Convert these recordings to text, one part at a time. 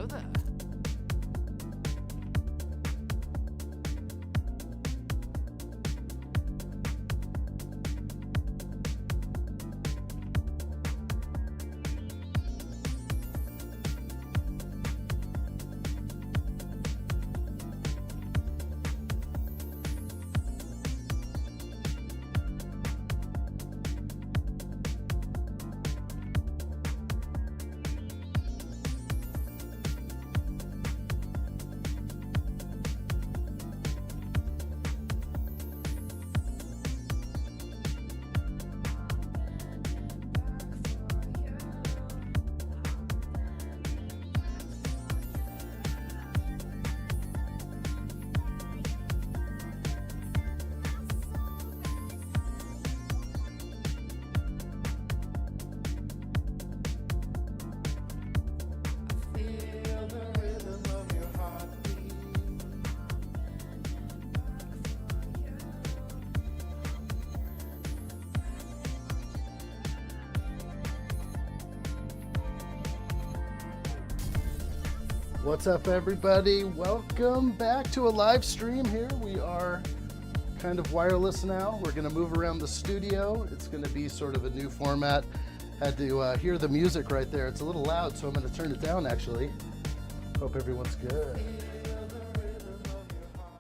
Hello there. What's up, everybody? Welcome back to a live stream here. We are kind of wireless now. We're going to move around the studio. It's going to be sort of a new format. Had to hear the music right there. It's a little loud, so I'm going to turn it down, actually. Hope everyone's good.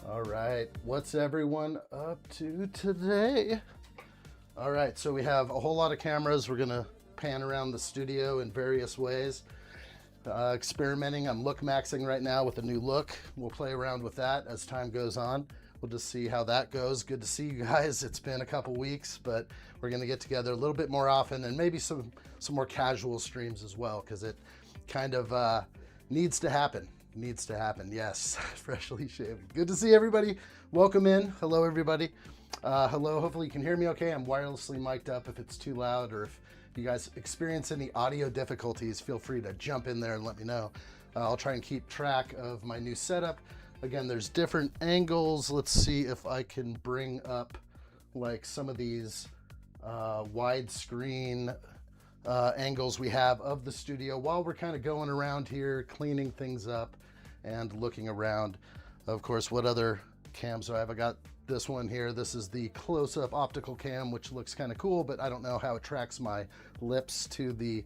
All right. What's everyone up to today? All right. So we have a whole lot of cameras. We're going to pan around the studio in various ways. Experimenting. I'm look maxing right now with a new look. We'll play around with that as time goes on. We'll just see how that goes. Good to see you guys. It's been a couple weeks, but we're going to get together a little bit more often and maybe some more casual streams as well, because it kind of needs to happen. Needs to happen. Yes. Freshly shaved. Good to see everybody. Welcome in. Hello, everybody. Hello. Hopefully you can hear me okay. I'm wirelessly mic'd up. If it's too loud or if you guys experience any audio difficulties, feel free to jump in there and let me know. I'll try and keep track of my new setup. Again, there's different angles. Let's see if I can bring up like some of these widescreen angles we have of the studio while we're kind of going around here, cleaning things up and looking around. Of course, what other cams do I have? I got this one here. This is the close-up optical cam, which looks kind of cool, but I don't know how it tracks my lips to the,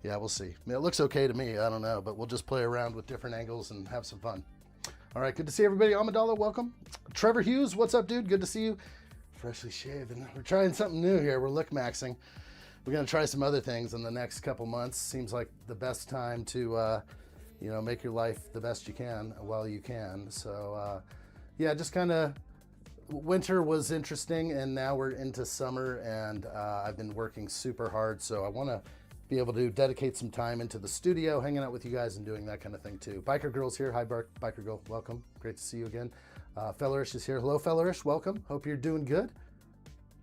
yeah, we'll see. I mean, it looks okay to me. I don't know, but we'll just play around with different angles and have some fun. All right, good to see everybody. Amidala, welcome. Trevor Hughes, what's up, dude? Good to see you. Freshly shaven. We're trying something new here. We're look maxing. We're gonna try some other things in the next couple months. Seems like the best time to, you know, make your life the best you can while you can. So, yeah, just kind of, winter was interesting, and now we're into summer, and I've been working super hard, so I want to be able to dedicate some time into the studio, hanging out with you guys and doing that kind of thing too. Biker Girl's here. Hi, Biker Girl. Welcome. Great to see you again. Fellerish is here. Hello, Fellerish. Welcome. Hope you're doing good.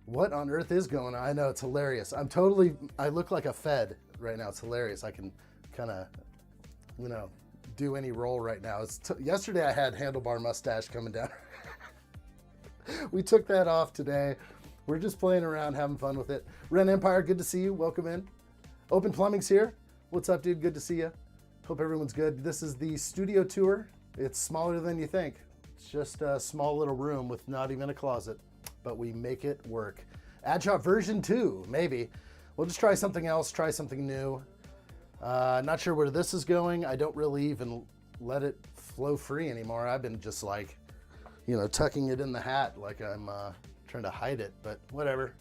What on earth is going on? I know, it's hilarious. I look like a Fed right now. It's hilarious. I can kind of, you know, do any role right now. Yesterday I had handlebar mustache coming down. We took that off today. We're just playing around, having fun with it. Ren Empire, good to see you. Welcome in. Open Plumbing's here. What's up, dude? Good to see you. Hope everyone's good. This is the studio tour. It's smaller than you think. It's just a small little room with not even a closet, but we make it work. addshot version 2, maybe. We'll just try something else, try something new. Not sure where this is going. I don't really even let it flow free anymore. I've been just like, you know, tucking it in the hat like I'm trying to hide it, but whatever.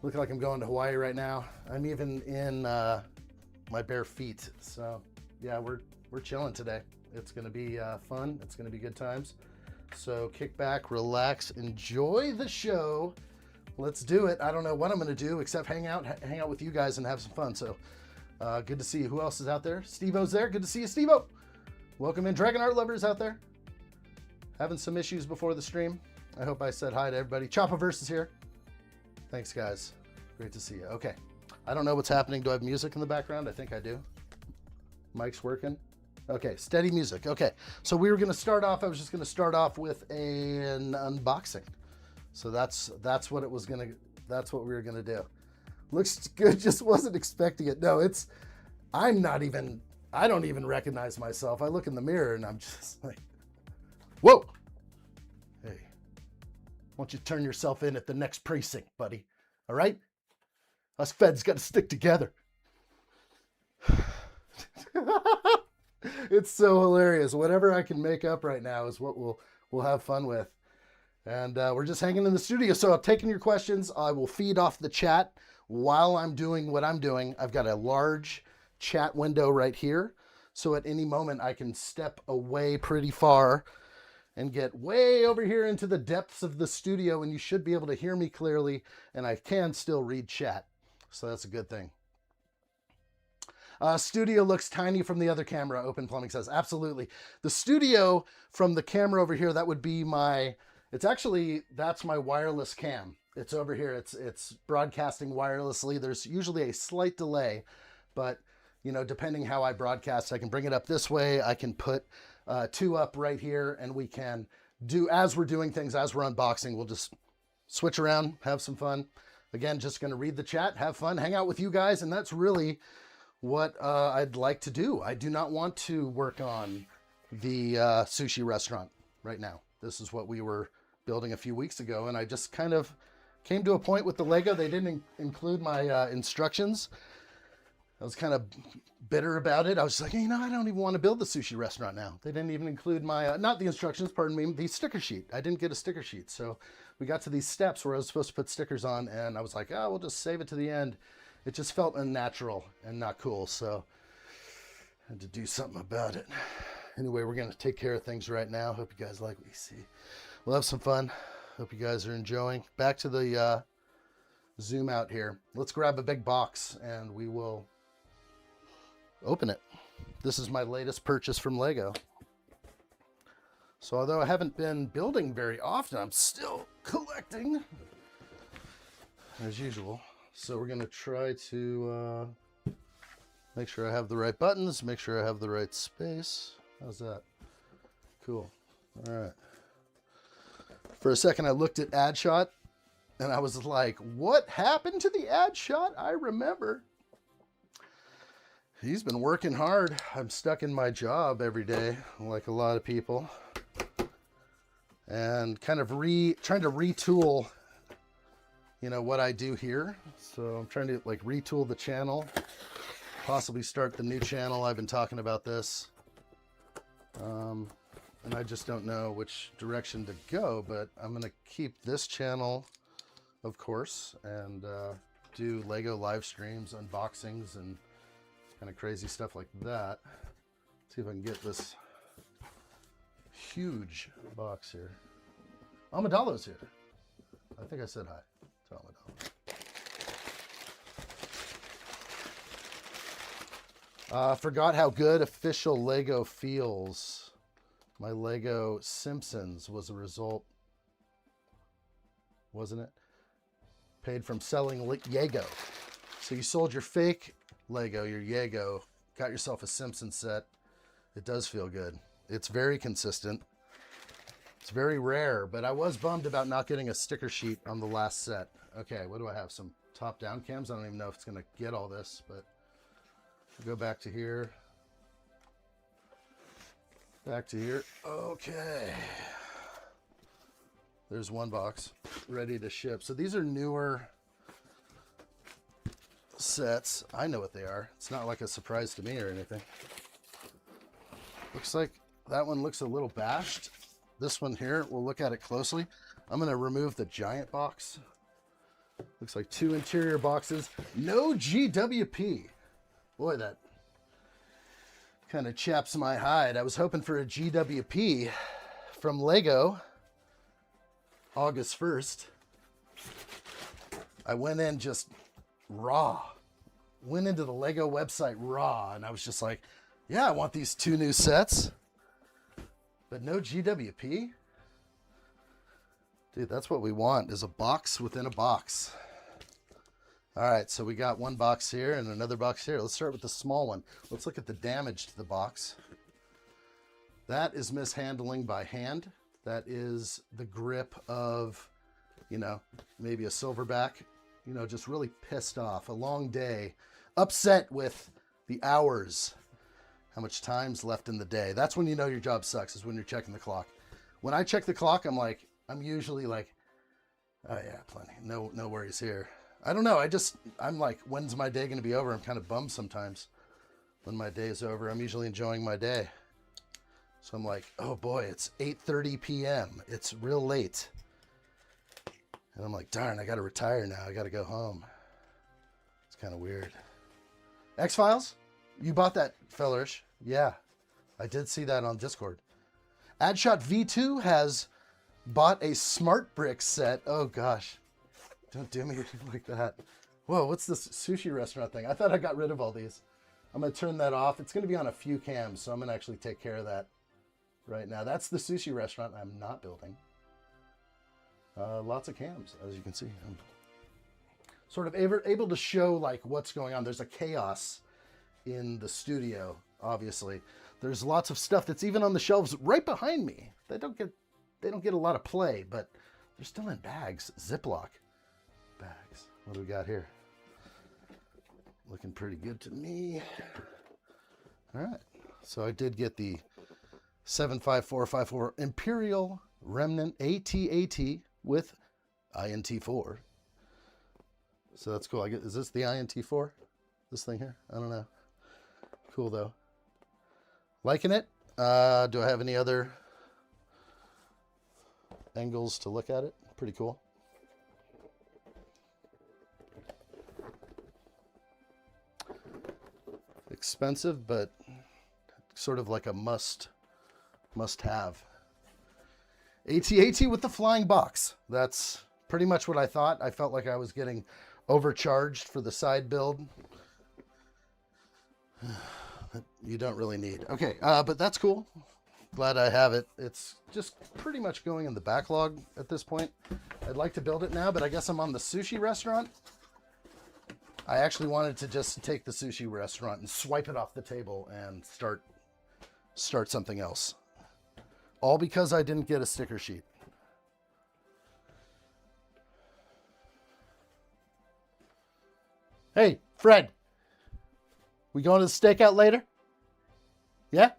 Looking like I'm going to Hawaii right now. I'm even in my bare feet. So yeah, we're chilling today. It's gonna be fun. It's gonna be good times. So kick back, relax, enjoy the show. Let's do it. I don't know what I'm gonna do except hang out with you guys and have some fun. So good to see you. Who else is out there? Steve-O's there. Good to see you, Steve-O. Welcome in. Dragon Art Lovers out there. Having some issues before the stream. I hope I said hi to everybody. Choppaverse is here. Thanks, guys. Great to see you. Okay. I don't know what's happening. Do I have music in the background? I think I do. Mic's working. Okay, steady music. Okay, so we were going to start off. I was just going to start off with an unboxing. So that's what it was going to. That's what we were going to do. Looks good. Just wasn't expecting it. No, I'm not even I don't even recognize myself. I look in the mirror and I'm just like, whoa. Hey, why don't you turn yourself in at the next precinct, buddy? All right? Us feds got to stick together. It's so hilarious. Whatever I can make up right now is what we'll have fun with. And we're just hanging in the studio. So I'm taking your questions. I will feed off the chat while I'm doing what I'm doing. I've got a large chat window right here. So at any moment I can step away pretty far and get way over here into the depths of the studio, and you should be able to hear me clearly, and I can still read chat. So that's a good thing. Studio looks tiny from the other camera, Open Plumbing says. Absolutely. The studio from the camera over here, that would be my, that's my wireless cam. It's over here. It's broadcasting wirelessly. There's usually a slight delay, but you know, depending how I broadcast, I can bring it up this way. I can put two up right here, and we can do, as we're doing things, as we're unboxing, we'll just switch around, have some fun. Again, just going to read the chat, have fun, hang out with you guys, and that's really what I'd like to do. I do not want to work on the sushi restaurant right now. This is what we were building a few weeks ago, and I just kind of came to a point with the Lego. They didn't include my instructions. I was kind of bitter about it. I was like, you know, I don't even want to build the sushi restaurant now. They didn't even include my, not the instructions, pardon me, the sticker sheet. I didn't get a sticker sheet. So we got to these steps where I was supposed to put stickers on, and I was like, oh, we'll just save it to the end. It just felt unnatural and not cool. So I had to do something about it. Anyway, we're going to take care of things right now. Hope you guys like what you see. We'll have some fun. Hope you guys are enjoying. Back to the zoom out here. Let's grab a big box and we will open it. This is my latest purchase from Lego. So although I haven't been building very often, I'm still collecting as usual. So we're going to try to make sure I have the right buttons, make sure I have the right space. How's that? Cool. All right. For a second, I looked at addshot and I was like, what happened to the addshot? I remember. He's been working hard. I'm stuck in my job every day, like a lot of people. And kind of trying to retool, you know, what I do here. So I'm trying to like retool the channel, possibly start the new channel. I've been talking about this. And I just don't know which direction to go, but I'm going to keep this channel, of course, and do Lego live streams, unboxings, and kind of crazy stuff like that. See if I can get this huge box here. Amidalo's here. I think I said hi to Amidalo. Forgot how good official Lego feels. My Lego Simpsons was a result, wasn't it? Paid from selling Yego. So you sold your fake Lego, your Yego, got yourself a Simpsons set. It does feel good. It's very consistent. It's very rare, but I was bummed about not getting a sticker sheet on the last set. Okay, what do I have? Some top-down cams? I don't even know if it's going to get all this, but we'll go back to here. Back to here. Okay. There's one box ready to ship. So these are newer sets. I know what they are. It's not like a surprise to me or anything. Looks like that one looks a little bashed. This one here, we'll look at it closely. I'm going to remove the giant box. Looks like two interior boxes. No GWP. Boy, that kind of chaps my hide. I was hoping for a GWP from Lego August 1st. I went in just raw. Went into the Lego website raw, and I was just like, yeah, I want these two new sets. But no GWP? Dude, that's what we want, is a box within a box. All right, so we got one box here and another box here. Let's start with the small one. Let's look at the damage to the box. That is mishandling by hand. That is the grip of, you know, maybe a silverback, you know, just really pissed off. A long day, upset with the hours how much time's left in the day. That's when you know your job sucks, is when you're checking the clock. When I check the clock, I'm usually like, oh yeah, plenty. No worries here. I don't know. I'm like, when's my day going to be over? I'm kind of bummed sometimes when my day is over. I'm usually enjoying my day. So I'm like, oh boy, it's 8:30 p.m. It's real late. And I'm like, darn, I got to retire now. I got to go home. It's kind of weird. X-Files? You bought that, fellerish. Yeah, I did see that on Discord. addshot V2 has bought a smart brick set. Oh gosh, don't do me like that. Whoa, what's this sushi restaurant thing? I thought I got rid of all these. I'm gonna turn that off. It's gonna be on a few cams, so I'm gonna actually take care of that right now. That's the sushi restaurant I'm not building. Lots of cams, as you can see. I'm sort of able to show like what's going on. There's a chaos in the studio, obviously. There's lots of stuff that's even on the shelves right behind me. They don't get a lot of play, but they're still in bags, Ziploc bags. What do we got here? Looking pretty good to me. All right, so I did get the 75454 Imperial Remnant AT-AT with INT4. So that's cool. Is this the INT4? This thing here? I don't know. Cool though. Liking it. Do I have any other angles to look at it? Pretty cool. Expensive, but sort of like a must have. AT-AT with the flying box. That's pretty much what I thought. I felt like I was getting overcharged for the side build. You don't really need. Okay, but that's cool. Glad I have it. It's just pretty much going in the backlog at this point. I'd like to build it now, but I guess I'm on the sushi restaurant. I actually wanted to just take the sushi restaurant and swipe it off the table and start something else. All because I didn't get a sticker sheet. Hey, Fred. We going to the stakeout later? Yeah?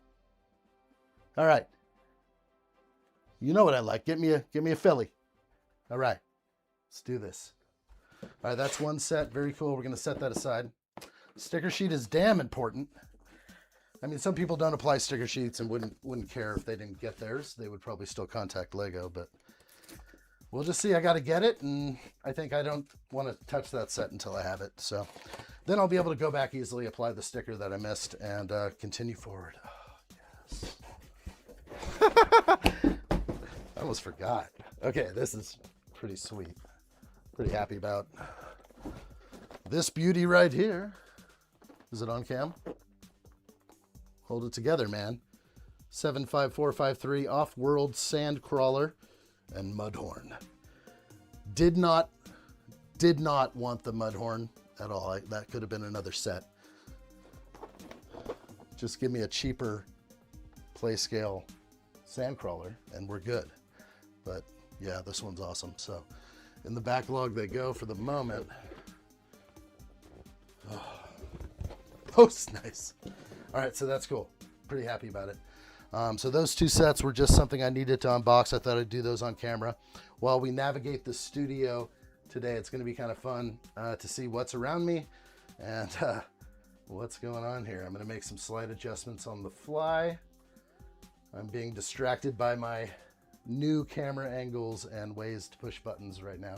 All right. You know what I like. Get me a Philly. All right. Let's do this. All right, that's one set. Very cool. We're going to set that aside. Sticker sheet is damn important. I mean, some people don't apply sticker sheets and wouldn't care if they didn't get theirs. They would probably still contact Lego, but we'll just see. I got to get it, and I think I don't want to touch that set until I have it. So then I'll be able to go back easily, apply the sticker that I missed, and continue forward. Oh, yes. I almost forgot. Okay, this is pretty sweet. Pretty happy about this beauty right here. Is it on cam? Hold it together, man. 75453 Off-World Sand Crawler and Mudhorn. Did not want the Mudhorn at all. That could have been another set. Just give me a cheaper play scale sand crawler and we're good. But yeah, this one's awesome. So in the backlog they go for the moment. Oh, nice. All right, so that's cool. Pretty happy about it. So those two sets were just something I needed to unbox. I thought I'd do those on camera. While we navigate the studio today, it's going to be kind of fun to see what's around me and what's going on here. I'm going to make some slight adjustments on the fly. I'm being distracted by my new camera angles and ways to push buttons right now.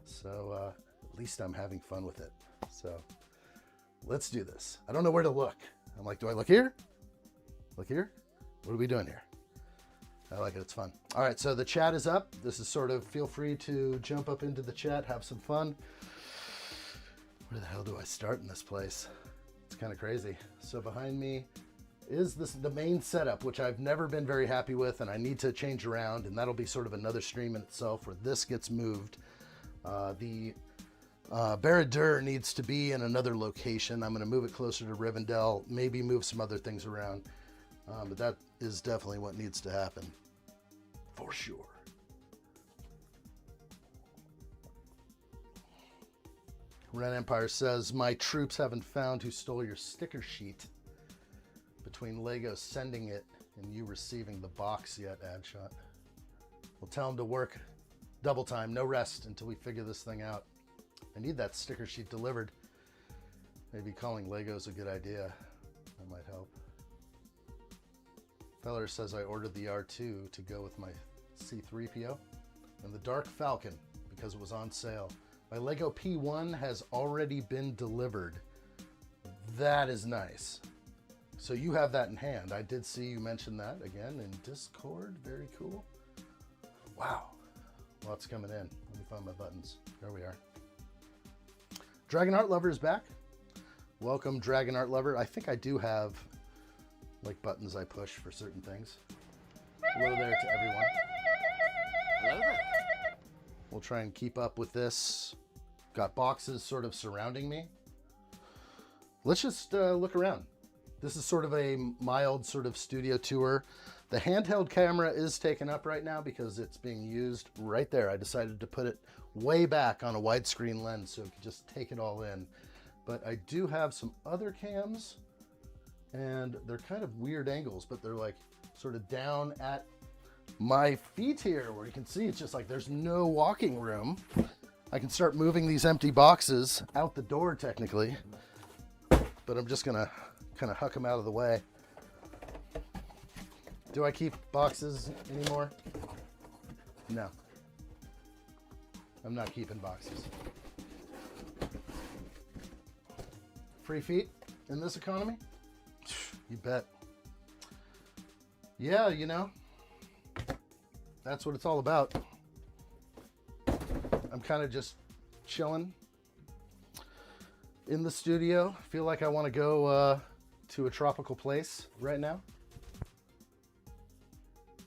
So at least I'm having fun with it. So let's do this. I don't know where to look. I'm like, do I look here? Look here? What are we doing here? I like it. It's fun. All right, so the chat is up. This is sort of, feel free to jump up into the chat, have some fun. Where the hell do I start in this place? It's kind of crazy. So behind me is the main setup, which I've never been very happy with, and I need to change around, and that'll be sort of another stream in itself where this gets moved. The Barradur needs to be in another location. I'm going to move it closer to Rivendell, maybe move some other things around. But that is definitely what needs to happen, for sure. Red Empire says, my troops haven't found who stole your sticker sheet. between Lego sending it and you receiving the box yet, addshot. We'll tell them to work double time, no rest until we figure this thing out. I need that sticker sheet delivered. Maybe calling Lego's a good idea. That might help. Feller says I ordered the R2 to go with my C3PO and the Dark Falcon because it was on sale. My Lego P1 has already been delivered. That is nice. So you have that in hand. I did see you mention that again in Discord. Very cool. Wow. Lots coming in. Let me find my buttons. There we are. Dragon Art Lover is back. Welcome, Dragon Art Lover. I think I do have like buttons I push for certain things. Hello there to everyone. Hello there. We'll try and keep up with this. Got boxes sort of surrounding me. Let's just look around. This is sort of a mild sort of studio tour. The handheld camera is taken up right now because it's being used right there. I decided to put it way back on a widescreen lens so it could just take it all in. But I do have some other cams and they're kind of weird angles, but they're like sort of down at my feet here where you can see it's just like there's no walking room. I can start moving these empty boxes out the door technically, but I'm just gonna kind of huck them out of the way. Do I keep boxes anymore? No. I'm not keeping boxes. Free feet in this economy? You bet. Yeah, you know, that's what it's all about. I'm kind of just chilling in the studio. Feel like I want to go to a tropical place right now.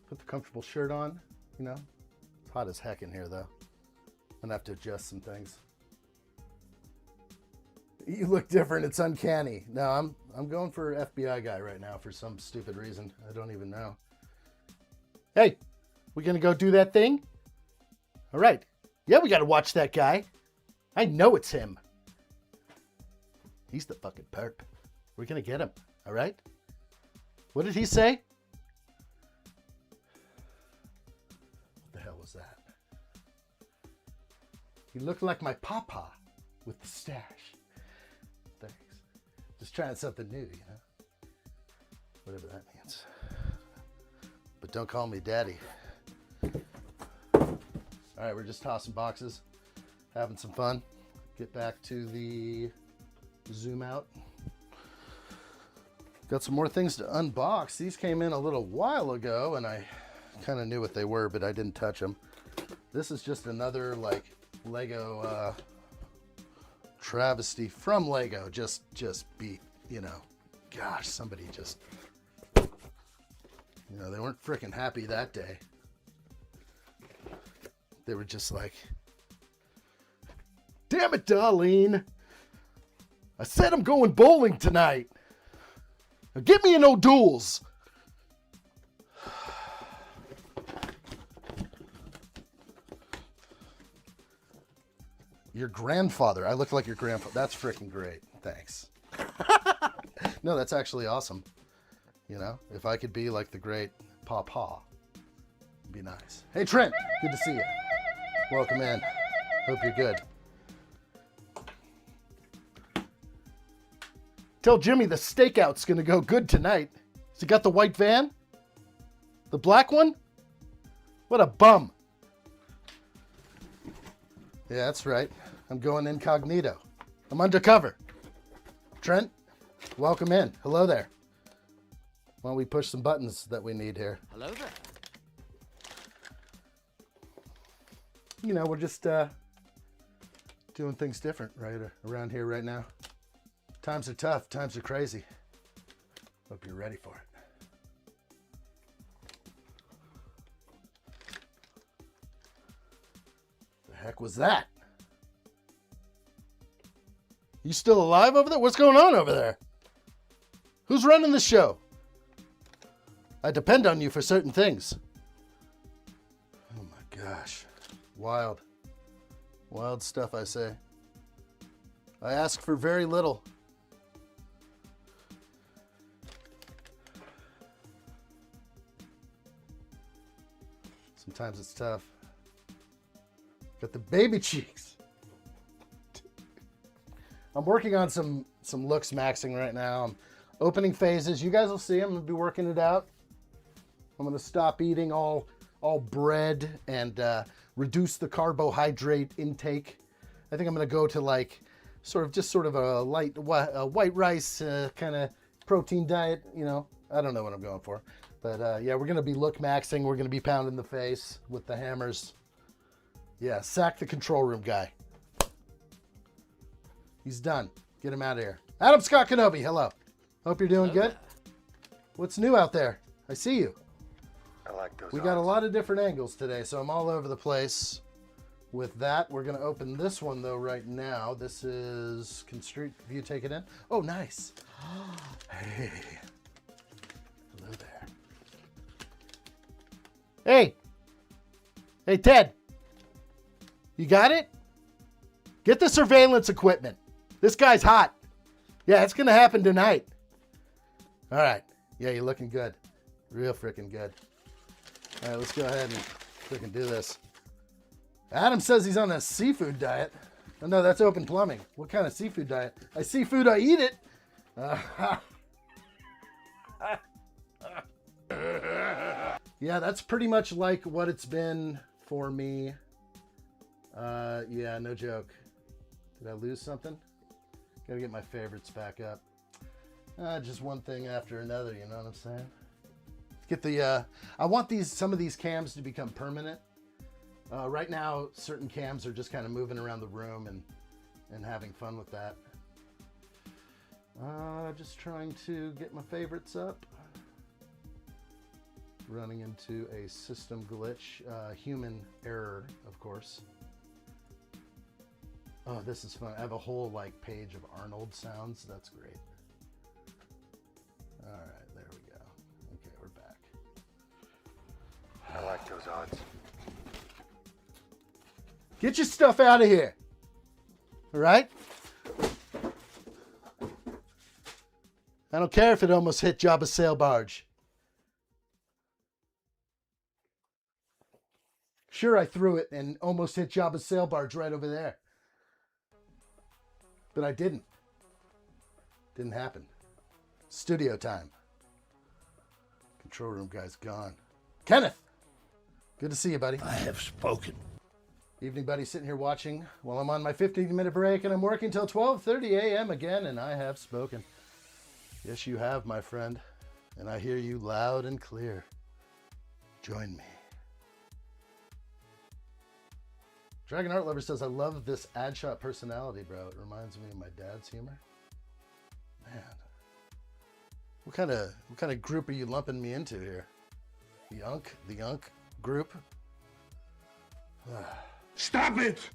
Put the comfortable shirt on, you know. It's hot as heck in here though. I'm gonna have to adjust some things. You look different, it's uncanny. No, I'm going for FBI guy right now for some stupid reason. I don't even know. Hey, we gonna go do that thing? All right. Yeah, we gotta watch that guy. I know it's him. He's the fucking perp. We're gonna get him, all right? What did he say? What the hell was that? He looked like my papa with the stash. Thanks. Just trying something new, you know? Whatever that means. But don't call me daddy. All right, we're just tossing boxes, having some fun. Get back to the zoom out. Got some more things to unbox. These came in a little while ago and I kind of knew what they were, but I didn't touch them. This is just another like Lego travesty from Lego. Just beat, you know, gosh, somebody just, you know, they weren't freaking happy that day. They were just like, damn it, Darlene. I said I'm going bowling tonight. Now get me an O'Doul's. Your grandfather. I look like your grandfather. That's freaking great. Thanks. No, that's actually awesome. You know, if I could be like the great Papa, it'd be nice. Hey, Trent. Good to see you. Welcome in. Hope you're good. Tell Jimmy the stakeout's gonna go good tonight. Has he got the white van? The black one? What a bum. Yeah, that's right. I'm going incognito. I'm undercover. Trent, welcome in. Hello there. Why don't we push some buttons that we need here? Hello there. You know, we're just doing things different right around here right now. Times are tough. Times are crazy. Hope you're ready for it. The heck was that? You still alive over there? What's going on over there? Who's running the show? I depend on you for certain things. Oh my gosh. Wild. Wild stuff, I say. I ask for very little. Sometimes it's tough. Got the baby cheeks. I'm working on some looks maxing right now. I'm opening phases. You guys will see. I'm going to be working it out. I'm going to stop eating all bread and reduce the carbohydrate intake. I think I'm going to go to like sort of a light white rice kind of protein diet. You know, I don't know what I'm going for. But yeah, we're going to be look maxing. We're going to be pounding the face with the hammers. Yeah, sack the control room guy. He's done. Get him out of here. Adam Scott Kenobi, hello. Hope you're doing good. What's new out there? I see you. I like those. We got a lot of different angles today, so I'm all over the place with that. We're going to open this one, though, right now. This is... Can Street View take it in? Oh, nice. Hey. Hello there. Hey. Hey, Ted. You got it? Get the surveillance equipment. This guy's hot. Yeah, it's going to happen tonight. All right. Yeah, you're looking good. Real freaking good. All right, let's go ahead and freaking do this. Adam says he's on a seafood diet. Oh, no, that's open plumbing. What kind of seafood diet? I see food, I eat it. Yeah, that's pretty much like what it's been for me. Yeah, no joke. Did I lose something? Gotta get my favorites back up. Just one thing after another, you know what I'm saying? Get the, I want some of these cams to become permanent. Right now, certain cams are just kind of moving around the room and having fun with that. Just trying to get my favorites up. Running into a system glitch, human error, of course. Oh, this is fun. I have a whole like page of Arnold sounds. That's great. All right, there we go. Okay, we're back. I like those odds. Get your stuff out of here. All right? I don't care if it almost hit Jabba's sail barge. Sure, I threw it and almost hit Jabba's sail barge right over there. But I didn't. Didn't happen. Studio time. Control room guy's gone. Kenneth! Good to see you, buddy. I have spoken. Evening, buddy. Sitting here watching while I'm on my 15-minute break, and I'm working till 12:30 a.m. again, and I have spoken. Yes, you have, my friend. And I hear you loud and clear. Join me. Dragon Art Lover says, I love this addshot personality, bro. It reminds me of my dad's humor. Man. What kind of group are you lumping me into here? The Unk group? Stop it!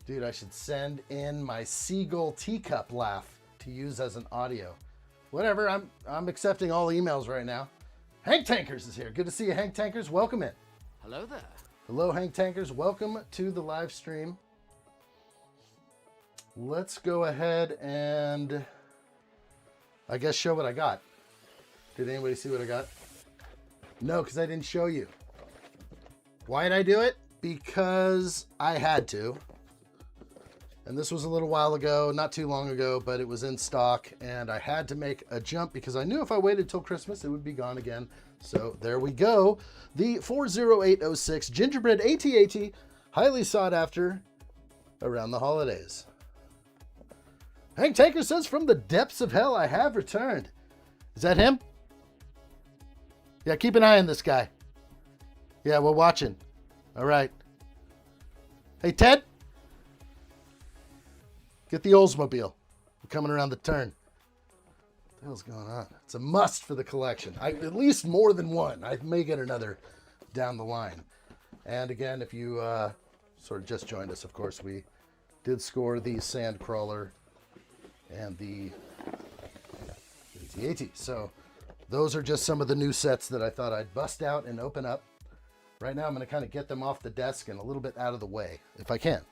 Dude, I should send in my seagull teacup laugh to use as an audio. Whatever, I'm accepting all emails right now. Hank Tankers is here. Good to see you, Hank Tankers. Welcome in. Hello there. Hello, Hank Tankers. Welcome to the live stream. Let's go ahead and, I guess, show what I got. Did anybody see what I got? No, because I didn't show you. Why did I do it? Because I had to. And this was a little while ago, not too long ago, but it was in stock. And I had to make a jump because I knew if I waited till Christmas, it would be gone again. So there we go. The 40806 Gingerbread AT-AT, highly sought after around the holidays. Hank Taker says, from the depths of hell, I have returned. Is that him? Yeah, keep an eye on this guy. Yeah, we're watching. All right. Hey, Ted. Get the Oldsmobile. We're coming around the turn. What the hell's going on? It's a must for the collection. At least more than one. I may get another down the line. And again, if you sort of just joined us, of course, we did score the Sandcrawler and the AT-AT. So those are just some of the new sets that I thought I'd bust out and open up. Right now, I'm going to kind of get them off the desk and a little bit out of the way, if I can.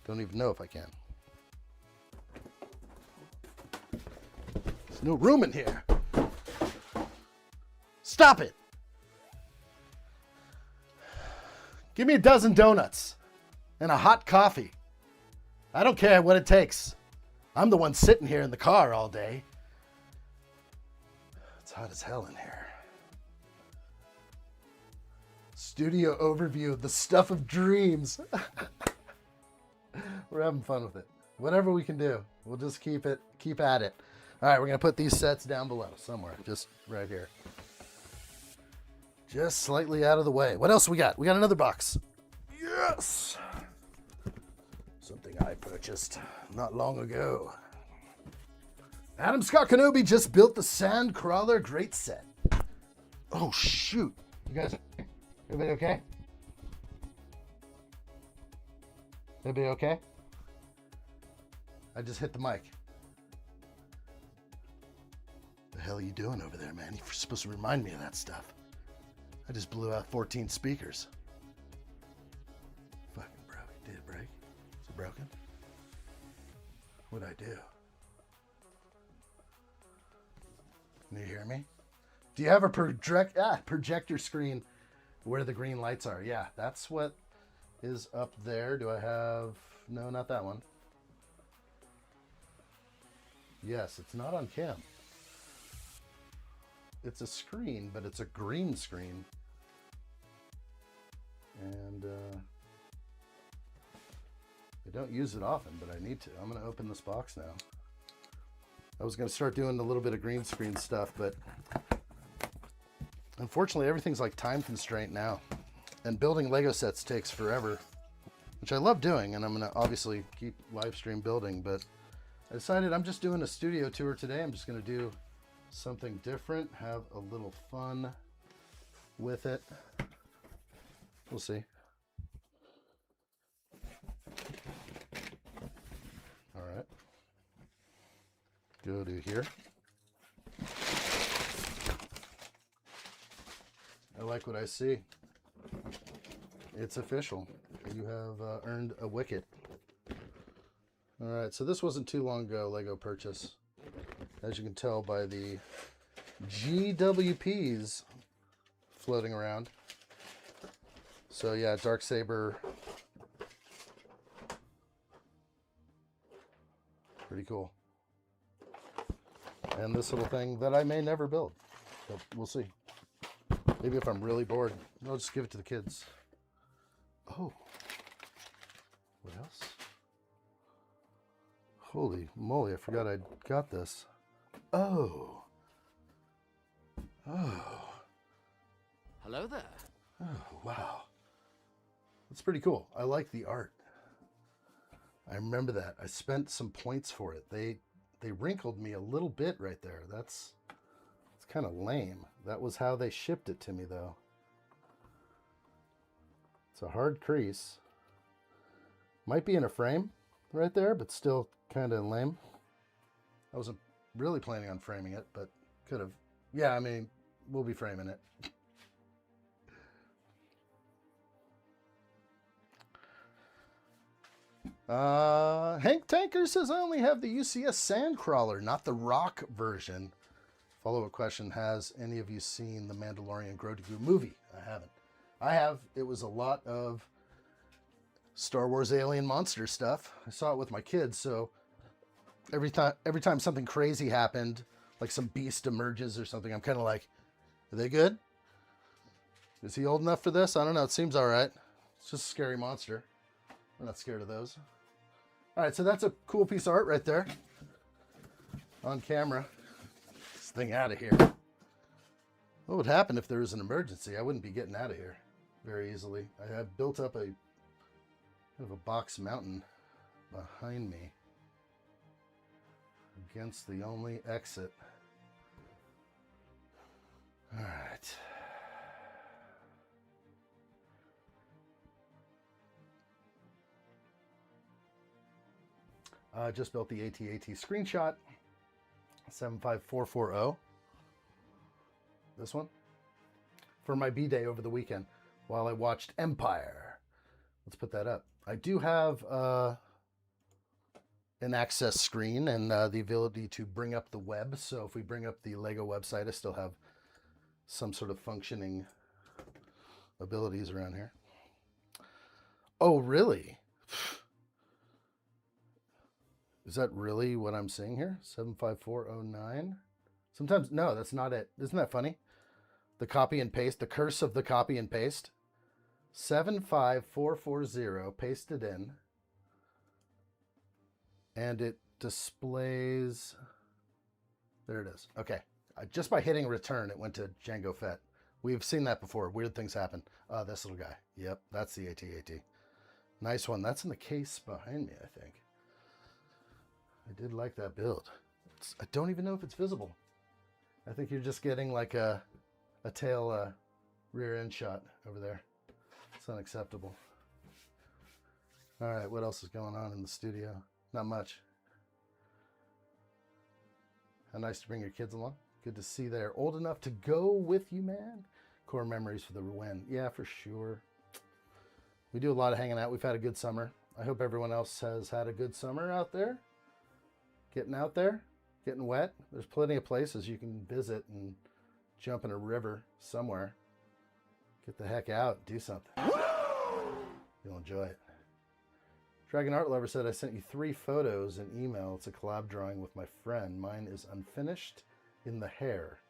Don't even know if I can. There's no room in here. Stop it. Give me a dozen donuts and a hot coffee. I don't care what it takes. I'm the one sitting here in the car all day. It's hot as hell in here. Studio overview of the stuff of dreams. We're having fun with it. Whatever we can do, we'll just keep at it. All right, we're gonna put these sets down below somewhere, just right here. Just slightly out of the way. What else we got? We got another box. Yes! Something I purchased not long ago. Adam Scott Kenobi just built the Sandcrawler Great Set. Oh, shoot. You guys, everybody okay? Everybody okay? I just hit the mic. The hell are you doing over there, man? You're supposed to remind me of that stuff. I just blew out 14 speakers. Fucking broke. Did it break? Is it broken? What'd I do? Can you hear me? Do you have a projector screen where the green lights are? Yeah, that's what is up there. Do I have... No, not that one. Yes, it's not on cam. It's a screen, but it's a green screen. And I don't use it often, but I need to. I'm going to open this box now. I was going to start doing a little bit of green screen stuff, but unfortunately everything's like time constraint now. And building Lego sets takes forever, which I love doing, and I'm going to obviously keep live stream building, but I decided I'm just doing a studio tour today. I'm just going to do something different, have a little fun with it. We'll see. All right. Go to here. I like what I see. It's official. You have earned a wicket. All right, so this wasn't too long ago, Lego purchase. As you can tell by the GWPs floating around. So yeah, Darksaber. Pretty cool. And this little thing that I may never build. But we'll see. Maybe if I'm really bored, I'll just give it to the kids. Oh. What else? Holy moly, I forgot I got this. Oh. Oh. Hello there. Oh, wow. That's pretty cool. I like the art. I remember that. I spent some points for it. They wrinkled me a little bit right there. It's kind of lame. That was how they shipped it to me, though. It's a hard crease. Might be in a frame right there, but still kind of lame. I wasn't really planning on framing it, but could have. Yeah, I mean, we'll be framing it. Hank Tanker says, I only have the UCS Sandcrawler, not the rock version. Follow-up question, has any of you seen the Mandalorian Grogu movie? I haven't. I have. It was a lot of Star Wars alien monster stuff. I saw it with my kids, so every time something crazy happened, like some beast emerges or something, I'm kind of like, are they good? Is he old enough for this? I don't know. It seems all right. It's just a scary monster. We're not scared of those. All right, so that's a cool piece of art right there on camera. This thing out of here. What would happen if there was an emergency? I wouldn't be getting out of here very easily. I have built up a kind of a box mountain behind me against the only exit. All right. I just built the AT-AT screenshot, 75440. This one. For my B-Day over the weekend while I watched Empire. Let's put that up. I do have an access screen and the ability to bring up the web. So if we bring up the Lego website, I still have some sort of functioning abilities around here. Oh, really? Is that really what I'm seeing here? 75409? Sometimes, no, that's not it. Isn't that funny? The copy and paste, the curse of the copy and paste. 75440, pasted in. And it displays, there it is. Okay. Just by hitting return, it went to Django Fett. We've seen that before. Weird things happen. This little guy. Yep, that's the AT-AT. Nice one. That's in the case behind me, I think. I did like that build. I don't even know if it's visible. I think you're just getting like a tail rear end shot over there. It's unacceptable. All right, what else is going on in the studio? Not much. How nice to bring your kids along. Good to see they're old enough to go with you, man. Core memories for the win. Yeah, for sure. We do a lot of hanging out. We've had a good summer. I hope everyone else has had a good summer out there. Getting out there, getting wet. There's plenty of places you can visit and jump in a river somewhere. Get the heck out, do something. You'll enjoy it. Dragon Art Lover said, I sent you 3 photos in email. It's a collab drawing with my friend. Mine is unfinished in the hair.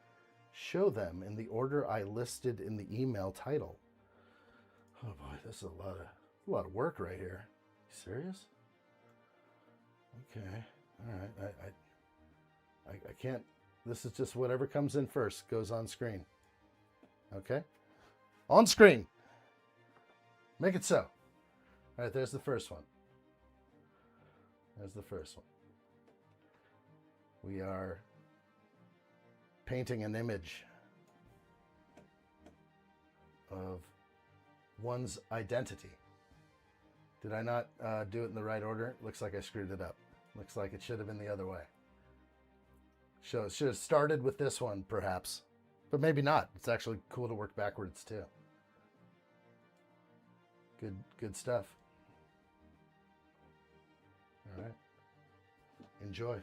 Show them in the order I listed in the email title. Oh boy, this is a lot of work right here. You serious? Okay. All right. I can't. This is just whatever comes in first goes on screen. Okay? On screen. Make it so. All right, there's the first one. There's the first one. We are painting an image of one's identity. Did I not do it in the right order? Looks like I screwed it up. Looks like it should have been the other way. So it should have started with this one, perhaps. But maybe not. It's actually cool to work backwards, too. Good stuff. All right. Enjoy.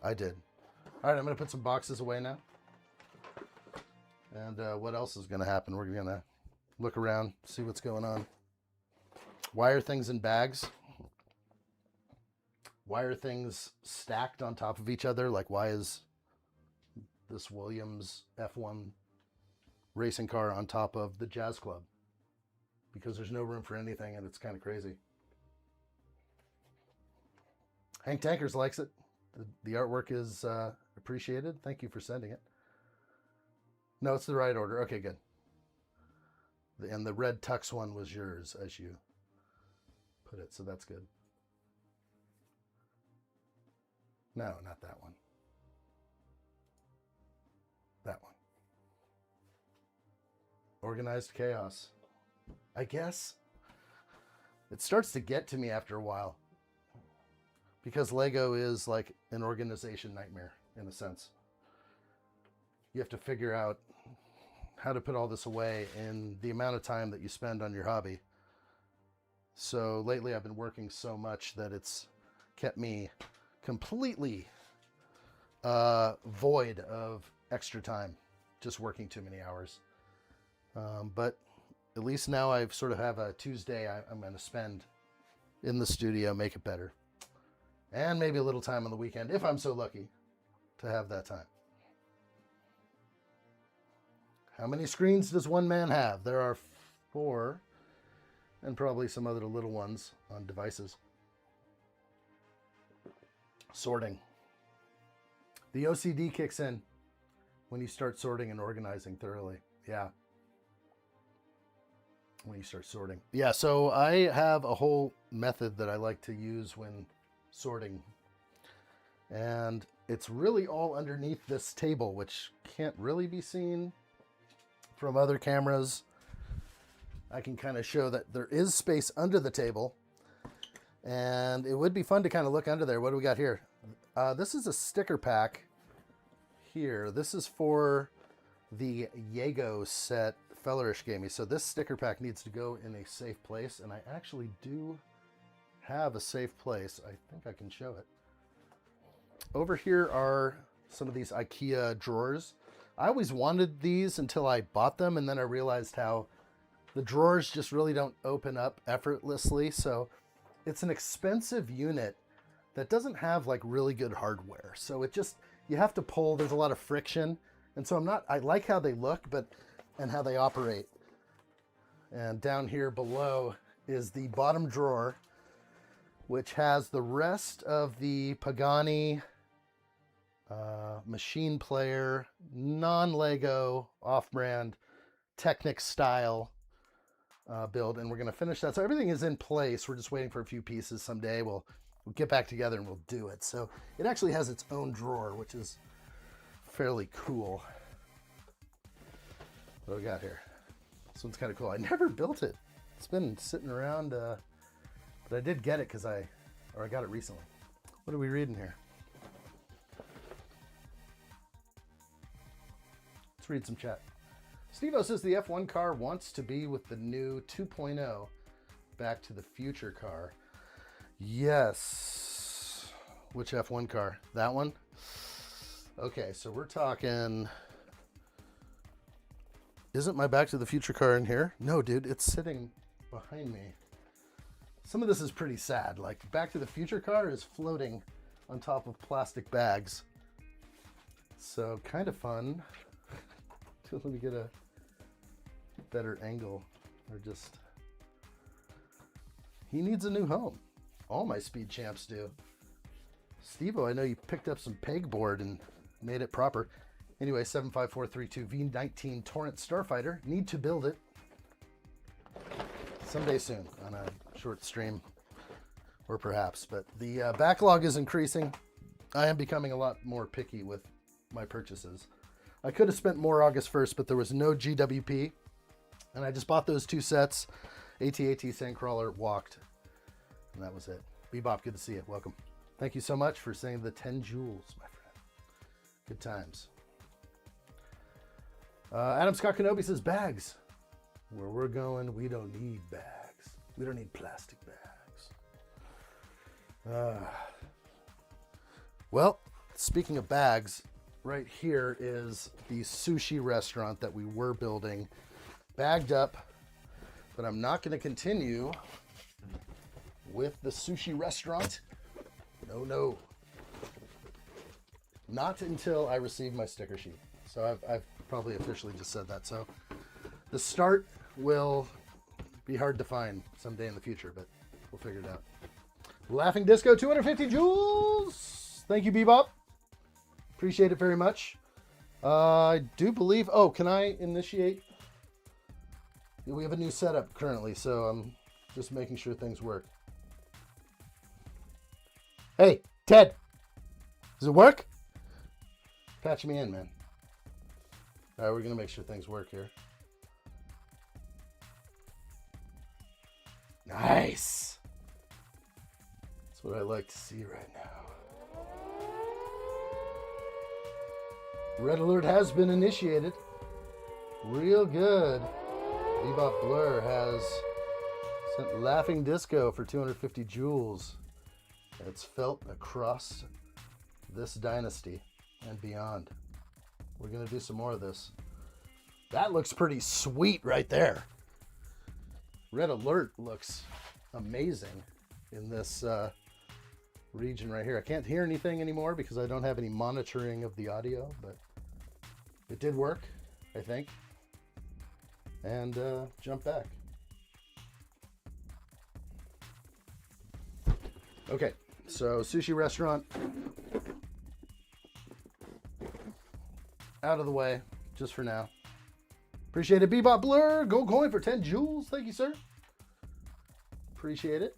I did. All right, I'm going to put some boxes away now. And what else is going to happen? We're going to look around, see what's going on. Why are things in bags? Why are things stacked on top of each other? Like, why is this Williams F1 racing car on top of the Jazz Club? Because there's no room for anything, and it's kind of crazy. Hank Tankers likes it. The artwork is appreciated. Thank you for sending it. No, it's the right order. Okay, good. And the red tux one was yours, as you put it, so that's good. No, not that one. That one. Organized chaos. I guess it starts to get to me after a while. Because Lego is like an organization nightmare, in a sense. You have to figure out how to put all this away in the amount of time that you spend on your hobby. So lately I've been working so much that it's kept me completely void of extra time, just working too many hours. But at least now I've sort of have a Tuesday I'm going to spend in the studio, make it better. And maybe a little time on the weekend, if I'm so lucky to have that time. How many screens does one man have? There are 4, and probably some other little ones on devices. Sorting. The OCD kicks in when you start sorting and organizing thoroughly. Yeah. When you start sorting. Yeah, so I have a whole method that I like to use when sorting. And it's really all underneath this table, which can't really be seen from other cameras. I can kind of show that there is space under the table. And it would be fun to kind of look under there. What do we got here? This is a sticker pack here. This is for the Jago set Fellerish gave me. So this sticker pack needs to go in a safe place. And I actually do have a safe place. I think I can show it. Over here are some of these IKEA drawers. I always wanted these until I bought them, and then I realized how The drawers just really don't open up effortlessly. So it's an expensive unit that doesn't have like really good hardware. So it just, you have to pull, there's a lot of friction. And so I like how they look, and how they operate. And down here below is the bottom drawer, which has the rest of the Pagani machine player, non-Lego, off-brand, Technic style build. And we're going to finish that. So everything is in place. We're just waiting for a few pieces. Someday we'll get back together and we'll do it. So it actually has its own drawer, which is fairly cool. What do we got here? This one's kind of cool. I never built it. It's been sitting around, but I did get it because I got it recently. What are we reading here? Let's read some chat. Steve-O says the F1 car wants to be with the new 2.0 Back to the Future car. Yes. Which F1 car? That one? Okay, so we're talking... Isn't my Back to the Future car in here? No, dude, it's sitting behind me. Some of this is pretty sad. Like, Back to the Future car is floating on top of plastic bags. So, kind of fun. Let me get a better angle. Or just... He needs a new home. All my speed champs do. Steve-O, I know you picked up some pegboard and made it proper. Anyway, 75432 V19 Torrent Starfighter. Need to build it. Someday soon on a short stream. Or perhaps. But the backlog is increasing. I am becoming a lot more picky with my purchases. I could have spent more August 1st, but there was no GWP. And I just bought those 2 sets. AT-AT Sandcrawler, walked. And that was it. Bebop, good to see you. Welcome. Thank you so much for saying the 10 jewels, my friend. Good times. Adam Scott Kenobi says bags. Where we're going, we don't need bags. We don't need plastic bags. Well, speaking of bags, right here is the sushi restaurant that we were building. Bagged up, but I'm not going to continue with the sushi restaurant. No. Not until I receive my sticker sheet. So I've probably officially just said that. So the start will be hard to find someday in the future, but we'll figure it out. Laughing Disco, 250 joules. Thank you, Bebop. Appreciate it very much. I do believe... Oh, can I initiate? We have a new setup currently, so I'm just making sure things work. Hey, Ted. Does it work? Patch me in, man. All right, we're going to make sure things work here. Nice. That's what I like to see right now. Red alert has been initiated. Real good. Bebop Blur has sent Laughing Disco for 250 joules. It's felt across this dynasty and beyond. We're going to do some more of this. That looks pretty sweet right there. Red Alert looks amazing in this region right here. I can't hear anything anymore because I don't have any monitoring of the audio, but it did work, I think. And jump back. Okay, so sushi restaurant. Out of the way, just for now. Appreciate it, Bebop Blur. Go coin for 10 joules. Thank you, sir. Appreciate it.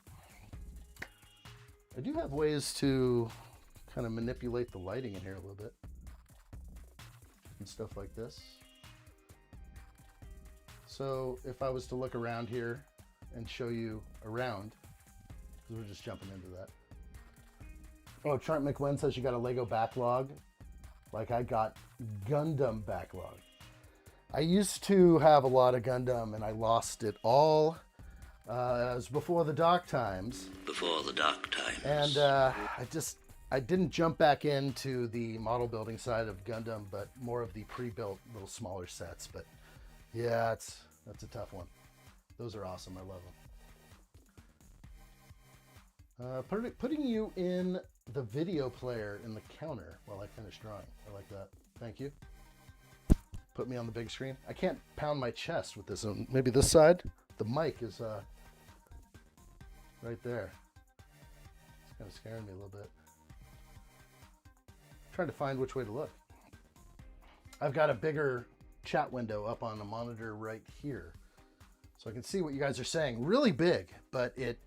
I do have ways to kind of manipulate the lighting in here a little bit. And stuff like this. So if I was to look around here and show you around, because we're just jumping into that. Oh, Trent McWen says you got a Lego backlog. Like I got Gundam backlog. I used to have a lot of Gundam and I lost it all. It was before the dark times. Before the dark times. And I didn't jump back into the model building side of Gundam, but more of the pre-built little smaller sets. But yeah, that's a tough one. Those are awesome. I love them. Putting you in the video player in the counter while I finish drawing. I like that. Thank you. Put me on the big screen. I can't pound my chest with this. Maybe this side. The mic is right there. It's kind of scaring me a little bit. I'm trying to find which way to look. I've got a bigger chat window up on the monitor right here, so I can see what you guys are saying. Really big, but it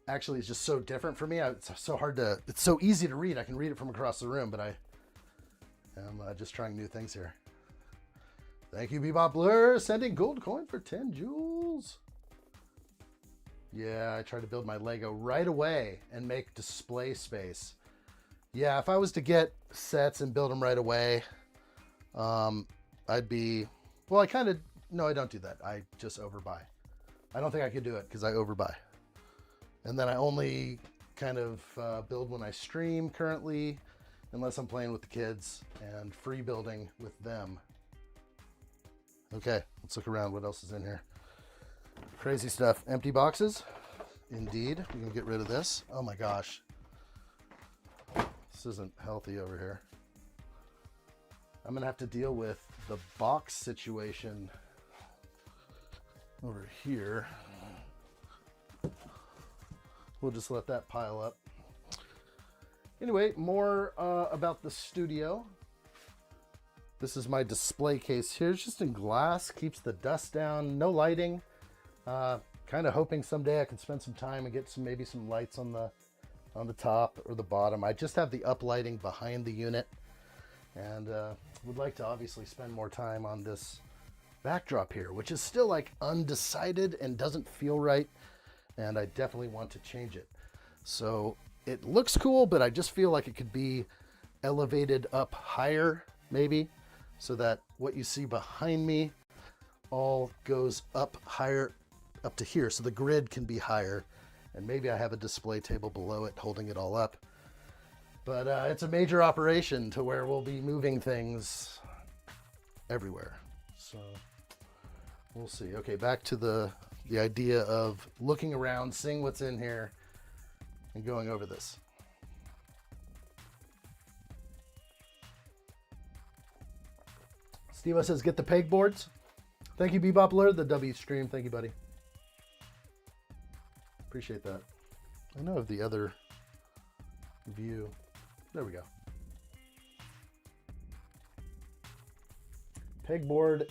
actually is just so different for me. It's so hard to, it's so easy to read. I can read it from across the room, but I am just trying new things here. Thank you, Bebop Blur, sending gold coin for 10 jewels. Yeah, I tried to build my Lego right away and make display space. Yeah, if I was to get sets and build them right away, I'd be, well, I kind of, no, I don't do that. I just overbuy. I don't think I could do it because I overbuy. And then I only kind of build when I stream currently, unless I'm playing with the kids and free building with them. Okay, let's look around. What else is in here? Crazy stuff. Empty boxes. Indeed. We can get rid of this. Oh my gosh. This isn't healthy over here. I'm going to have to deal with the box situation over here. We'll just let that pile up. Anyway, more about the studio. This is my display case here. It's just in glass, keeps the dust down, no lighting. Kind of hoping someday I can spend some time and get some, maybe some lights on the top or the bottom. I just have the up lighting behind the unit, and would like to obviously spend more time on this backdrop here, which is still like undecided and doesn't feel right, and I definitely want to change it. So it looks cool, but I just feel like it could be elevated up higher, maybe, so that what you see behind me all goes up higher, up to here, so the grid can be higher, and maybe I have a display table below it holding it all up. But it's a major operation to where we'll be moving things everywhere, so we'll see. Okay, back to the idea of looking around, seeing what's in here, and going over this. Steve says, get the pegboards. Thank you, Bebop Blur, the W stream. Thank you, buddy. Appreciate that. I know of the other view. There we go. Pegboard.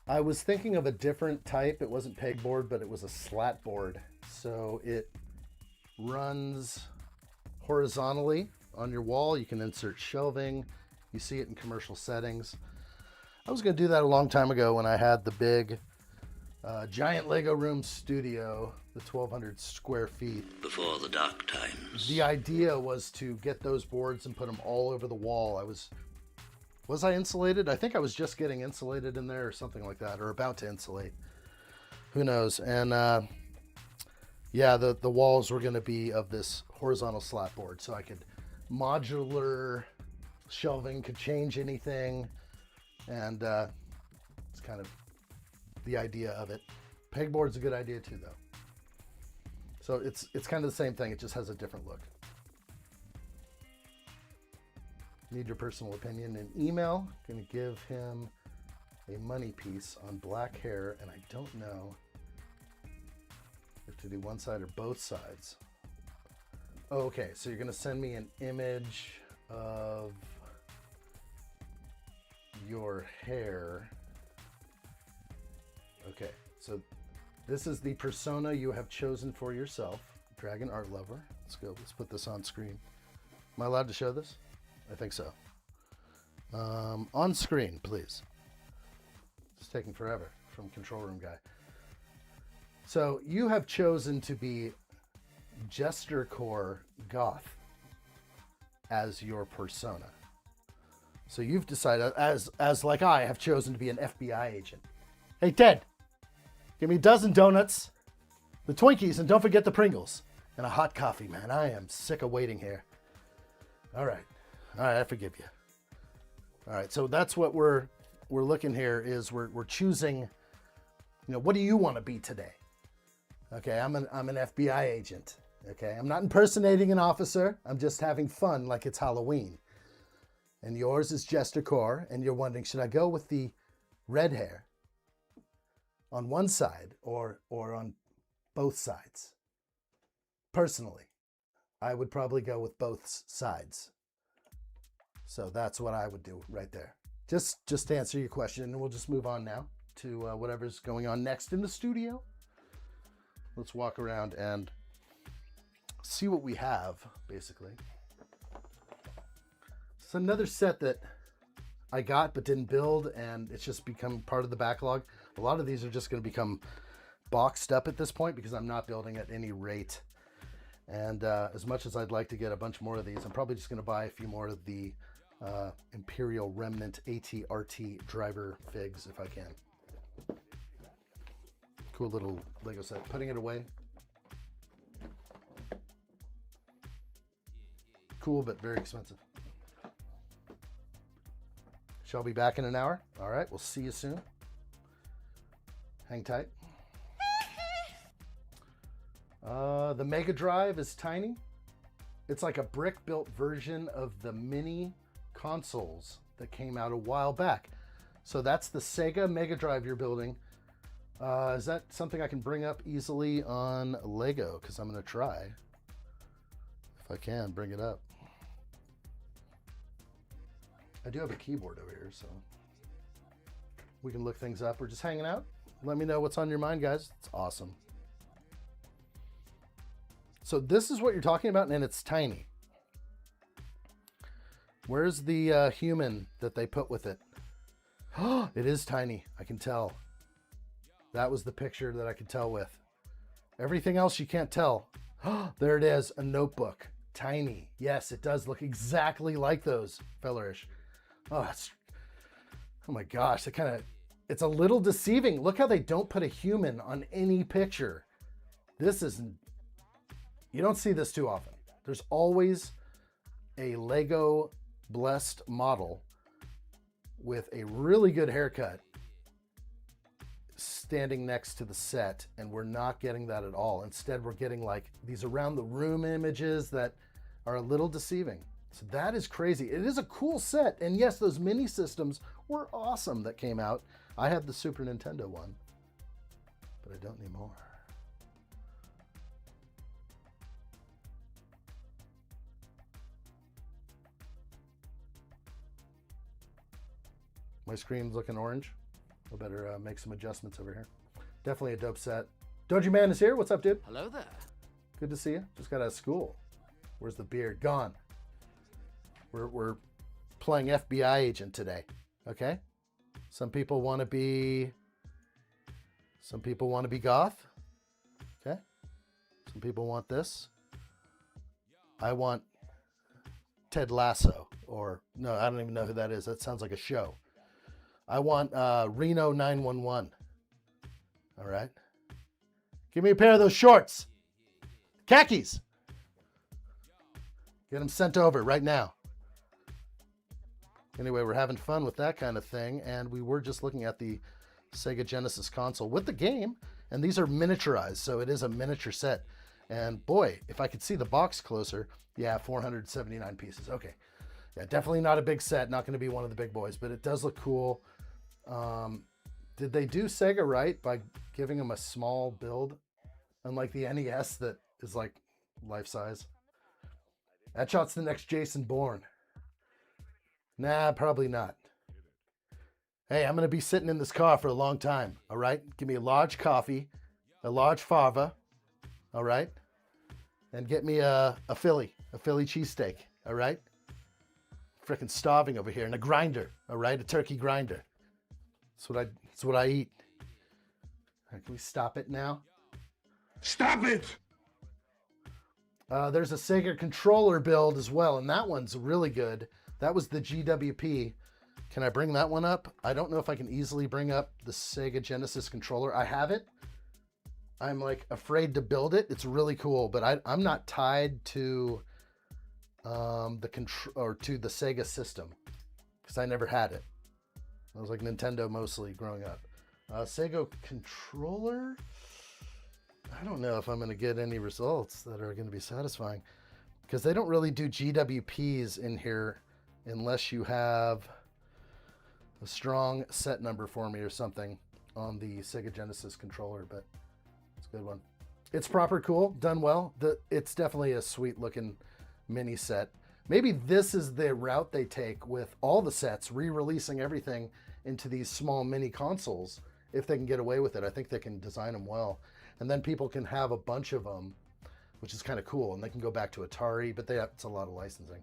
I was thinking of a different type. It wasn't pegboard, but it was a slat board. So it runs horizontally on your wall. You can insert shelving. You see it in commercial settings. I was going to do that a long time ago when I had the big giant Lego room studio, the 1,200 square feet. Before the dark times. The idea was to get those boards and put them all over the wall. Was I insulated? I think I was just getting insulated in there or something like that, or about to insulate. Who knows? And yeah, the walls were going to be of this horizontal slat board, so I could modular shelving, could change anything, and it's kind of the idea of it. Pegboard's a good idea too, though. So it's kind of the same thing. It just has a different look. Need your personal opinion in email. Gonna give him a money piece on black hair, and I don't know if to do one side or both sides. Oh, okay, so you're gonna send me an image of your hair. Okay, so this is the persona you have chosen for yourself, Dragon Art Lover. Let's go, let's put this on screen. Am I allowed to show this? I think so. On screen, please. It's taking forever from control room guy. So you have chosen to be Jester Core Goth as your persona. So you've decided, as like I have chosen to be an FBI agent. Hey Ted, give me a dozen donuts, the Twinkies, and don't forget the Pringles, and a hot coffee, man. I am sick of waiting here. All right, I forgive you. All right, so that's what we're looking here is we're choosing You know, what do you want to be today? Okay, I'm an FBI agent. Okay, I'm not impersonating an officer. I'm just having fun like it's Halloween. And yours is Jester Core, and you're wondering, should I go with the red hair on one side or on both sides? Personally, I would probably go with both sides. So that's what I would do right there. Just to answer your question, and we'll just move on now to whatever's going on next in the studio. Let's walk around and see what we have, basically. It's another set that I got but didn't build, and it's just become part of the backlog. A lot of these are just going to become boxed up at this point because I'm not building at any rate. And as much as I'd like to get a bunch more of these, I'm probably just going to buy a few more of the Imperial Remnant AT-RT driver figs if I can. Cool little Lego set. Putting it away. Cool, but very expensive. Shall be back in an hour. All right, we'll see you soon. Hang tight. The Mega Drive is tiny. It's like a brick-built version of the mini consoles that came out a while back. So that's the Sega Mega Drive you're building. Is that something I can bring up easily on Lego? Because I'm going to try. If I can, bring it up. I do have a keyboard over here, so we can look things up. We're just hanging out. Let me know what's on your mind, guys. It's awesome. So this is what you're talking about, and it's tiny. Where's the human that they put with it? Oh, it is tiny. I can tell. That was the picture that I could tell with. Everything else you can't tell. Oh, there it is, a notebook. Tiny. Yes, it does look exactly like those, fellerish. Oh, oh my gosh, it's a little deceiving. Look how they don't put a human on any picture. This isn't, you don't see this too often. There's always a Lego blessed model with a really good haircut standing next to the set, and we're not getting that at all. Instead, we're getting like these around the room images that are a little deceiving. So that is crazy. It is a cool set. And yes, those mini systems were awesome that came out. I have the Super Nintendo one, but I don't anymore. My screen's looking orange. I better make some adjustments over here. Definitely a dope set. Doji Man is here. What's up, dude? Hello there. Good to see you. Just got out of school. Where's the beard? Gone. We're playing FBI agent today. Okay? Some people want to be goth. Okay? Some people want this. I want Ted Lasso, or no, I don't even know who that is. That sounds like a show. I want Reno 911. All right. Give me a pair of those shorts. Khakis. Get them sent over right now. Anyway, we're having fun with that kind of thing, and we were just looking at the Sega Genesis console with the game, and these are miniaturized, so it is a miniature set. And boy, if I could see the box closer, yeah, 479 pieces. Okay. Yeah, definitely not a big set, not going to be one of the big boys, but it does look cool. Did they do Sega right by giving them a small build, unlike the NES that is like life size? Addshot's the next Jason Bourne. Nah, probably not. Hey, I'm going to be sitting in this car for a long time, all right? Give me a large coffee, a large fava, all right? And get me a Philly cheesesteak, all right? Freaking starving over here. And a grinder, all right? A turkey grinder. That's what I eat. All right, can we stop it now? Stop it! There's a Sega controller build as well, and that one's really good. That was the GWP. Can I bring that one up? I don't know if I can easily bring up the Sega Genesis controller. I have it. I'm like afraid to build it. It's really cool, but I'm not tied to the Sega system because I never had it. I was like Nintendo mostly growing up. Sega controller. I don't know if I'm going to get any results that are going to be satisfying because they don't really do GWPs in here unless you have a strong set number for me or something on the Sega Genesis controller, but it's a good one. It's proper cool, done well. It's definitely a sweet looking mini set. Maybe this is the route they take with all the sets, re-releasing everything into these small mini consoles. If they can get away with it, I think they can design them well. And then people can have a bunch of them, which is kind of cool. And they can go back to Atari, but it's a lot of licensing.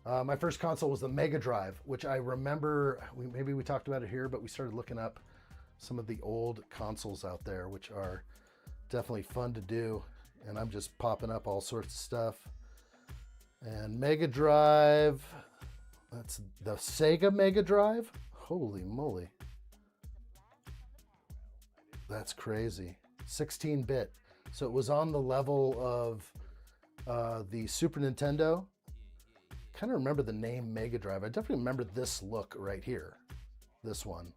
My first console was the Mega Drive, which I remember, maybe we talked about it here, but we started looking up some of the old consoles out there, which are definitely fun to do. And I'm just popping up all sorts of stuff. And Mega Drive, that's the Sega Mega Drive. Holy moly. That's crazy. 16-bit. So it was on the level of the Super Nintendo. Kind of remember the name Mega Drive. I definitely remember this look right here. This one.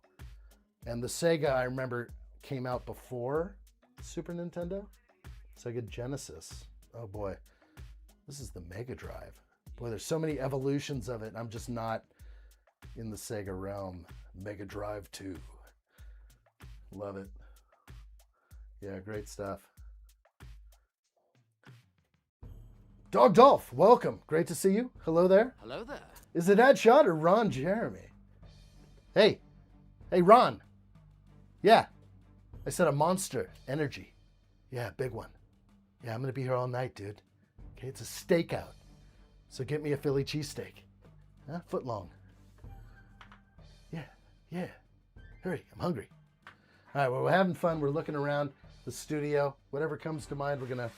And the Sega, I remember, came out before Super Nintendo. Sega Genesis. Oh boy. This is the Mega Drive. Boy, there's so many evolutions of it. I'm just not in the Sega realm. Mega Drive 2. Love it. Yeah, great stuff. Dog Dolph, welcome. Great to see you. Hello there. Hello there. Is it addshot or Ron Jeremy? Hey, Ron. Yeah, I said a Monster Energy. Yeah, big one. Yeah, I'm gonna be here all night, dude. Okay, it's a stakeout. So get me a Philly cheesesteak. Huh? Foot long. Yeah. Hurry, I'm hungry. All right, well, we're having fun. We're looking around the studio. Whatever comes to mind, we're gonna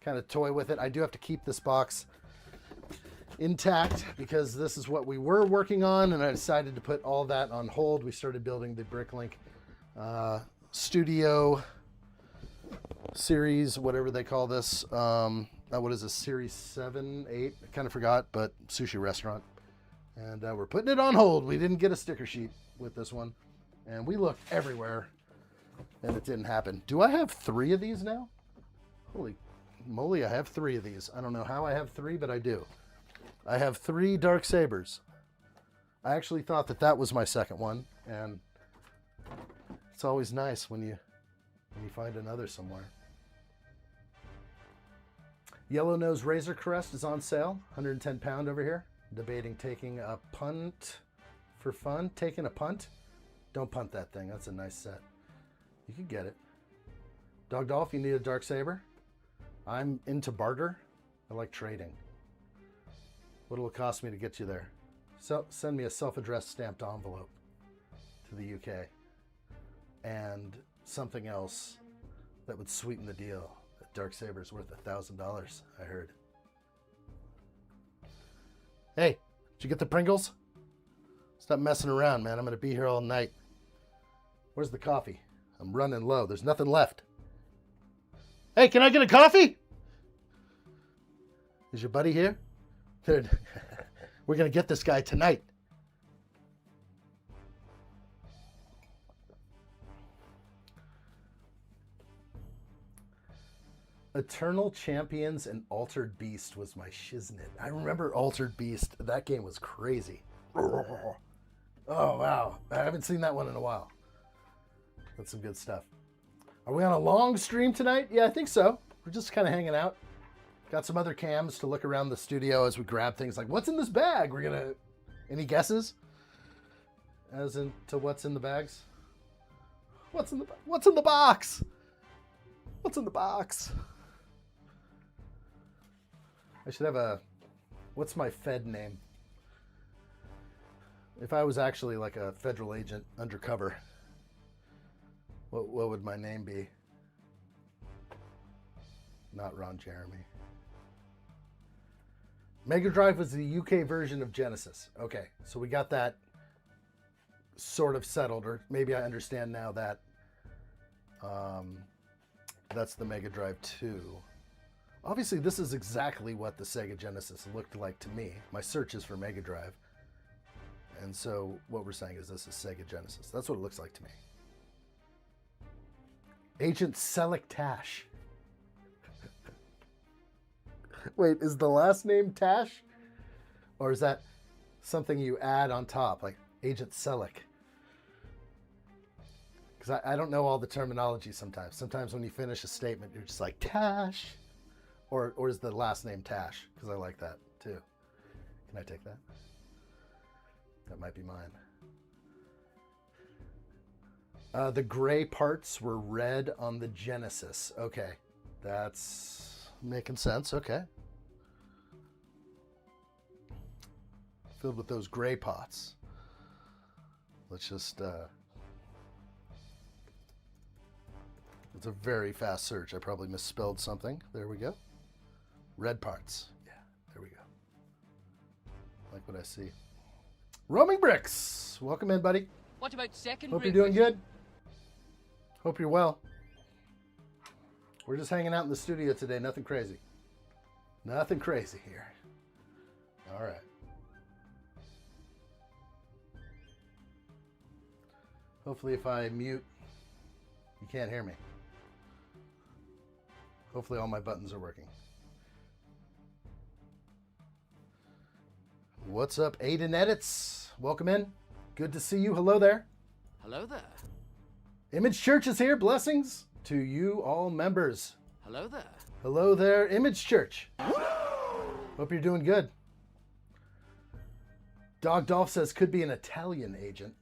kind of toy with it. I do have to keep this box intact because this is what we were working on, and I decided to put all that on hold. We started building the Bricklink studio series, whatever they call this. What is this, series 7, 8? I kind of forgot, but sushi restaurant. And we're putting it on hold. We didn't get a sticker sheet with this one. And we looked everywhere, and it didn't happen. Do I have 3 of these now? Holy moly, I have 3 of these. I don't know how I have 3, but I do. I have 3 Dark Sabers. I actually thought that was my second one, and it's always nice when you find another somewhere. Yellow Nose Razor Crest is on sale, 110 pound over here. Debating taking a punt for fun. Taking a punt? Don't punt that thing. That's a nice set. You can get it. Dog Dolph, you need a Dark Saber? I'm into barter. I like trading. What'll it cost me to get you there? So send me a self-addressed stamped envelope to the UK. And something else that would sweeten the deal. That Dark Saber's worth $1,000, I heard. Hey, did you get the Pringles? Stop messing around, man. I'm going to be here all night. Where's the coffee? I'm running low. There's nothing left. Hey, can I get a coffee? Is your buddy here? Dude, we're going to get this guy tonight. Eternal Champions and Altered Beast was my shiznit. I remember Altered Beast. That game was crazy. Oh, wow. I haven't seen that one in a while. That's some good stuff. Are we on a long stream tonight? Yeah, I think so. We're just kind of hanging out. Got some other cams to look around the studio as we grab things like, what's in this bag? We're going to... Any guesses? As into what's in the bags? What's in the box? What's in the box? I should have a... What's my Fed name? If I was actually like a federal agent undercover, what would my name be? Not Ron Jeremy. Mega Drive was the UK version of Genesis. Okay, so we got that sort of settled, or maybe I understand now that that's the Mega Drive 2. Obviously, this is exactly what the Sega Genesis looked like to me. My search is for Mega Drive. And so what we're saying is this is Sega Genesis. That's what it looks like to me. Agent Selleck Tash. Wait, is the last name Tash? Or is that something you add on top, like Agent Selleck? Because I don't know all the terminology sometimes. Sometimes when you finish a statement, you're just like, Tash. Or is the last name Tash? Because I like that too. Can I take that? That might be mine. The gray parts were red on the Genesis. Okay. That's making sense. Okay. Filled with those gray pots. Let's just... It's a very fast search. I probably misspelled something. There we go. Red parts. Yeah, there we go. Like what I see. Roaming Bricks. Welcome in, buddy. What about second? Hope you're doing good. Hope you're well. We're just hanging out in the studio today. Nothing crazy. Nothing crazy here. All right. Hopefully if I mute, you can't hear me. Hopefully all my buttons are working. What's up, Aiden Edits? Welcome in. Good to see you. Hello there. Hello there. Image Church is here. Blessings to you all members. Hello there. Hello there, Image Church. Hope you're doing good. Dog Dolph says could be an Italian agent.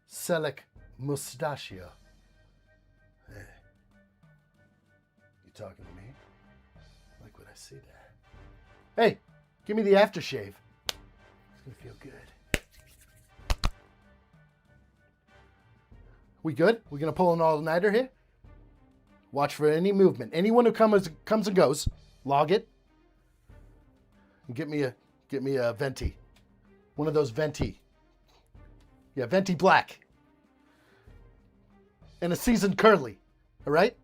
Selleck Mustachio. Hey. You talking to me? Like what I see there. Hey, give me the aftershave. It's gonna feel good. We good? We gonna pull an all-nighter here? Watch for any movement. Anyone who comes and goes, log it. And get me a venti. One of those venti. Yeah, venti black. And a seasoned curly. All right?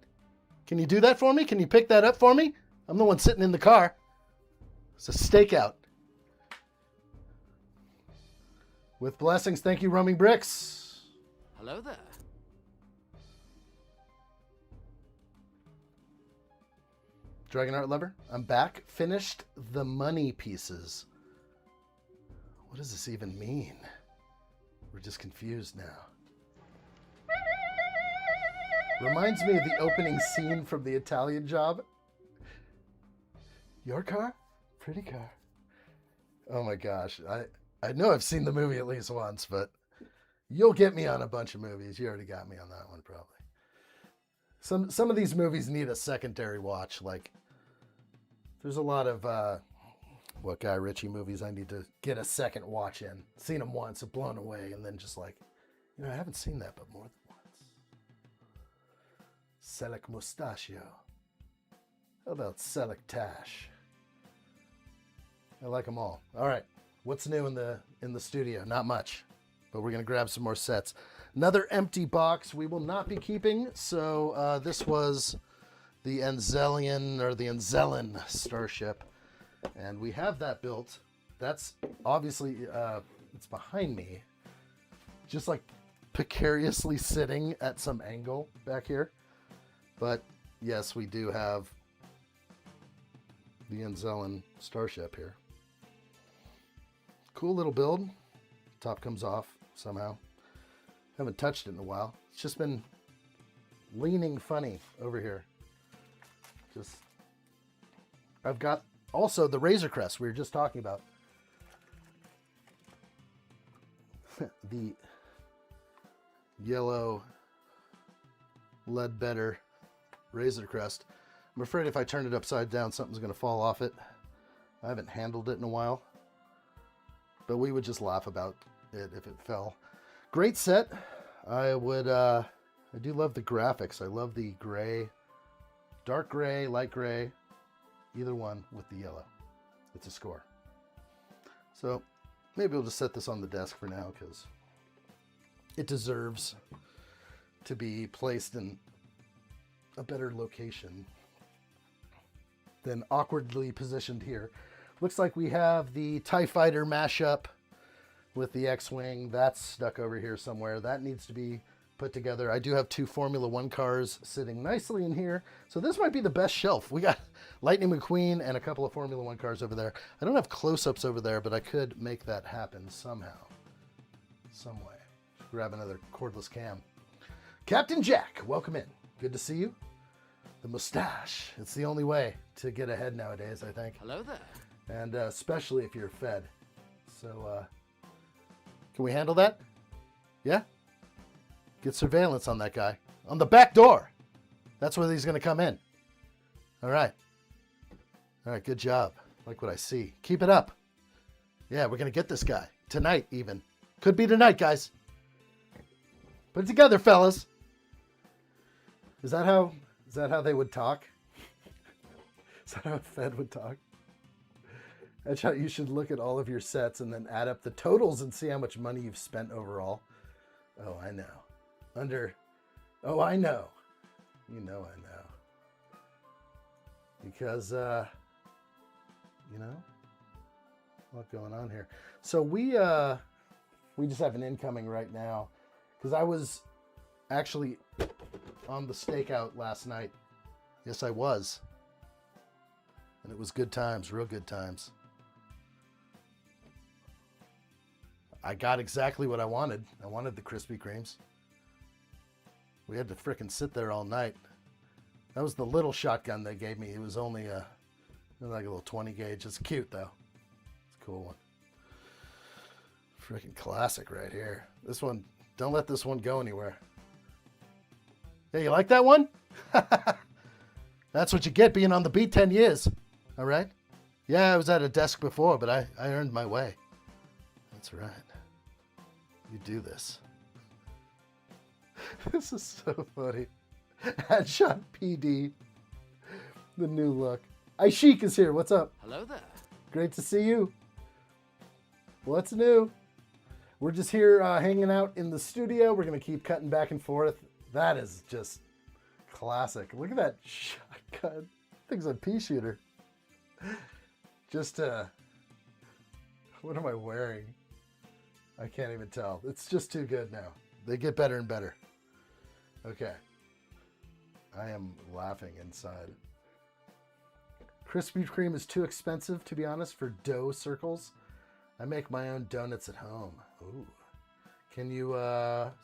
Can you do that for me? Can you pick that up for me? I'm the one sitting in the car. It's a stakeout. With blessings, thank you, Roaming Bricks. Hello there. Dragon Art Lover, I'm back. Finished the money pieces. What does this even mean? We're just confused now. Reminds me of the opening scene from The Italian Job. Your car? Pretty car. Oh my gosh. I know I've seen the movie at least once, but you'll get me on a bunch of movies. You already got me on that one probably. Some of these movies need a secondary watch. Like, there's a lot of what Guy Ritchie movies I need to get a second watch in. Seen them once, blown away, and then just like, you know, I haven't seen that but more than once. Selleck Mustachio. How about Selleck Tash? I like them all. All right, what's new in the studio? Not much, but we're gonna grab some more sets. Another empty box we will not be keeping. So this was the Enzelian or the Enzelin starship, and we have that built. That's obviously it's behind me, just like precariously sitting at some angle back here. But yes, we do have the Enzelin starship here. Cool little build. Top comes off somehow. Haven't touched it in a while. It's just been leaning funny over here. Just, I've got also the Razor Crest we were just talking about. The yellow Ledbetter Razor Crest. I'm afraid if I turn it upside down, something's going to fall off it. I haven't handled it in a while, but we would just laugh about it if it fell. Great set. I do love the graphics. I love the gray, dark gray, light gray, either one with the yellow. It's a score. So maybe we'll just set this on the desk for now because it deserves to be placed in a better location than awkwardly positioned here. Looks like we have the TIE Fighter mashup with the X-Wing. That's stuck over here somewhere. That needs to be put together. I do have 2 Formula One cars sitting nicely in here. So this might be the best shelf. We got Lightning McQueen and a couple of Formula One cars over there. I don't have close-ups over there, but I could make that happen somehow. Some way. Grab another cordless cam. Captain Jack, welcome in. Good to see you. The mustache. It's the only way to get ahead nowadays, I think. Hello there. And especially if you're fed. So, can we handle that? Yeah? Get surveillance on that guy. On the back door. That's where he's going to come in. All right. All right, good job. Like what I see. Keep it up. Yeah, we're going to get this guy. Tonight, even. Could be tonight, guys. Put it together, fellas. Is that how they would talk? Is that how a Fed would talk? Addshot, you should look at all of your sets and then add up the totals and see how much money you've spent overall. Oh, I know. Oh, I know. You know I know. Because, you know, what's going on here? So we just have an incoming right now. Because I was actually on the stakeout last night. Yes, I was. And it was good times, real good times. I got exactly what I wanted. I wanted the Krispy Kremes. We had to frickin' sit there all night. That was the little shotgun they gave me. It was only like a little 20 gauge. It's cute though. It's a cool one. Frickin' classic right here. This one, don't let this one go anywhere. Yeah, you like that one? That's what you get being on the beat 10 years. All right? Yeah, I was at a desk before, but I earned my way. That's right. You do this. This is so funny. Addshot PD. The new look. Aishik is here. What's up? Hello there. Great to see you. What's new? We're just here hanging out in the studio. We're going to keep cutting back and forth. That is just classic. Look at that shotgun. Thing's a pea shooter. Just, what am I wearing? I can't even tell. It's just too good now. They get better and better. Okay. I am laughing inside. Krispy Kreme is too expensive, to be honest, for dough circles. I make my own donuts at home. Ooh. Can you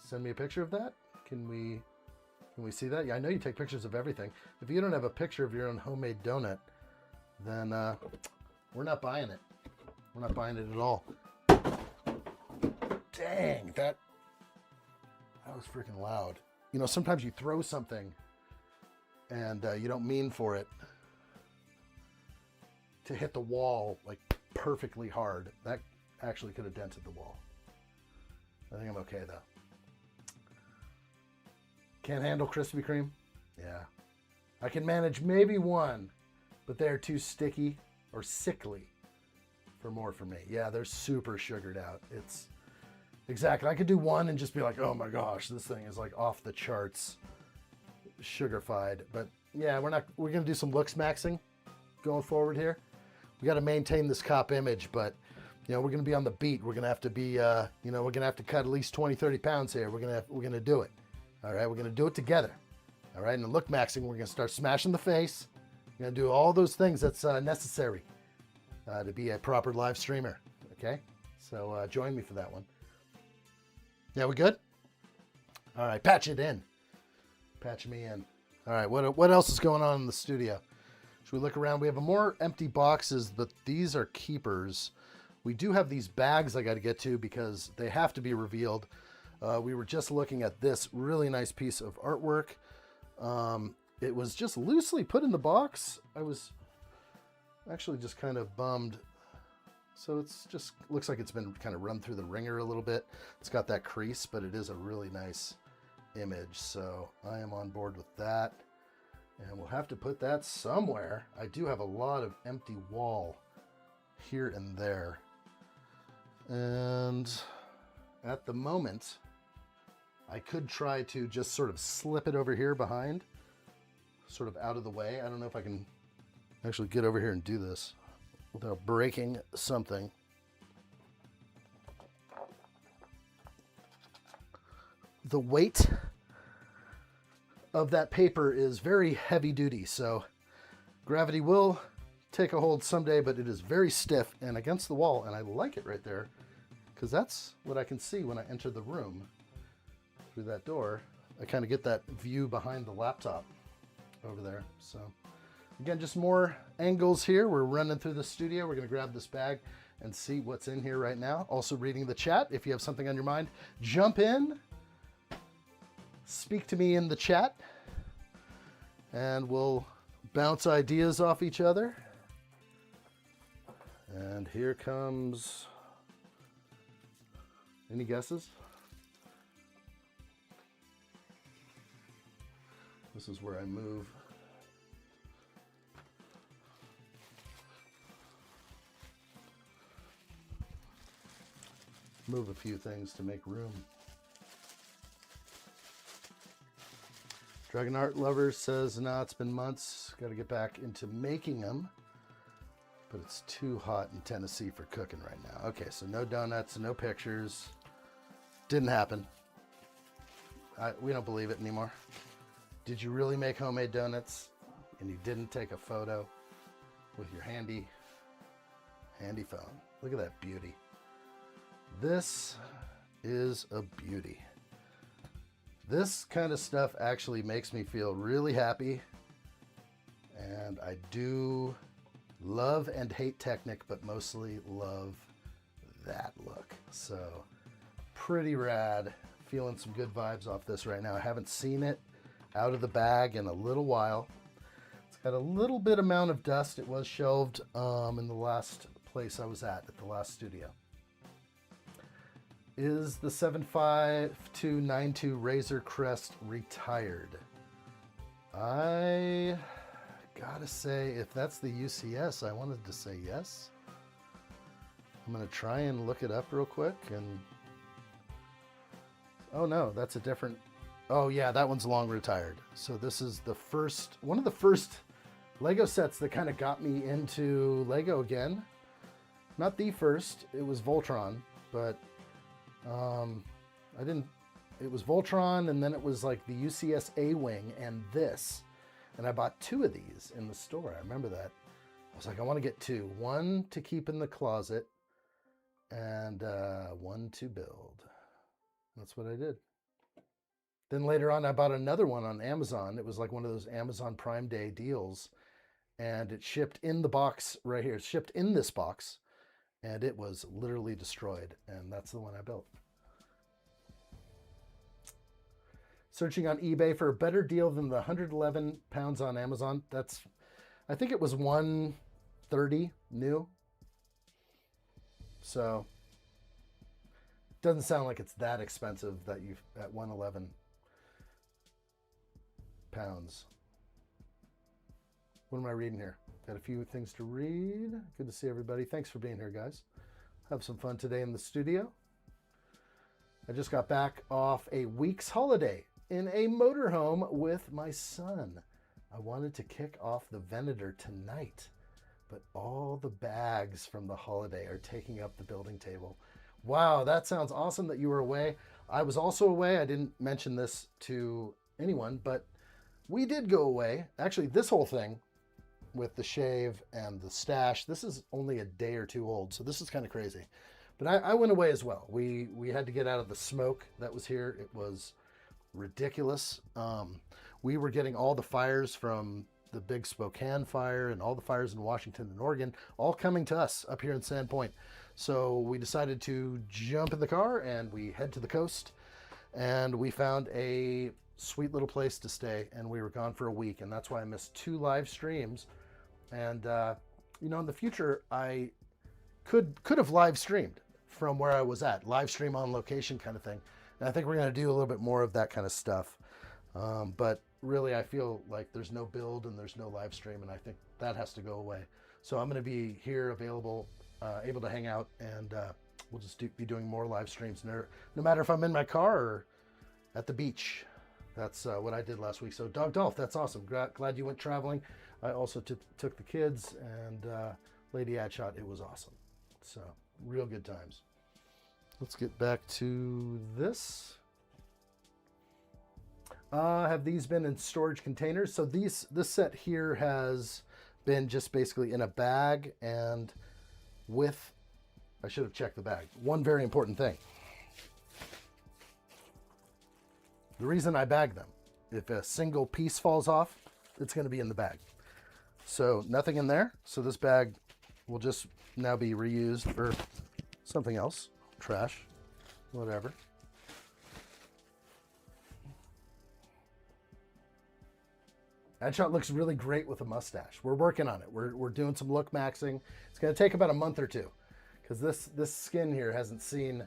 send me a picture of that? Can we see that? Yeah, I know you take pictures of everything. If you don't have a picture of your own homemade donut, then we're not buying it. We're not buying it at all. Dang, that was freaking loud. You know, sometimes you throw something and you don't mean for it to hit the wall like perfectly hard. That actually could have dented the wall. I think I'm okay though. Can't handle Krispy Kreme? Yeah. I can manage maybe one, but they're too sticky or sickly for me. Yeah, they're super sugared out. It's exactly. I could do one and just be like, oh my gosh, this thing is like off the charts sugarfied. But yeah, we're going to do some looks maxing going forward here. We got to maintain this cop image, but you know, we're going to be on the beat. We're going to have to be, you know, we're going to have to cut at least 20, 30 pounds here. We're going to do it. All right. We're going to do it together. All right. And the look maxing, we're going to start smashing the face. We're going to do all those things that's necessary to be a proper live streamer. Okay. So join me for that one. Yeah, we good? All right. Patch it in. Patch me in. All right. What else is going on in the studio? Should we look around? We have more empty boxes, but these are keepers. We do have these bags I got to get to because they have to be revealed. We were just looking at this really nice piece of artwork. It was just loosely put in the box. I was actually just kind of bummed. So it's just looks like it's been kind of run through the ringer a little bit. It's got that crease, but it is a really nice image. So I am on board with that. And we'll have to put that somewhere. I do have a lot of empty wall here and there. And at the moment, I could try to just sort of slip it over here behind, sort of out of the way. I don't know if I can actually get over here and do this without breaking something. The weight of that paper is very heavy duty, so gravity will take a hold someday, but it is very stiff and against the wall, and I like it right there because that's what I can see when I enter the room through that door. I kind of get that view behind the laptop over there. So again, just more angles here. We're running through the studio. We're going to grab this bag and see what's in here right now. Also reading the chat. If you have something on your mind, jump in, speak to me in the chat, and we'll bounce ideas off each other. And here comes, any guesses? This is where I move. Move a few things to make room. Dragon Art Lover says, no, it's been months. Got to get back into making them. But it's too hot in Tennessee for cooking right now. Okay, so no donuts, no pictures. Didn't happen. We don't believe it anymore. Did you really make homemade donuts and you didn't take a photo with your handy phone? Look at that beauty. This is a beauty. This kind of stuff actually makes me feel really happy, and I do love and hate Technic, but mostly love that look. So pretty rad. Feeling some good vibes off this right now. I haven't seen it out of the bag in a little while. It's got a little bit amount of dust. It was shelved in the last place I was at the last studio. Is the 75292 Razor Crest retired? I gotta say, if that's the UCS, I wanted to say yes. I'm gonna try and look it up real quick. And oh no, that's a different. Oh yeah, that one's long retired. So this is the first, one of the first Lego sets that kind of got me into Lego again. Not the first, it was Voltron, but it was Voltron, and then it was like the UCS A-Wing and this. And I bought two of these in the store. I remember that. I was like, I want to get two. One to keep in the closet and one to build. That's what I did. Then later on, I bought another one on Amazon. It was like one of those Amazon Prime Day deals. And it shipped in the box right here. It shipped in this box. And it was literally destroyed. And that's the one I built. Searching on eBay for a better deal than the 111 pounds on Amazon. That's, I think it was 130 new. So doesn't sound like it's that expensive that you at 111 pounds. What am I reading here? Got a few things to read. Good to see everybody. Thanks for being here, guys. Have some fun today in the studio. I just got back off a week's holiday in a motorhome with my son. I wanted to kick off the Venator tonight, but all the bags from the holiday are taking up the building table. Wow, that sounds awesome that you were away. I was also away. I didn't mention this to anyone, but we did go away. Actually, this whole thing with the shave and the stash, this is only a day or two old, so this is kind of crazy. But I went away as well. We had to get out of the smoke that was here. It was ridiculous. We were getting all the fires from the big Spokane fire and all the fires in Washington and Oregon, all coming to us up here in Sandpoint. So we decided to jump in the car and we head to the coast, and we found a sweet little place to stay, and we were gone for a week, and that's why I missed 2 live streams. And you know, in the future I could have live streamed from where I was at, live stream on location kind of thing. And I think we're going to do a little bit more of that kind of stuff. But really, I feel like there's no build and there's no live stream, and I think that has to go away. So I'm going to be here available, able to hang out, and we'll just be doing more live streams, no matter if I'm in my car or at the beach. That's what I did last week. So Dog Dolph, that's awesome. Glad you went traveling. I also took the kids and Lady Addshot. It was awesome. So real good times. Let's get back to this. Have these been in storage containers? So this set here has been just basically in a bag and with, I should have checked the bag. One very important thing. The reason I bag them, if a single piece falls off, it's going to be in the bag. So nothing in there. So this bag will just now be reused for something else. Trash, whatever. Addshot looks really great with a mustache. We're working on it. We're doing some look maxing. It's going to take about a month or two because this skin here hasn't seen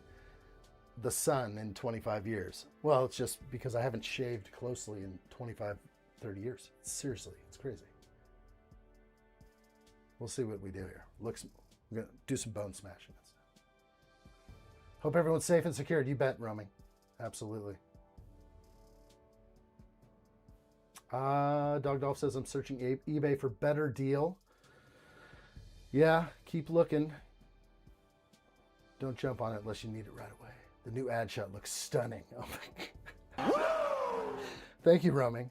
the sun in 25 years. Well, it's just because I haven't shaved closely in 25, 30 years. Seriously, it's crazy. We'll see what we do here. We're going to do some bone smashing. Hope everyone's safe and secured. You bet, roaming. Absolutely. Dog Dolph says, I'm searching eBay for better deal. Yeah, keep looking. Don't jump on it unless you need it right away. The new Addshot looks stunning. Oh my God. Thank you, roaming.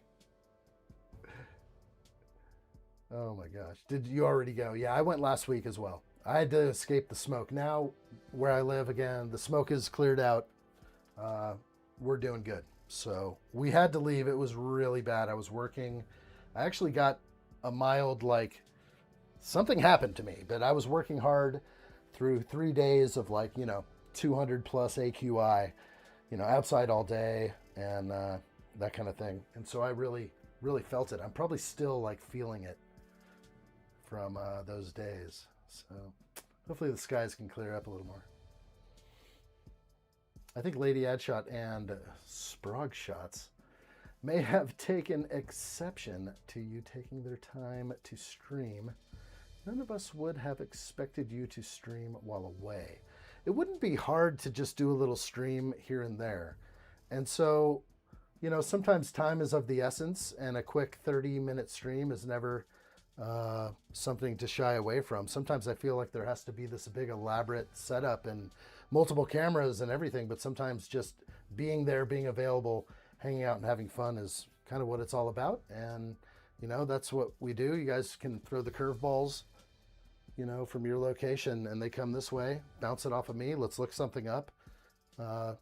Oh my gosh. Did you already go? Yeah, I went last week as well. I had to escape the smoke. Now, where I live again, the smoke is cleared out. We're doing good. So we had to leave. It was really bad. I was working. I actually got a mild, something happened to me, but I was working hard through 3 days of 200 plus AQI, outside all day and that kind of thing. And so I really, really felt it. I'm probably still feeling it from those days. So hopefully the skies can clear up a little more. I think Lady Addshot and Sprog Shots may have taken exception to you taking their time to stream. None of us would have expected you to stream while away. It wouldn't be hard to just do a little stream here and there. And so, sometimes time is of the essence, and a quick 30-minute stream is never something to shy away from. Sometimes I feel like there has to be this big elaborate setup and multiple cameras and everything, but sometimes just being there, being available, hanging out and having fun is kind of what it's all about. And, that's what we do. You guys can throw the curveballs, from your location and they come this way, bounce it off of me. Let's look something up. Let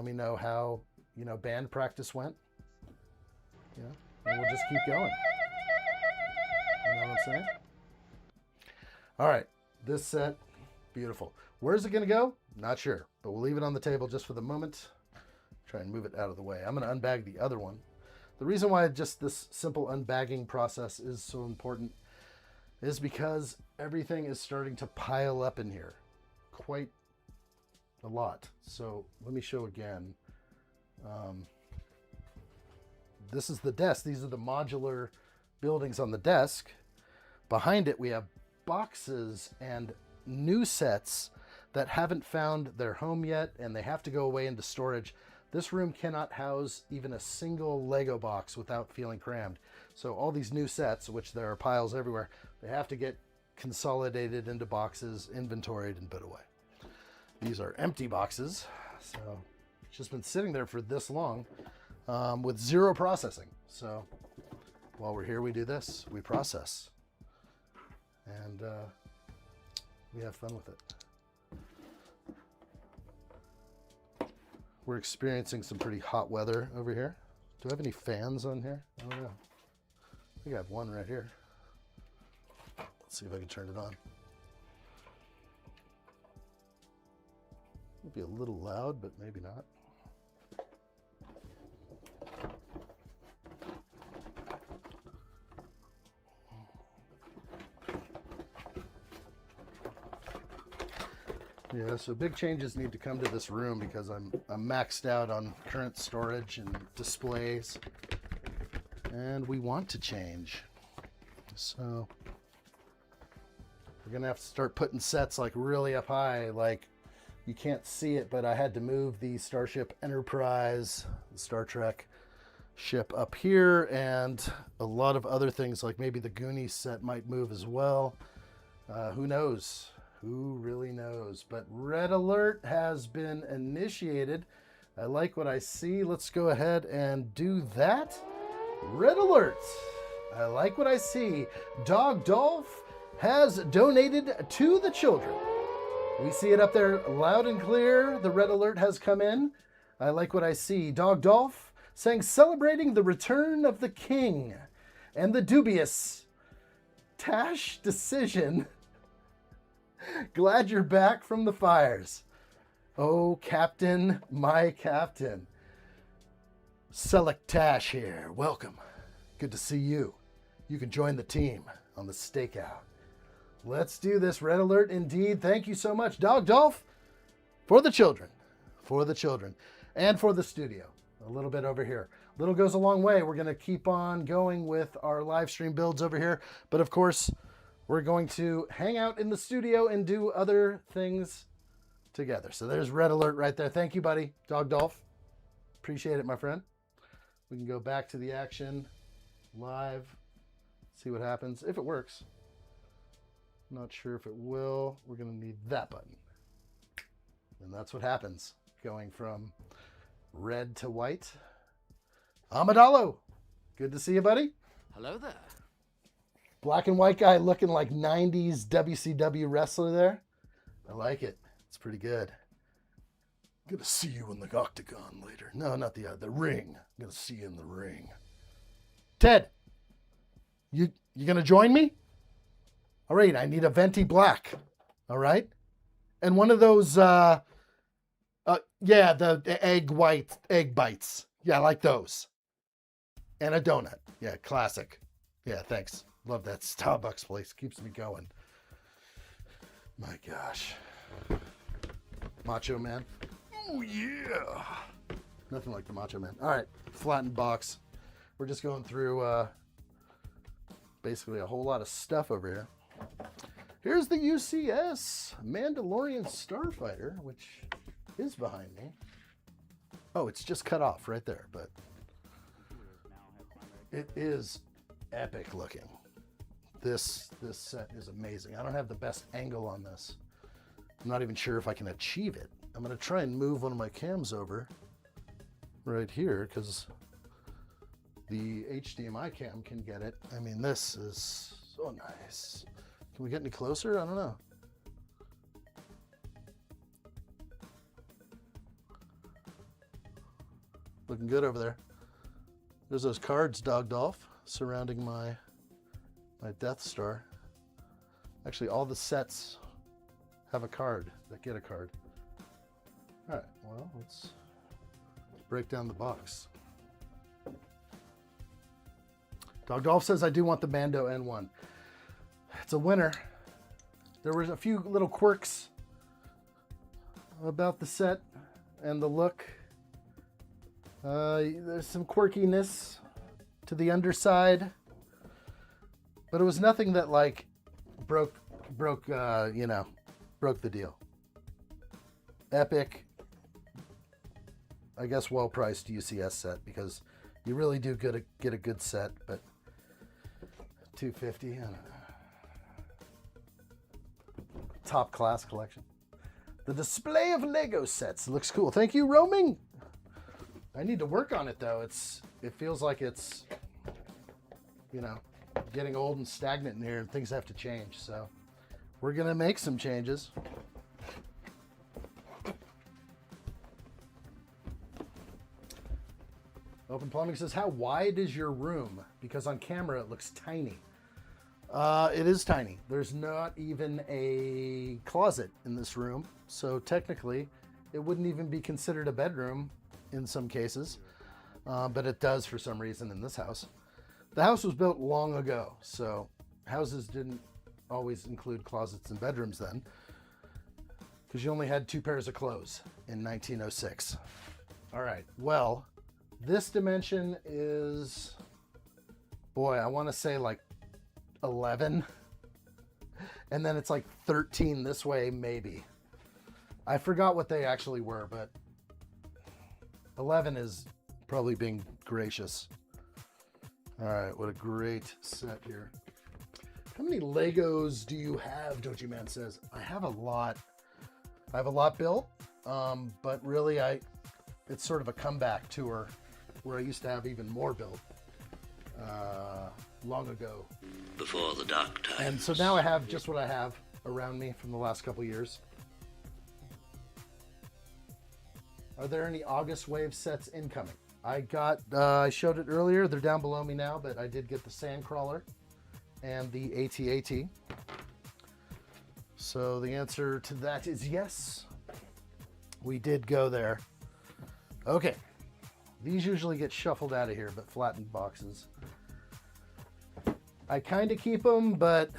me know how, band practice went, and we'll just keep going. You know what I'm saying? All right, this set, beautiful. Where's it gonna go? Not sure, but we'll leave it on the table just for the moment. Try and move it out of the way. I'm gonna unbag the other one. The reason why just this simple unbagging process is so important is because everything is starting to pile up in here. Quite a lot. So let me show again. This is the desk. These are the modular buildings on the desk. Behind it, we have boxes and new sets that haven't found their home yet, and they have to go away into storage. This room cannot house even a single Lego box without feeling crammed. So all these new sets, which there are piles everywhere, they have to get consolidated into boxes, inventoried, and put away. These are empty boxes, so it's just been sitting there for this long with zero processing. So while we're here, we do this. We process. And we have fun with it. We're experiencing some pretty hot weather over here. Do I have any fans on here? I don't know. I think I have one right here. Let's see if I can turn it on. It'll be a little loud, but maybe not. Yeah, so big changes need to come to this room because I'm maxed out on current storage and displays, and we want to change. So we're gonna have to start putting sets really up high. You can't see it, but I had to move the Starship Enterprise, the Star Trek ship up here, and a lot of other things, like maybe the Goonies set might move as well. Who knows? Who really knows? But red alert has been initiated. I like what I see. Let's go ahead and do that. Red alert. I like what I see. Dog Dolph has donated to the children. We see it up there loud and clear. The red alert has come in. I like what I see. Dog Dolph saying, celebrating the return of the king and the dubious Tash decision. Glad you're back from the fires. Oh, Captain, my Captain. Select Tash here. Welcome. Good to see you. You can join the team on the stakeout. Let's do this. Red alert indeed. Thank you so much, Dog Dolph, for the children. For the children. And for the studio. A little bit over here. Little goes a long way. We're going to keep on going with our live stream builds over here. But of course, we're going to hang out in the studio and do other things together. So there's red alert right there. Thank you, buddy. Dog Dolph. Appreciate it, my friend. We can go back to the action live. See what happens. If it works. Not sure if it will. We're going to need that button. And that's what happens. Going from red to white. Amidalo, good to see you, buddy. Hello there. Black and white guy looking like 90s WCW wrestler there. I like it. It's pretty good. Gonna see you in the octagon later. No, not the ring. Gonna see you in the ring. Ted, you gonna join me? All right, I need a venti black. All right, and one of those yeah, the egg bites. Yeah, I like those. And a donut. Yeah, classic. Yeah, thanks. Love that Starbucks place. Keeps me going. My gosh. Macho Man. Oh, yeah. Nothing like the Macho Man. All right, flattened box. We're just going through basically a whole lot of stuff over here. Here's the UCS Mandalorian Starfighter, which is behind me. Oh, it's just cut off right there, but it is epic looking. This set is amazing. I don't have the best angle on this. I'm not even sure if I can achieve it. I'm going to try and move one of my cams over right here because the HDMI cam can get it. I mean, this is so nice. Can we get any closer? I don't know. Looking good over there. There's those cards, Dog Dolph, surrounding my Death Star. Actually, all the sets have a card that get a card. All right, well, let's break down the box. Dog Dolph says, I do want the Mando N1. It's a winner. There was a few little quirks about the set and the look. There's some quirkiness to the underside, but it was nothing that like broke the deal. Epic, I guess, well-priced UCS set because you really do get a good set, but $250, I don't know. Top class collection. The display of Lego sets looks cool. Thank you, Roaming. I need to work on it though. It feels like it's, getting old and stagnant in here and things have to change. So we're going to make some changes. Open Plumbing says, how wide is your room? Because on camera it looks tiny. It is tiny. There's not even a closet in this room. So technically it wouldn't even be considered a bedroom in some cases. But it does for some reason in this house. The house was built long ago, so houses didn't always include closets and bedrooms then, because you only had 2 pairs of clothes in 1906. All right, well, this dimension is, boy, I want to say like 11, and then it's like 13 this way, maybe. I forgot what they actually were, but 11 is probably being gracious. All right, what a great set here. How many Legos do you have, Doji Man says? I have a lot. I have a lot built, but really I it's sort of a comeback tour where I used to have even more built long ago. Before the dark times. And so now I have just what I have around me from the last couple years. Are there any August Wave sets incoming? I showed it earlier. They're down below me now, but I did get the Sandcrawler and the AT-AT. So the answer to that is yes. We did go there. Okay. These usually get shuffled out of here, but flattened boxes. I kind of keep them, but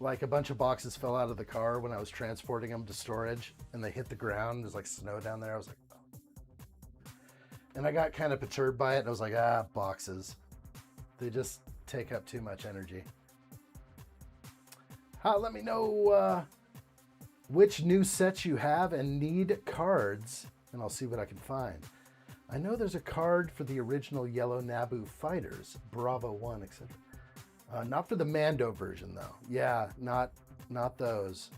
like a bunch of boxes fell out of the car when I was transporting them to storage and they hit the ground. There's like snow down there. I was like, oh. And I got kind of perturbed by it. And I was like, boxes. They just take up too much energy. Let me know which new sets you have and need cards, and I'll see what I can find. I know there's a card for the original Yellow Naboo fighters, Bravo 1, etc. Not for the Mando version, though. Yeah, not those.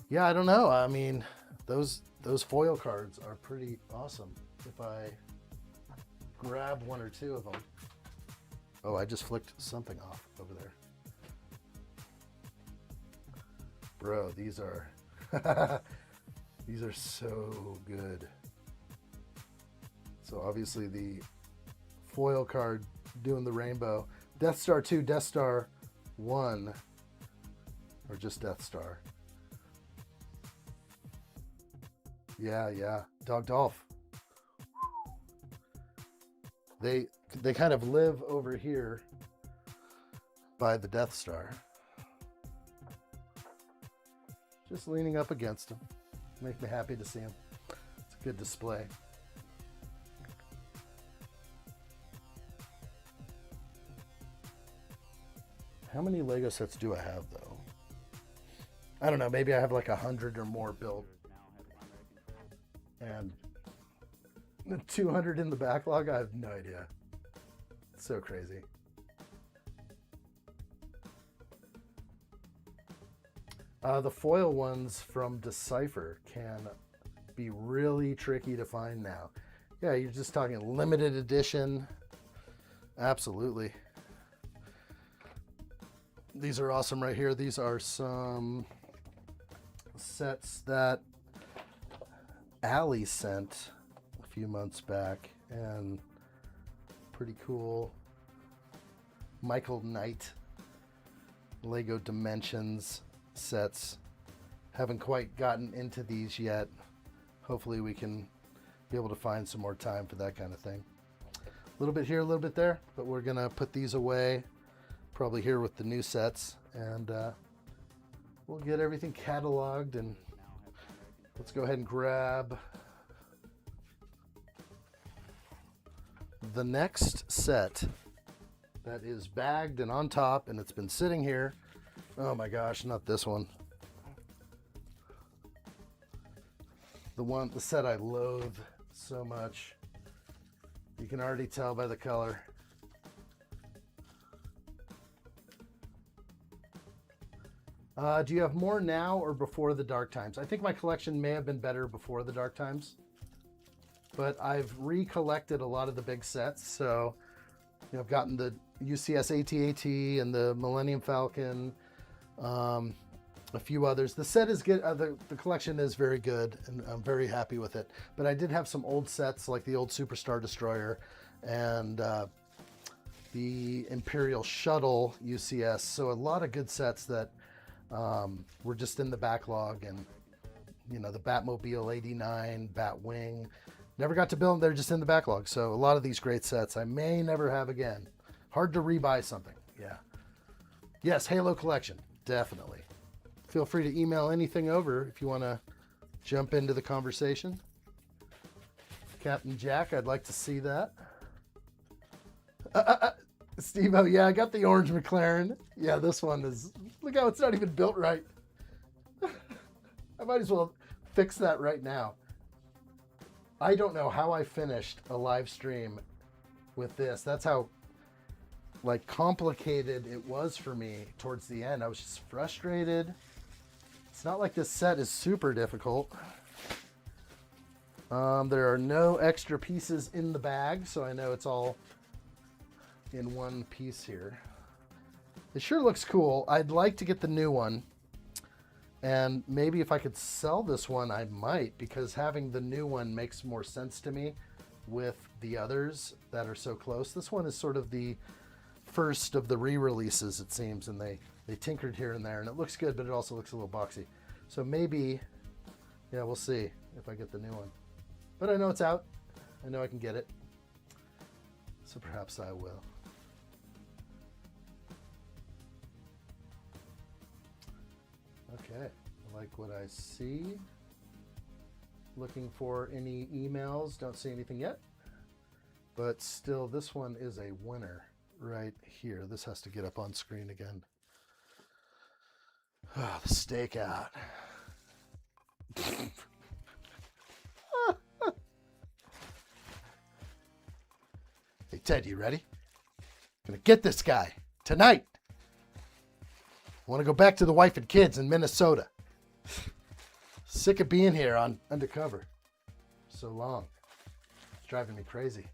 Yeah, I don't know. I mean, those foil cards are pretty awesome. If I grab one or two of them. Oh, I just flicked something off over there. Bro, these are these are so good. So obviously the foil card doing the rainbow. Death Star 2, Death Star 1, or just Death Star. Yeah. Dog Dolph. They kind of live over here by the Death Star. Just leaning up against him. Make me happy to see him. It's a good display. How many Lego sets do I have, though? I don't know. Maybe I have like 100 or more built. And 200 in the backlog? I have no idea. It's so crazy. The foil ones from Decipher can be really tricky to find now. Yeah, you're just talking limited edition. Absolutely. These are awesome right here. These are some sets that Allie sent a few months back, and pretty cool. Michael Knight Lego Dimensions sets. Haven't quite gotten into these yet. Hopefully we can be able to find some more time for that kind of thing. A little bit here, a little bit there, but we're gonna put these away probably here with the new sets, and we'll get everything cataloged, and let's go ahead and grab the next set that is bagged and on top, and it's been sitting here. Oh my gosh, not this one. The set I loathe so much. You can already tell by the color. Do you have more now or before the dark times? I think my collection may have been better before the dark times, but I've recollected a lot of the big sets. So, you know, I've gotten the UCS AT-AT and the Millennium Falcon, a few others. The set is good. The collection is very good, and I'm very happy with it. But I did have some old sets, like the old Superstar Destroyer and the Imperial Shuttle UCS. So a lot of good sets that were just in the backlog, and you know, the Batmobile 89, Batwing. Never got to build them. They're just in the backlog. So a lot of these great sets I may never have again. Hard to rebuy something. Yeah. Yes, Halo collection. Definitely. Feel free to email anything over if you want to jump into the conversation. Captain Jack, I'd like to see that. Steve-O, yeah, I got the orange McLaren. Yeah, this one is, look how it's not even built right. I might as well fix that right now. I don't know how I finished a live stream with this. That's how like complicated it was for me towards the end. I was just frustrated. It's not like this set is super difficult. There are no extra pieces in the bag, so I know it's all in one piece here. It sure looks cool. I'd like to get the new one. And maybe if I could sell this one, I might, because having the new one makes more sense to me with the others that are so close. This one is sort of the first of the re-releases, it seems, and they tinkered here and there, and it looks good, but it also looks a little boxy. So maybe, yeah, we'll see if I get the new one. But I know it's out. I know I can get it. So perhaps I will. Okay, I like what I see. Looking for any emails. Don't see anything yet. But still, this one is a winner right here. This has to get up on screen again. Oh, the stakeout. Hey, Ted, you ready? Gonna get this guy tonight. I want to go back to the wife and kids in Minnesota. Sick of being here on undercover so long. It's driving me crazy.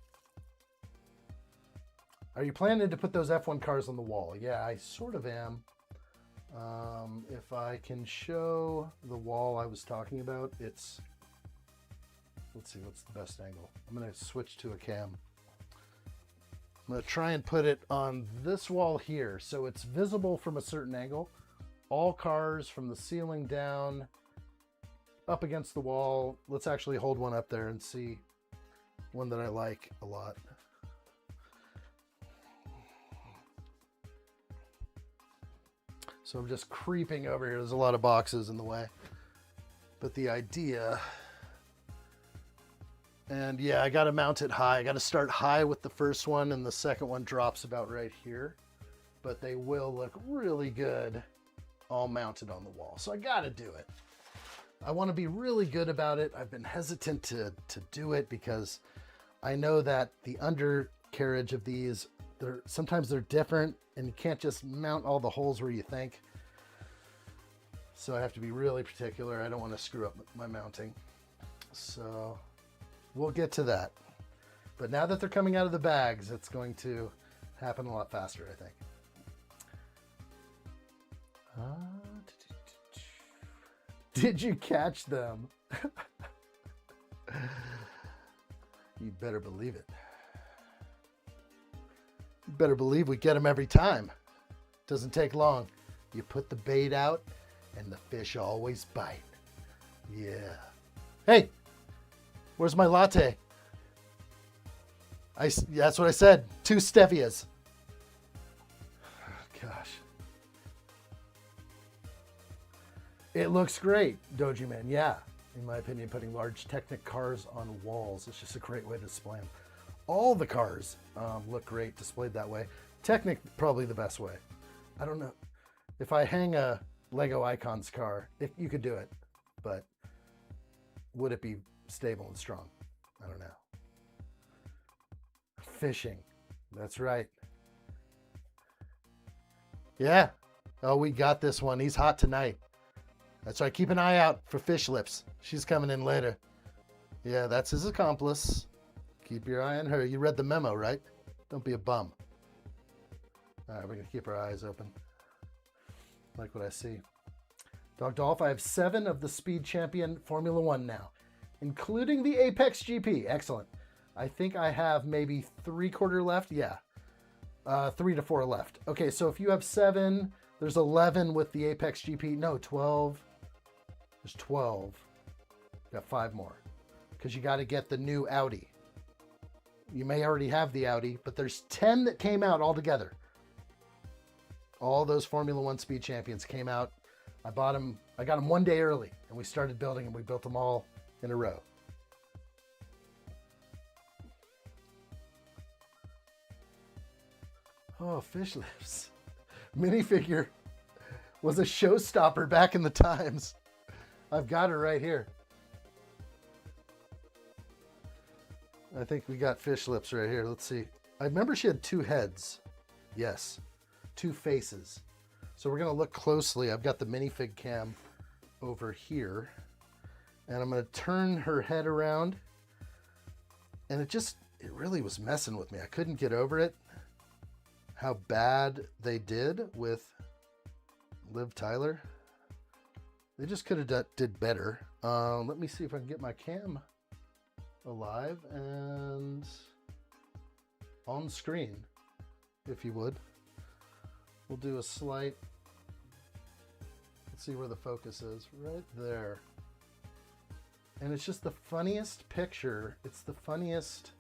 Are you planning to put those F1 cars on the wall? Yeah, I sort of am. If I can show the wall I was talking about, it's... Let's see, what's the best angle? I'm going to switch to a cam. I'm going to try and put it on this wall here so it's visible from a certain angle. All cars from the ceiling down, up against the wall. Let's actually hold one up there and see one that I like a lot. So I'm just creeping over here. There's a lot of boxes in the way. But the idea... And yeah, I got to mount it high. I got to start high with the first one, and the second one drops about right here. But they will look really good all mounted on the wall. So I got to do it. I want to be really good about it. I've been hesitant to do it because I know that the undercarriage of these, sometimes they're different, and you can't just mount all the holes where you think. So I have to be really particular. I don't want to screw up my mounting. So... we'll get to that. But now that they're coming out of the bags, it's going to happen a lot faster, I think. Did you catch them? You better believe it. You better believe we get them every time. Doesn't take long. You put the bait out and the fish always bite. Yeah. Hey! Where's my latte? That's what I said. 2 stevias. Oh, gosh. It looks great, Doji Man. Yeah. In my opinion, putting large Technic cars on walls is just a great way to display them. All the cars look great displayed that way. Technic, probably the best way. I don't know. If I hang a Lego Icons car, you could do it. But would it be stable and strong? I don't know. Fishing. That's right. Yeah. Oh, we got this one. He's hot tonight. That's right. Keep an eye out for Fish Lips. She's coming in later. Yeah, that's his accomplice. Keep your eye on her. You read the memo, right? Don't be a bum. All right, we're going to keep our eyes open. Like what I see. Dog Dolph, I have 7 of the Speed Champion Formula 1 now, including the Apex GP. Excellent. I think I have maybe 3/4 left. Yeah. 3 to 4 left. Okay, so if you have 7, there's 11 with the Apex GP. No, 12. There's 12. Got 5 more. Because you got to get the new Audi. You may already have the Audi, but there's 10 that came out altogether. All those Formula 1 Speed Champions came out. I bought them. I got them one day early, and we started building, and we built them all in a row. Oh, Fish Lips. Minifigure was a showstopper back in the times. I've got her right here. I think we got Fish Lips right here. Let's see. I remember she had 2 heads. Yes. 2 faces. So we're going to look closely. I've got the minifig cam over here. And I'm going to turn her head around. And it really was messing with me. I couldn't get over it. How bad they did with Liv Tyler. They just could have did better. Let me see if I can get my cam alive and on screen, if you would. We'll do a slight, let's see where the focus is, right there. And it's just the funniest picture. It's the funniest,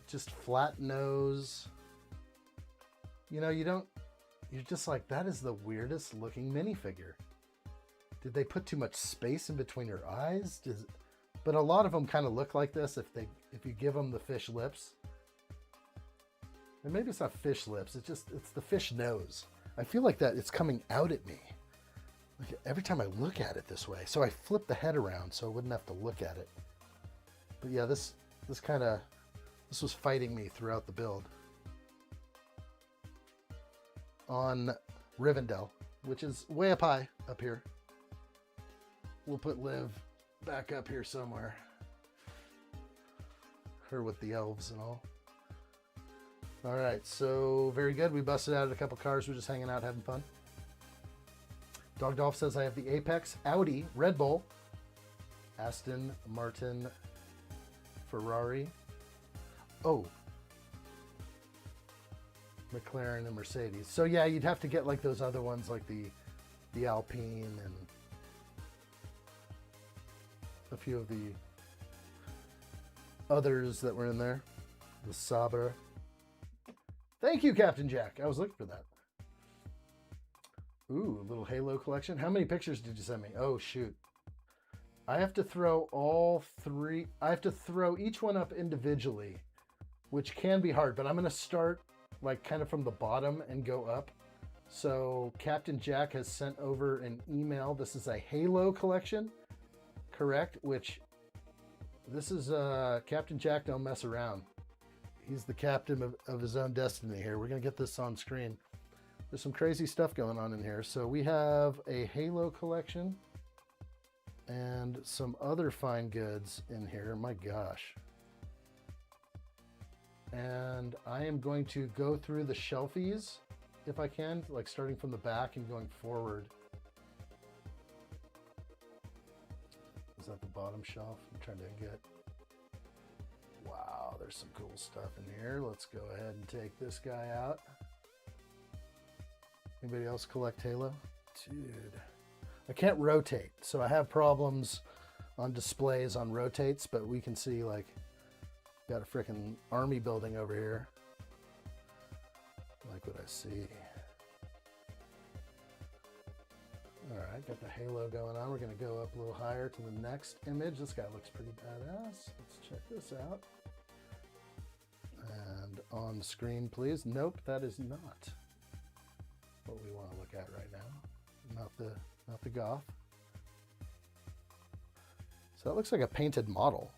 just flat nose. You know, you're just like, that is the weirdest looking minifigure. Did they put too much space in between her eyes? But a lot of them kind of look like this if you give them the fish lips. And maybe it's not fish lips, it's the fish nose. I feel like that it's coming out at me. Like every time I look at it this way. So I flip the head around so I wouldn't have to look at it. But yeah, this was fighting me throughout the build. On Rivendell, which is way up high up here. We'll put Liv back up here somewhere. Her with the elves and all. All right, so very good. We busted out a couple cars. We're just hanging out, having fun. Dog Dolph says I have the Apex, Audi, Red Bull, Aston Martin, Ferrari. Oh, McLaren and Mercedes. So yeah, you'd have to get like those other ones, like the Alpine and a few of the others that were in there. The Sabra. Thank you, Captain Jack. I was looking for that. Ooh, a little Halo collection. How many pictures did you send me? Oh, shoot. I have to throw all three. I have to throw each one up individually, which can be hard, but I'm going to start like kind of from the bottom and go up. So Captain Jack has sent over an email. This is a Halo collection, correct? Which this is Captain Jack don't mess around. He's the captain of his own destiny here. We're going to get this on screen. There's some crazy stuff going on in here. So we have a Halo collection and some other fine goods in here. My gosh. And I am going to go through the shelfies if I can, like starting from the back and going forward. Is that the bottom shelf? I'm trying to get... Wow, there's some cool stuff in here. Let's go ahead and take this guy out. Anybody else collect Halo? Dude, I can't rotate, so I have problems on displays on rotates, but we can see like got a freaking army building over here. Like what I see. All right, got the Halo going on. We're gonna go up a little higher to the next image. This guy looks pretty badass. Let's check this out. And on screen, please. Nope, that is not what we want to look at right now. Not the goth. So that looks like a painted model.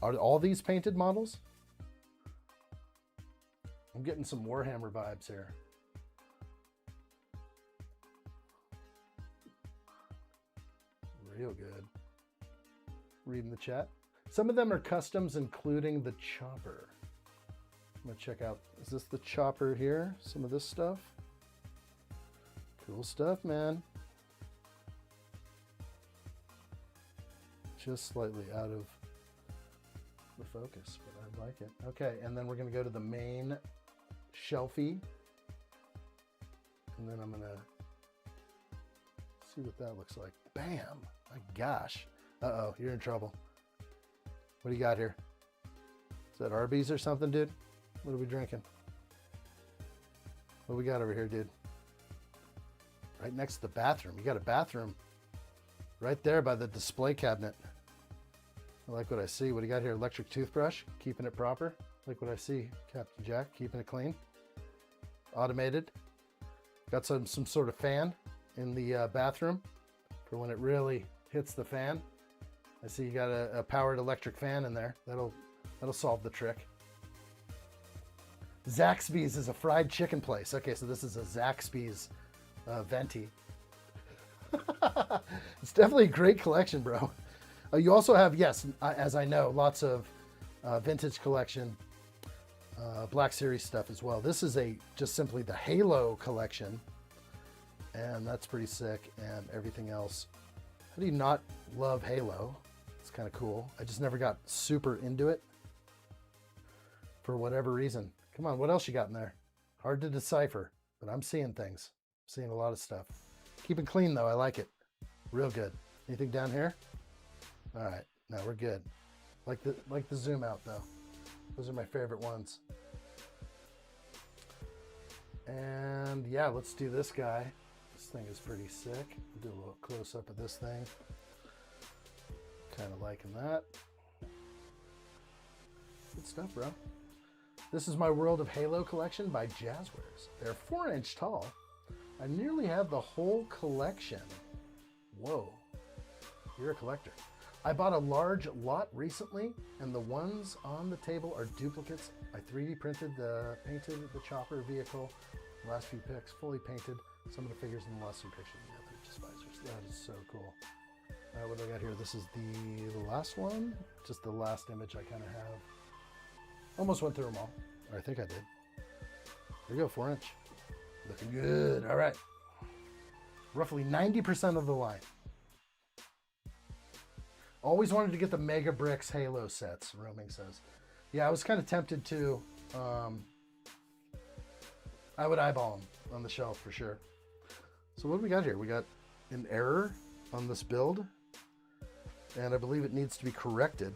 Are all these painted models? I'm getting some Warhammer vibes here. Real good. Reading the chat. Some of them are customs, including the chopper. I'm gonna check out, is this the chopper here? Some of this stuff. Cool stuff, man. Just slightly out of the focus, but I like it. Okay, and then we're gonna go to the main shelfie. And then I'm gonna see what that looks like. Bam! My gosh. Uh-oh, you're in trouble. What do you got here? Is that Arby's or something, dude? What are we drinking? What we got over here, dude? Right next to the bathroom. You got a bathroom right there by the display cabinet. I like what I see. What do you got here? Electric toothbrush, keeping it proper. Like what I see, Captain Jack, keeping it clean. Automated. Got some sort of fan in the bathroom for when it really hits the fan. I see you got a powered electric fan in there. That'll solve the trick. Zaxby's is a fried chicken place. Okay, so this is a Zaxby's venti. It's definitely a great collection, bro. You also have, yes, as I know, lots of vintage collection, Black Series stuff as well. This is just simply the Halo collection, and that's pretty sick, and everything else. How do you not love Halo? It's kind of cool. I just never got super into it for whatever reason. Come on, what else you got in there? Hard to decipher, but I'm seeing things. I'm seeing a lot of stuff. Keep it clean though, I like it. Real good. Anything down here? All right, no, we're good. Like the zoom out though. Those are my favorite ones. And yeah, let's do this guy. This thing is pretty sick. We'll do a little close up of this thing. Kind of liking that. Good stuff, bro. This is my World of Halo collection by Jazzwares. They're 4-inch tall. I nearly have the whole collection. Whoa, you're a collector. I bought a large lot recently, and the ones on the table are duplicates. I 3D painted the chopper vehicle. The last few pics fully painted. Some of the figures in the last few pictures. Yeah, they're just visors. That is so cool. What do I got here? This is the last one. Just the last image I kind of have. Almost went through them all. Or I think I did. There you go, 4-inch. Looking good. All right. Roughly 90% of the line. Always wanted to get the Mega Bricks Halo sets, Roaming says. Yeah, I was kind of tempted to. I would eyeball them on the shelf for sure. So what do we got here? We got an error on this build, and I believe it needs to be corrected.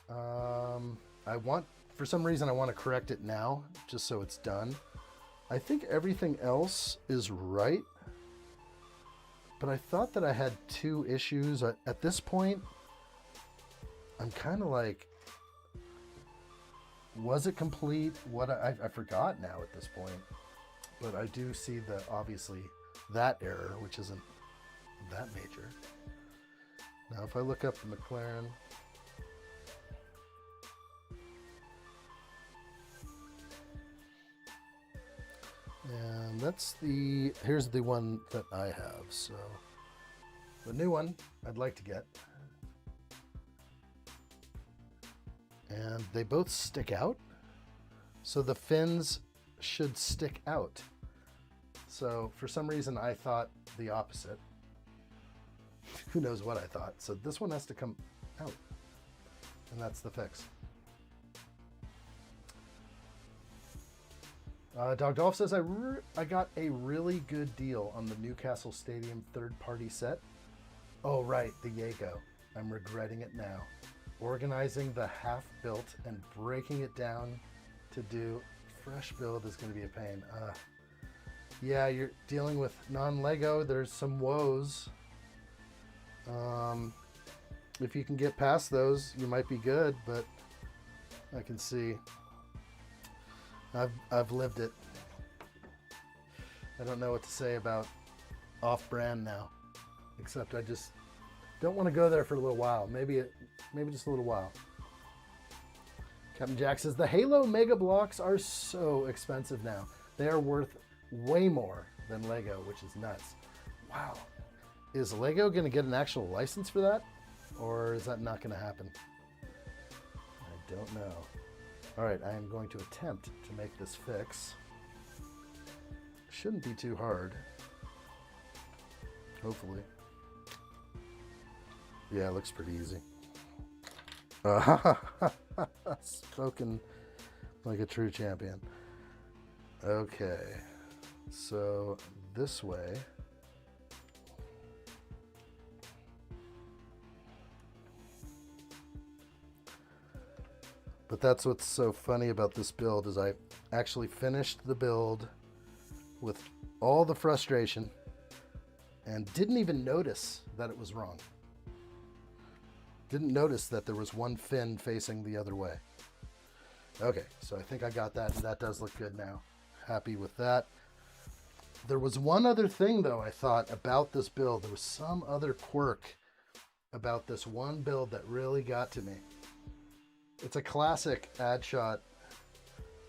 For some reason, I want to correct it now, just so it's done. I think everything else is right, but I thought that I had 2 issues. At this point, I'm kind of like, was it complete? I forgot now at this point, but I do see obviously that error, which isn't that major. Now, if I look up the McLaren, and here's the one that I have. So the new one I'd like to get. And they both stick out. So the fins should stick out. So for some reason I thought the opposite. Who knows what I thought. So this one has to come out. And that's the fix. Dog Dolph says, I got a really good deal on the Newcastle Stadium third-party set. Oh, right, the Jago. I'm regretting it now. Organizing the half-built and breaking it down to do fresh build is going to be a pain. Yeah, you're dealing with non-Lego. There's some woes. If you can get past those, you might be good, but I can see. I've lived it. I don't know what to say about off-brand now, except I just don't want to go there for a little while. Maybe just a little while. Captain Jack says the Halo Mega Blocks are so expensive now. They are worth way more than Lego, which is nuts. Wow. Is Lego going to get an actual license for that? Or is that not going to happen? I don't know. All right, I am going to attempt to make this fix. Shouldn't be too hard. Hopefully. Yeah, it looks pretty easy. Spoken like a true champion. Okay, so this way. But that's what's so funny about this build is I actually finished the build with all the frustration and didn't even notice that it was wrong. Didn't notice that there was one fin facing the other way. Okay, so I think I got that, and that does look good now. Happy with that. There was one other thing, though, I thought about this build. There was some other quirk about this one build that really got to me. It's a classic addshot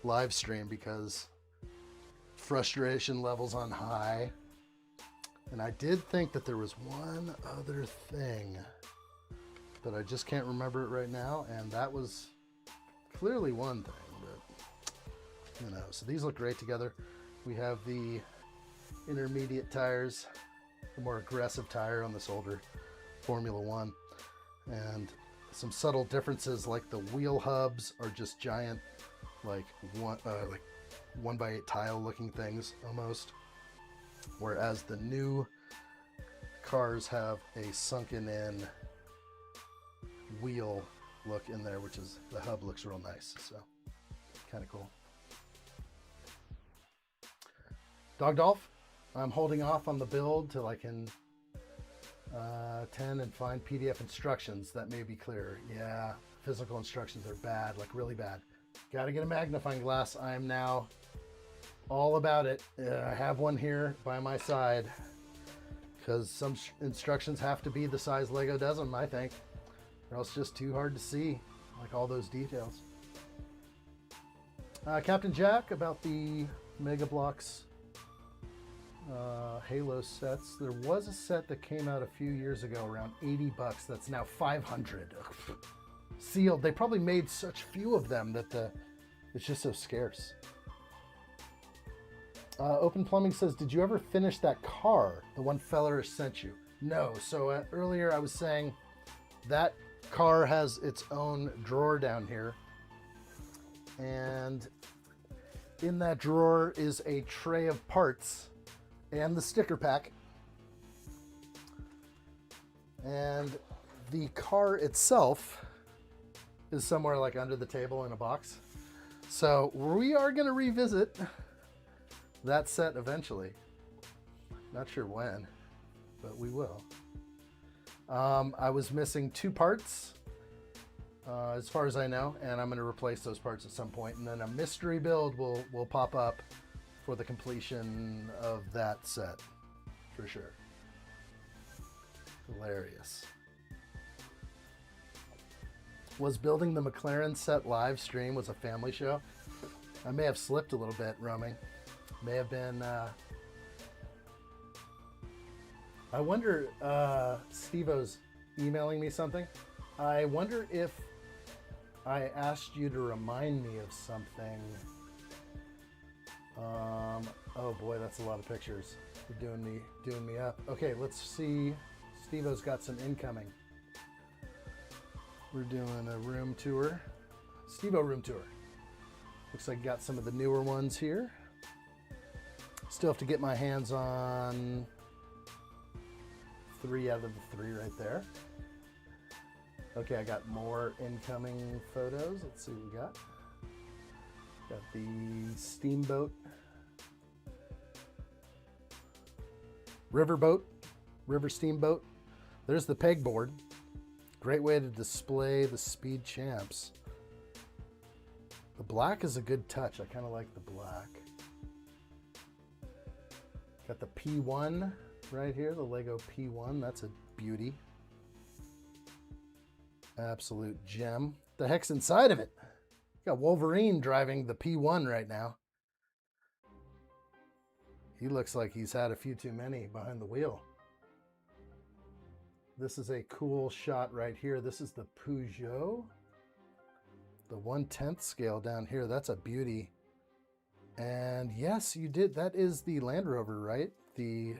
live stream because frustration levels on high. And I did think that there was one other thing, but I just can't remember it right now. And that was clearly one thing, but you know. So these look great together. We have the intermediate tires, the more aggressive tire on this older Formula One, and some subtle differences like the wheel hubs are just giant, like 1x8 tile looking things almost, whereas the new cars have a sunken in wheel look in there, which is, the hub looks real nice, so kind of cool. Dog Dolph, I'm holding off on the build till I can attend and find PDF instructions that may be clearer. Yeah, physical instructions are bad, like really bad. Got to get a magnifying glass. I'm now all about it. I have one here by my side because some instructions have to be the size Lego does them, I think, or else it's just too hard to see, like all those details. Captain Jack, about the Mega Bloks Halo sets. There was a set that came out a few years ago, around 80 bucks. That's now 500. Sealed. They probably made such few of them that it's just so scarce. Open Plumbing says, did you ever finish that car, the one feller sent you? No. So earlier I was saying that car has its own drawer down here, and in that drawer is a tray of parts and the sticker pack, and the car itself is somewhere like under the table in a box. So we are going to revisit that set eventually. Not sure when, but we will. I was missing 2 parts as far as I know, and I'm going to replace those parts at some point, and then a mystery build will pop up for the completion of that set, for sure. Hilarious. Was building the McLaren set live stream was a family show? I may have slipped a little bit, roaming. May have been, I wonder, Steve-O's emailing me something. I wonder if I asked you to remind me of something. Oh boy, that's a lot of pictures. You're doing me up. Okay, let's see. Steve-O's got some incoming. We're doing a room tour. Steve-O room tour. Looks like I got some of the newer ones here. Still have to get my hands on 3 out of the 3 right there. Okay, I got more incoming photos. Let's see what we got. Got the steamboat, river steamboat. There's the pegboard. Great way to display the Speed Champs. The black is a good touch. I kind of like the black. Got the P1 right here, the Lego P1. That's a beauty. Absolute gem. The heck's inside of it? Got Wolverine driving the P1 right now. He looks like he's had a few too many behind the wheel. This is a cool shot right here. This is the Peugeot. The 1/10 scale down here. That's a beauty. And yes, you did. That is the Land Rover, right? I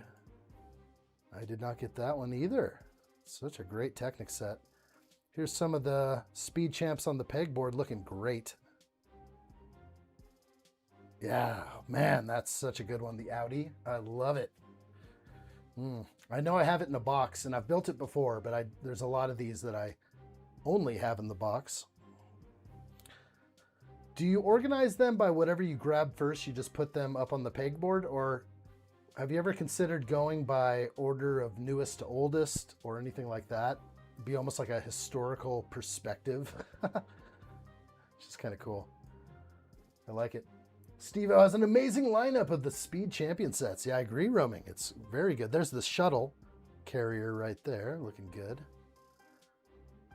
did not get that one either. Such a great Technic set. Here's some of the Speed Champs on the pegboard looking great. Yeah, man, that's such a good one. The Audi, I love it. I know I have it in a box, and I've built it before, but there's a lot of these that I only have in the box. Do you organize them by whatever you grab first? You just put them up on the pegboard, or have you ever considered going by order of newest to oldest or anything like that? Be almost like a historical perspective. Which is kind of cool. I like it. Steve-O has an amazing lineup of the Speed Champion sets. Yeah, I agree, roaming. It's very good. There's the shuttle carrier right there, looking good.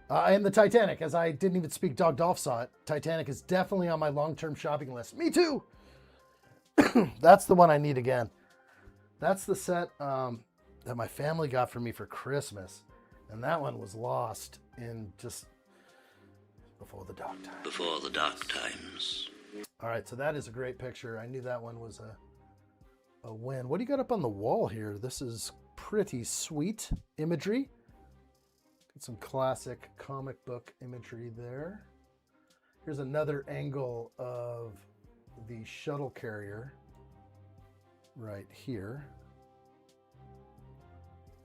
And the Titanic, as I didn't even speak, Dog Dolph saw it. Titanic is definitely on my long-term shopping list. Me too! That's the one I need again. That's the set. that my family got for me for Christmas. And that one was lost in just before the dark times. Before the dark times. All right, so that is a great picture. I knew that one was a win. What do you got up on the wall here? This is pretty sweet imagery. Got some classic comic book imagery there. Here's another angle of the shuttle carrier right here.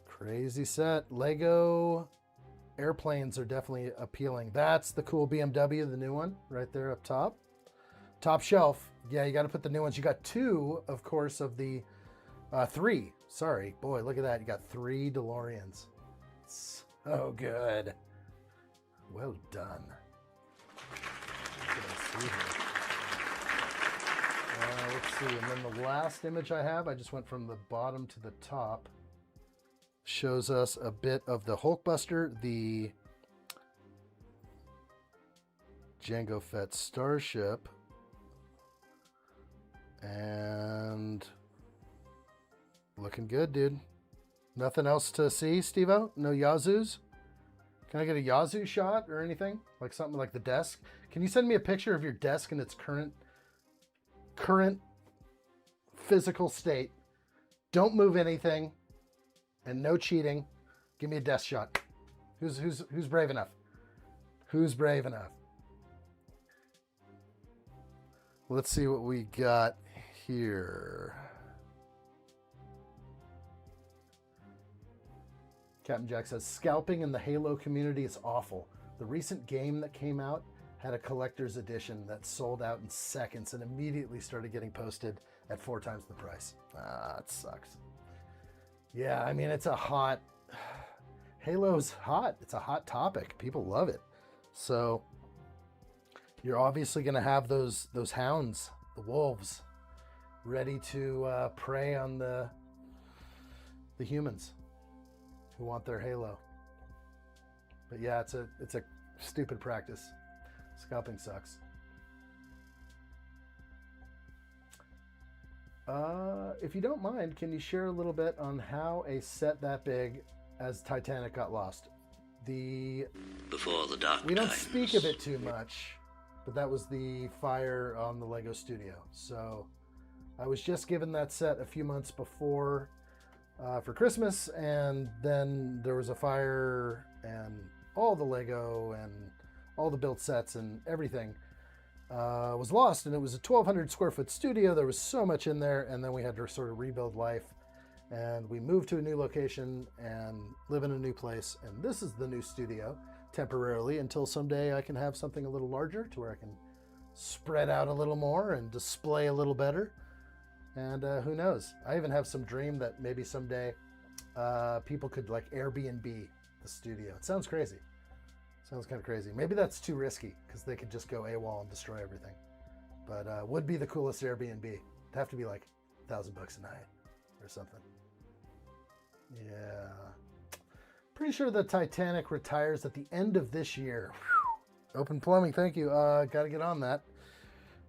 Crazy set. Lego airplanes are definitely appealing. That's the cool BMW, the new one right there up top. Top shelf. Yeah, you got to put the new ones. You got two, of course, of the three. Sorry. Boy, look at that. You got 3 DeLoreans. So good. Well done. Let's see. And then the last image I have, I just went from the bottom to the top. Shows us a bit of the Hulkbuster, the Jango Fett starship, and looking good, dude. Nothing else to see, Steve-O? No Yazoos? Can I get a Yazoo shot or anything? Like something like the desk? Can you send me a picture of your desk in its current physical state? Don't move anything. And no cheating. Give me a desk shot. Who's brave enough? Who's brave enough? Let's see what we got here. Captain Jack says, scalping in the Halo community is awful. The recent game that came out had a collector's edition that sold out in seconds and immediately started getting posted at 4 times the price. It sucks. Yeah, I mean, it's a hot... Halo's hot. It's a hot topic. People love it. So you're obviously going to have those hounds, the wolves, ready to prey on the humans who want their Halo. But yeah, it's a stupid practice. Scalping sucks. If you don't mind, can you share a little bit on how a set that big as Titanic got lost? Before the dark We don't times. speak of it too much, but that was the fire on the Lego studio. So I was just given that set a few months before for Christmas, and then there was a fire, and all the Lego and all the built sets and everything was lost, and it was a 1,200 square foot studio. There was so much in there, and then we had to sort of rebuild life, and we moved to a new location and live in a new place, and this is the new studio temporarily until someday I can have something a little larger to where I can spread out a little more and display a little better. And who knows, I even have some dream that maybe someday people could like Airbnb the studio. It sounds crazy. Sounds kind of crazy. Maybe that's too risky because they could just go AWOL and destroy everything. But would be the coolest Airbnb. It'd have to be like $1,000 a night or something. Yeah. Pretty sure the Titanic retires at the end of this year. Whew. Open Plumbing, thank you. Got to get on that.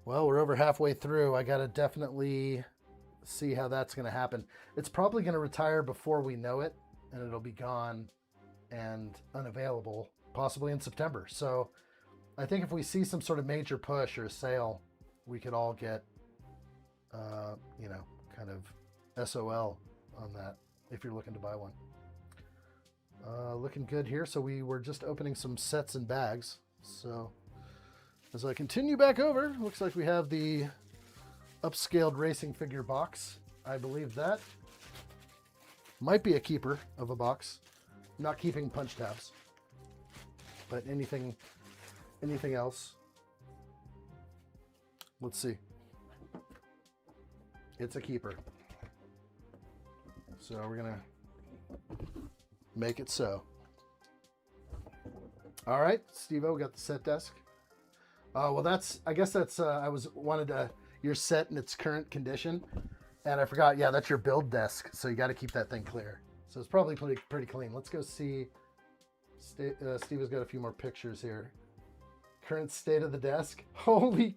Well, we're over halfway through. I got to definitely see how that's going to happen. It's probably going to retire before we know it, and it'll be gone and unavailable possibly in September. So I think if we see some sort of major push or sale, we could all get, kind of SOL on that if you're looking to buy one. Looking good here. So we were just opening some sets and bags. So as I continue back over, looks like we have the upscaled racing figure box. I believe that might be a keeper of a box. I'm not keeping punch tabs. But anything else? Let's see. It's a keeper. So we're gonna make it so. All right, Steve-O, got the set desk. Well, I guess that's wanted your set in its current condition, and I forgot. Yeah, that's your build desk. So you got to keep that thing clear. So it's probably pretty clean. Let's go see. Steve has got a few more pictures here. Current state of the desk. Holy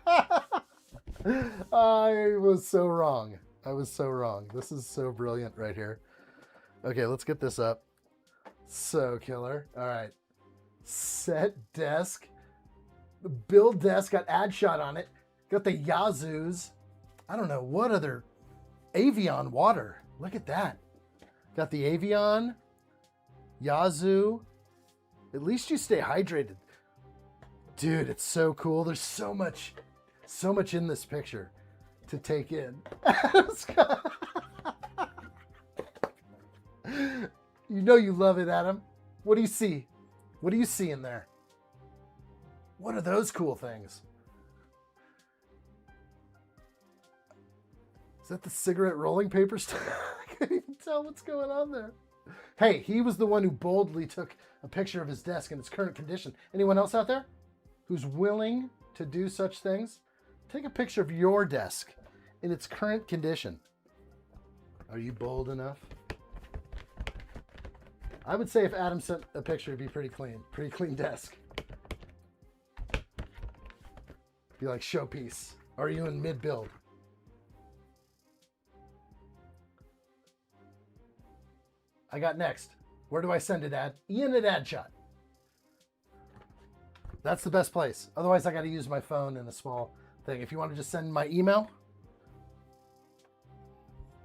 crap. I was so wrong. I was so wrong. This is so brilliant right here. Okay, let's get this up. So killer. All right. Set desk. The build desk got addshot on it. Got the Yazoos. I don't know what other. Avion water. Look at that. Got the Avion. Yazoo. At least you stay hydrated. Dude, it's so cool. There's so much in this picture to take in. You know you love it, Adam. What do you see? What do you see in there? What are those cool things? Is that the cigarette rolling paper stuff? I can't even tell what's going on there. Hey, he was the one who boldly took a picture of his desk in its current condition. Anyone else out there who's willing to do such things? Take a picture of your desk in its current condition. Are you bold enough? I would say if Adam sent a picture, it'd be pretty clean desk. Be like showpiece. Are you in mid-build? I got next. Where do I send it, Ad? Ian at addshot. That's the best place. Otherwise, I got to use my phone in a small thing. If you want to just send my email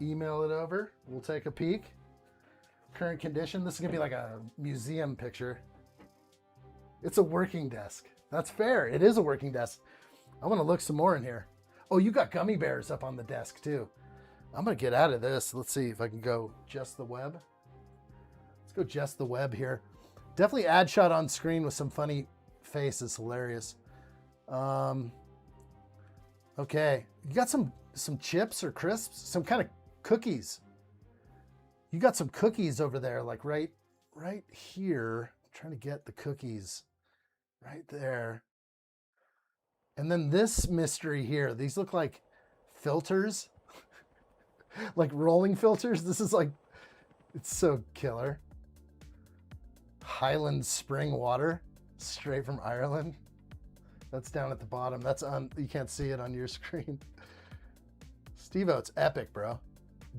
it over. We'll take a peek. Current condition. This is going to be like a museum picture. It's a working desk. That's fair. It is a working desk. I want to look some more in here. Oh, you got gummy bears up on the desk too. I'm going to get out of this. Let's see if I can go just the web. Let's go just the web here. Definitely addshot on screen with some funny faces. Hilarious. Okay. You got some chips or crisps? Some kind of cookies. You got some cookies over there, like right here. I'm trying to get the cookies right there. And then this mystery here. These look like filters. Like rolling filters. This is like, it's so killer. Highland spring water, straight from Ireland. That's down at the bottom. That's on, you can't see it on your screen. Steve-O, it's epic, bro.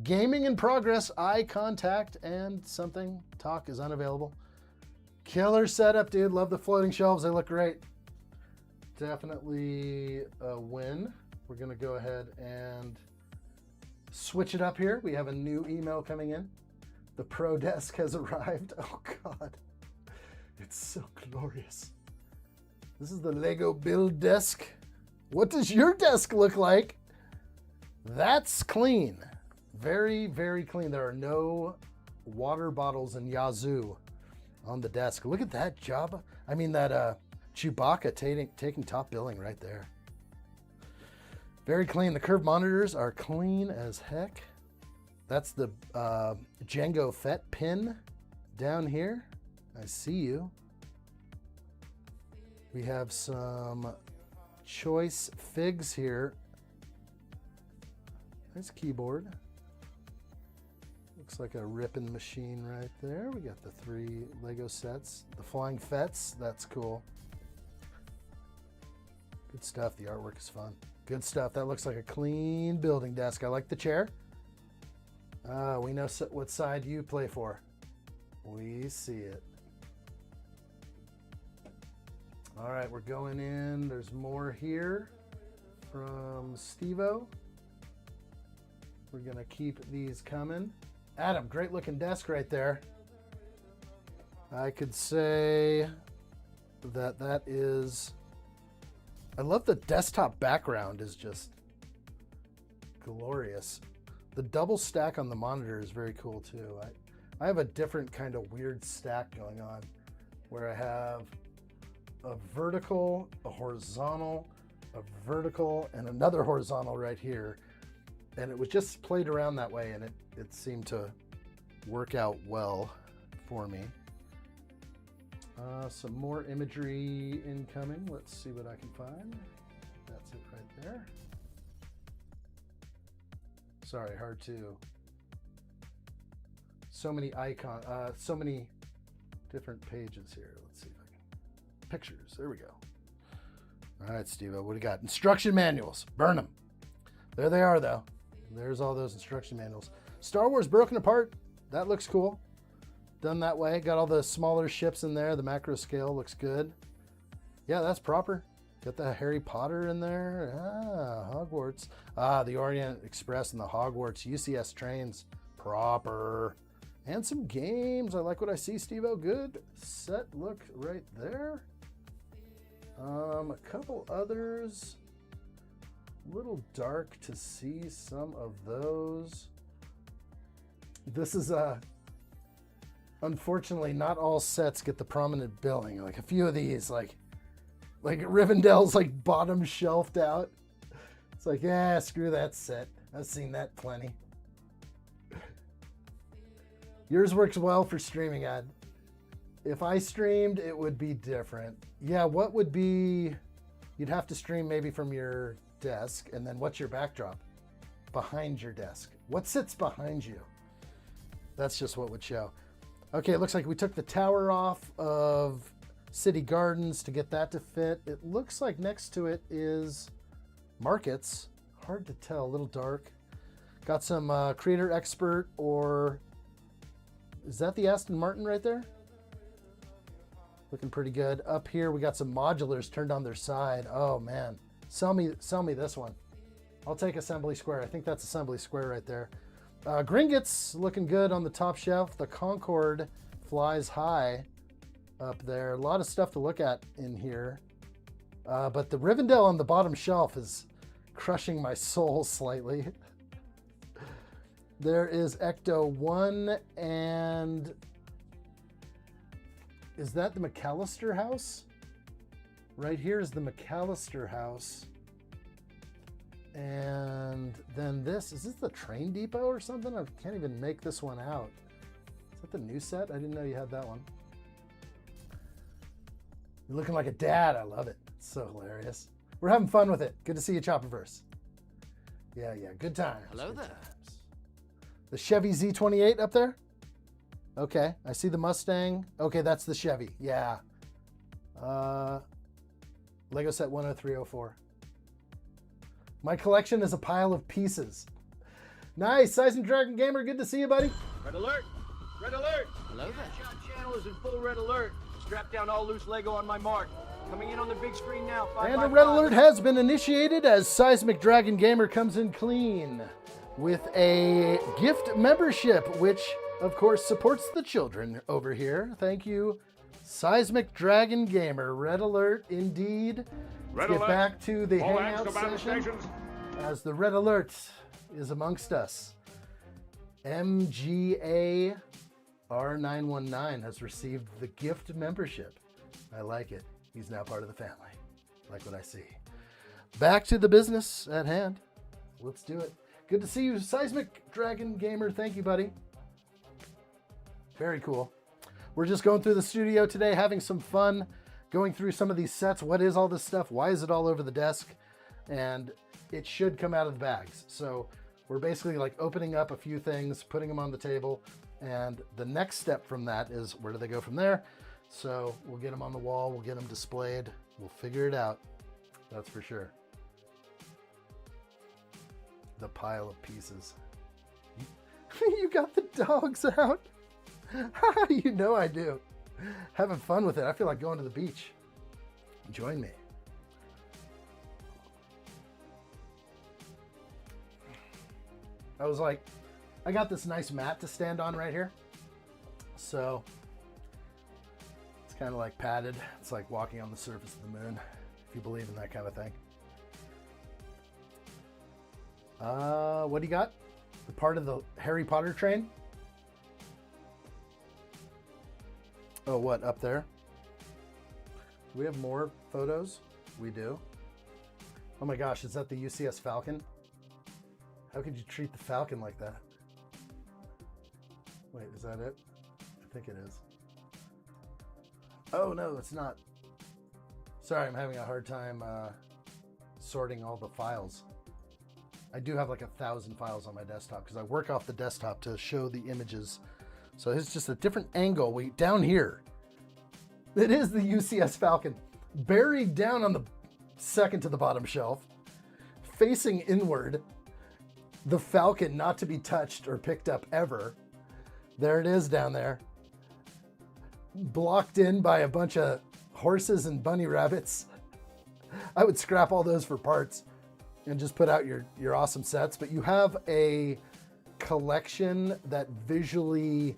Gaming in progress, eye contact, and something. Talk is unavailable. Killer setup, dude. Love the floating shelves. They look great. Definitely a win. We're going to go ahead and switch it up here. We have a new email coming in. The Pro Desk has arrived. Oh, God. It's so glorious. This is the Lego Build Desk. What does your desk look like? That's clean. Very, very clean. There are no water bottles and Yazoo on the desk. Look at that job. I mean, that Chewbacca taking top billing right there. Very clean. The curved monitors are clean as heck. That's the Django Fett pin down here. I see you. We have some choice figs here. Nice keyboard. Looks like a ripping machine right there. We got the 3 Lego sets. The flying Fets, that's cool. Good stuff. The artwork is fun. Good stuff. That looks like a clean building desk. I like the chair. We know what side you play for. We see it. All right, we're going in. There's more here from Steve-O. We're going to keep these coming. Adam, great looking desk right there. I could say that is, I love the desktop background is just glorious. The double stack on the monitor is very cool too. I have a different kind of weird stack going on where I have a vertical, a horizontal, a vertical, and another horizontal right here. And it was just played around that way, and it seemed to work out well for me. Some more imagery incoming. Let's see what I can find. That's it right there. Sorry, hard to. So many icons, so many different pages here. Let's see if I can. Pictures, there we go. All right, Steve-O, what do you got? Instruction manuals, burn them. There they are though. There's all those instruction manuals. Star Wars Broken Apart. That looks cool. Done that way. Got all the smaller ships in there. The macro scale looks good. Yeah, that's proper. Got the Harry Potter in there. Ah, Hogwarts. Ah, the Orient Express and the Hogwarts UCS trains. Proper. And some games. I like what I see, Steve-O. Good set look right there. A couple others. A little dark to see some of those. This is unfortunately not all sets get the prominent billing. Like a few of these, like Rivendell's like bottom shelved out. It's like, yeah, screw that set. I've seen that plenty. Yours works well for streaming, Ad. If I streamed, it would be different. Yeah, what would be... You'd have to stream maybe from your desk, and then what's your backdrop? Behind your desk. What sits behind you? That's just what would show. Okay, it looks like we took the tower off of City Gardens to get that to fit. It looks like next to it is Markets. Hard to tell, a little dark. Got some Creator Expert, or... Is that the Aston Martin right there? Looking pretty good. Up here, we got some modulars turned on their side. Oh, man. Sell me this one. I'll take Assembly Square. I think that's Assembly Square right there. Gringotts looking good on the top shelf. The Concorde flies high up there. A lot of stuff to look at in here. But the Rivendell on the bottom shelf is crushing my soul slightly. There is Ecto 1 and... Is that the McAllister house? Right here is the McAllister house. And then this, is this the train depot or something? I can't even make this one out. Is that the new set? I didn't know you had that one. You're looking like a dad. I love it. It's so hilarious. We're having fun with it. Good to see you, Chopperverse. Yeah, good times. Hello good there. times. The Chevy Z28 up there? Okay, I see the Mustang. Okay, that's the Chevy. Yeah. Lego set 10304. My collection is a pile of pieces. Nice, Seismic Dragon Gamer. Good to see you, buddy. Red alert! Red alert! Hello there. Addshot channel is in full red alert. Strap down all loose Lego on my mark. Coming in on the big screen now. And a red alert has been initiated as Seismic Dragon Gamer comes in clean with a gift membership, which of course supports the children over here. Thank you, Seismic Dragon Gamer. Red alert indeed. Let's get back to the hangout session as the red alert is amongst us. MGA R919 has received the gift membership. I like it. He's now part of the family. Like what I see. Back to the business at hand. Let's do it. Good to see you, Seismic Dragon Gamer. Thank you, buddy. Very cool. We're just going through the studio today, having some fun, going through some of these sets. What is all this stuff? Why is it all over the desk? And it should come out of the bags. So we're basically like opening up a few things, putting them on the table. And the next step from that is where do they go from there? So we'll get them on the wall. We'll get them displayed. We'll figure it out. That's for sure. The pile of pieces. You got the dogs out. You know I do. Having fun with it. I feel like going to the beach. Join me. I was like, I got this nice mat to stand on right here. So it's kind of like padded. It's like walking on the surface of the moon, if you believe in that kind of thing. What do you got? The part of the Harry Potter train? Oh, what, up there? Do we have more photos? We do. Oh my gosh, is that the UCS Falcon? How could you treat the Falcon like that? Wait, is that it? I think it is. Oh no, it's not. Sorry, I'm having a hard time sorting all the files. I do have like 1,000 files on my desktop because I work off the desktop to show the images. So it's just a different angle. Down here, it is the UCS Falcon, buried down on the second to the bottom shelf, facing inward. the falcon not to be touched or picked up ever. There it is down there. Blocked in by a bunch of horses and bunny rabbits. I would scrap all those for parts and just put out your awesome sets. But you have a collection that visually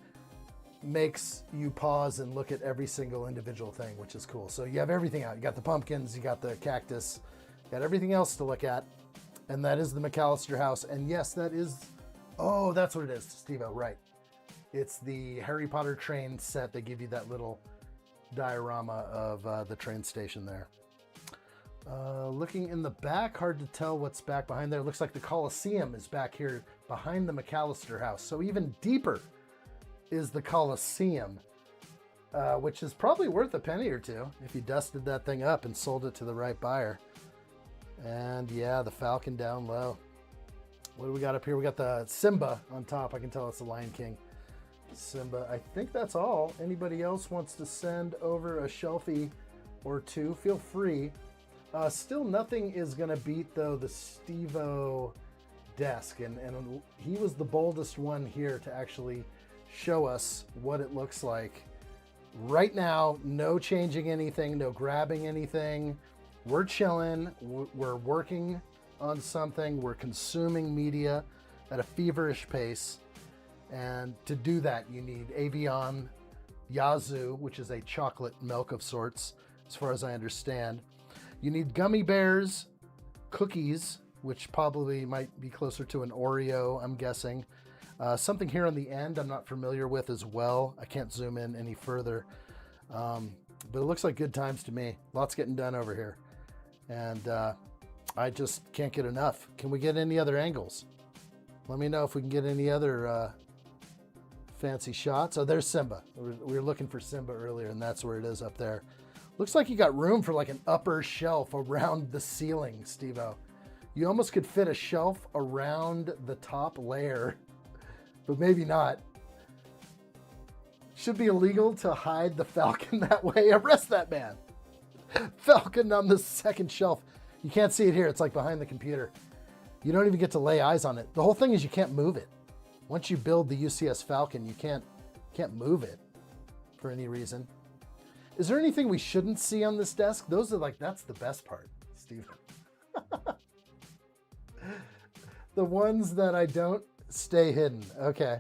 makes you pause and look at every single individual thing, which is cool. So you have everything out. You got the pumpkins, you got the cactus, you got everything else to look at. And that is the McAllister house. And yes, that is, oh, that's what it is, Steve-O, right. It's the Harry Potter train set. They give you that little diorama of the train station there. Looking in the back, hard to tell what's back behind there. It looks like the Colosseum is back here behind the McAllister house. So even deeper is the Colosseum, which is probably worth a penny or two if you dusted that thing up and sold it to the right buyer. And yeah, the falcon down low. What do we got up here? We got the Simba on top. I can tell it's the Lion King. Simba. I think that's all. Anybody else wants to send over a shelfie or two, feel free. Still nothing is going to beat, though, the Steve-O desk. And he was the boldest one here to actually show us what it looks like. Right now, no changing anything, no grabbing anything. We're chilling. We're working on something. We're consuming media at a feverish pace. And to do that, you need Avion Yazoo, which is a chocolate milk of sorts, as far as I understand. You need gummy bears, cookies, which probably might be closer to an Oreo, I'm guessing. Something here on the end I'm not familiar with as well. I can't zoom in any further. But it looks like good times to me. Lots getting done over here. And I just can't get enough. Can we get any other angles? Let me know if we can get any other fancy shots. Oh, there's Simba. We were looking for Simba earlier, and that's where it is up there. Looks like you got room for like an upper shelf around the ceiling, Steve-O. You almost could fit a shelf around the top layer, but maybe not. Should be illegal to hide the falcon that way. Arrest that man. Falcon on the second shelf. You can't see it here. It's like behind the computer. You don't even get to lay eyes on it. The whole thing is you can't move it. Once you build the UCS Falcon, you can't move it for any reason. Is there anything we shouldn't see on this desk? Those are like, that's the best part, Steve. The ones that I don't stay hidden. Okay.